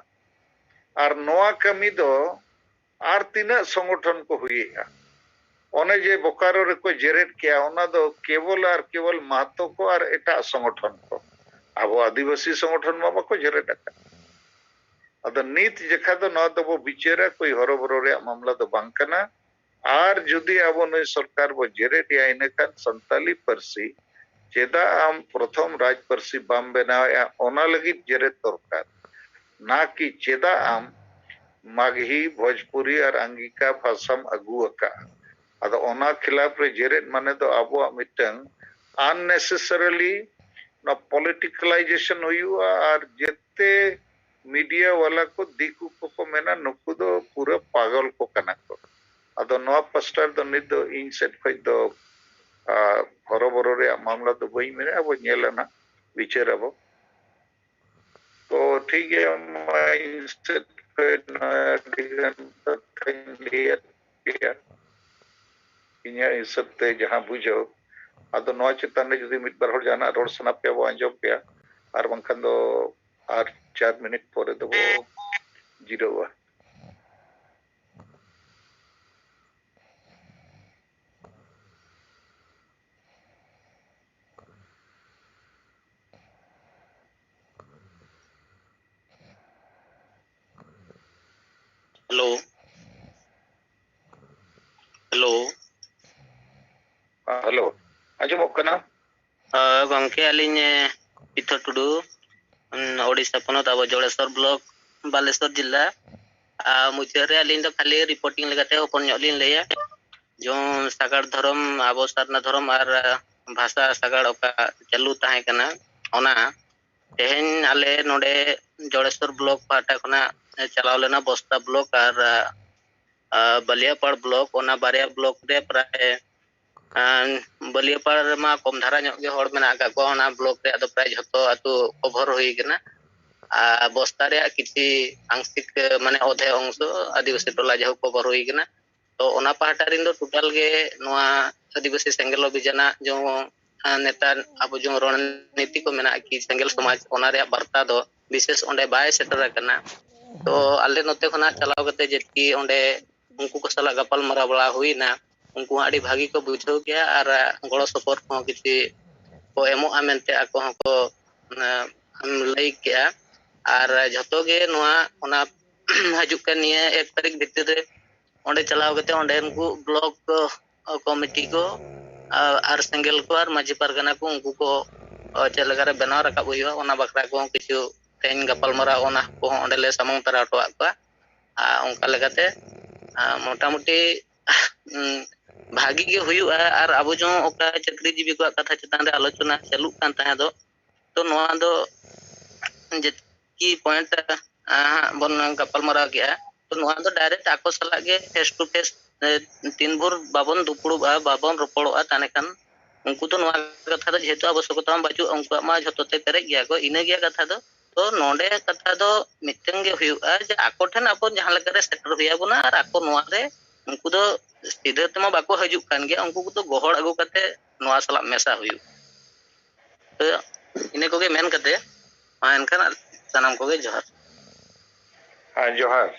और नोआ कमी दो आर तीना संगठन को हुईगा ओने जे बोकारो रे को जेरेट किया ओना दो केवल और केवल महतो को और एटा संगठन को अब आदिवासी संगठन में बाको जेरेट का अद नीत जखा दो न दो वो बिचेरा कोई हरोबरो रे मामला दो बांकना और जुदी अब नई सरकार वो जेरेट या इनकान संताली परसी चेदा आम प्रथम राज परसी बाम बनाया ओना लगी जेरेट दरकार ना कि चेदा आम मगही भोजपुरी और अंगिका भाषाम अगुआका अदो ओना खिलाफ रे जेरेट माने दो आबो मिटंग अननेसेसरीली ना पॉलिटिकलाइजेशन हुआ और जेते मीडिया वाला को दिकु को मेना नुकु दो पूरा पागल को कना को अदो नोआ पास्टर दो निद दो इन सेट खय दो हरोबरो रे मामला दो बई मेरे अब नेलना विचार अब तो ठीक है इन सेट खय ना दिगन तखलिया इन्या इसते जहां बुझो अदो नोआ चेतन रे जदी मिट बार होड़ जाना रोड सना पे वो अंजो पे और बंखन दो 4 मिनट पोरे दो जिरोआ। हेलो हेलो हेलो आजमो कना गंके अलिंग पिथो टुडू ओडिशा पनत अब जोड़ेश्वर ब्लॉक बालेश्वर जिला मुचारे अलिंग दो खाली रिपोर्टिंग लगाते हपन लिन लैया जो सागाड़ धर्म अब सारना धर्म और भाषा सागाड़ ओका चालू ताहे कना ओना तेहेन आले नोडे जोड़ेश्वर ब्लॉक पाटा खना चलाव लेना बस्ता ब्लॉक और बलियापाड़ ब्लॉक ओना बारिया ब्लॉक रे प्राय बलियापाड़ मा कम धारा गे हड़ मेना का को ओना ब्लॉक रे आदो प्राय जतो आतु कवर होई गना बस्ता रे किछि आंशिक माने अधे अंश आदिवासी टोला जहो कवर होई गना तो ओना पाटा रिन दो टोटल गे नोआ आदिवासी सेंगेल अभियाना जो नेता अब जो रणनीति को मेना कि सेंगेल समाज ओना रे वार्ता दो विशेष ओंडे बाय सेटर करना तो आले नोते खना चलाव कते जेति ओंडे उनको को सला गपाल मरा बड़ा हुईना उनको आडी भागी को बुझाव गया और गड़ो सपोर्ट को किछि को एमो आमेनते आको को लई गया और जतो गे नोआ ओना हजु का निये 1 तारीख भितर रे ओंडे चलाव कते ओंडे उनको ब्लॉक कमिटी को और सेंगेल को और माझी परगना को उनको को चलगारे बनाव रखा हुईवा ओना बखरा को किछु तेन गपाल मरा ओना को ओंडे ले समंग तरा टवा को उनका लगाते मोटामुटी भागी गे हुयुआ और अब जो ओका चाकरी जीवी को कथा चितान रे आलोचना चालू कान ताहे दो तो नोआ दो जेकी पॉइंट बन गपाल मरा गया तो नोआ दो डायरेक्ट आको सला गे फेस टू फेस 3 भोर बाबन दुपुड़बा बाबन रोपड़ोआ ताने कान उनको तो नोआ कथा दो जेहेतु आवश्यकता बाचु उनको मा झतोते पेरे गया को इने गया कथा दो तो नोडे कथा दो मिटन गे हुयुआ जे आको ठन अपन जहां लगे सेटर हुया बना और आको नोआ रे उनको दो सीधे तमा बाको हजु कान गया उनको तो गोहड़ अगु कते नोआ सला मेसा हुयु तो इने को गे मेन कते एनखान सनाम को गे जोहार। हाँ जोहार।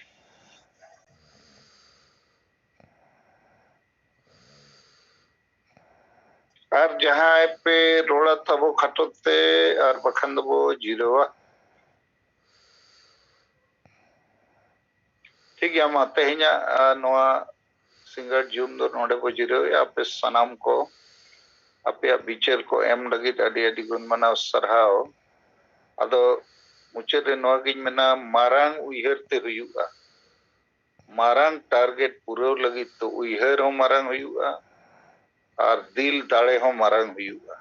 और जहां पे रोड़ा तबो खटोते और बखंद बो जिरोआ ठीक है मा तेहिना नोआ सिंगर जूम दो नोडे बो जिरो आपे सनाम को आपे बिचार को एम लगी अडी अडी गुण मना सरहाव अदो मुचे रे नोआ गिन मेना मारांग उइहर ते हुयुआ मारांग टारगेट पूरा लगी तो उइहर हो मारांग हुयुआ और दिल दाड़े हो मारांग हुयुआ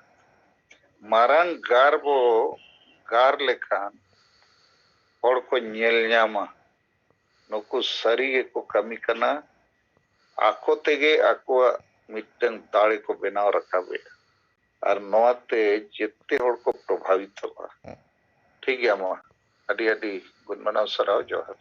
मारांग गार लेखान हड़ को नेल न्यामा नुकु सरी को कमी कना आको तेगे आको मिटन दाड़े को बनाव रखाबे और नोते जेते हड़ को प्रभावित होगा ठीक है मा अडी अडी गुण मनाव सराव जोहार।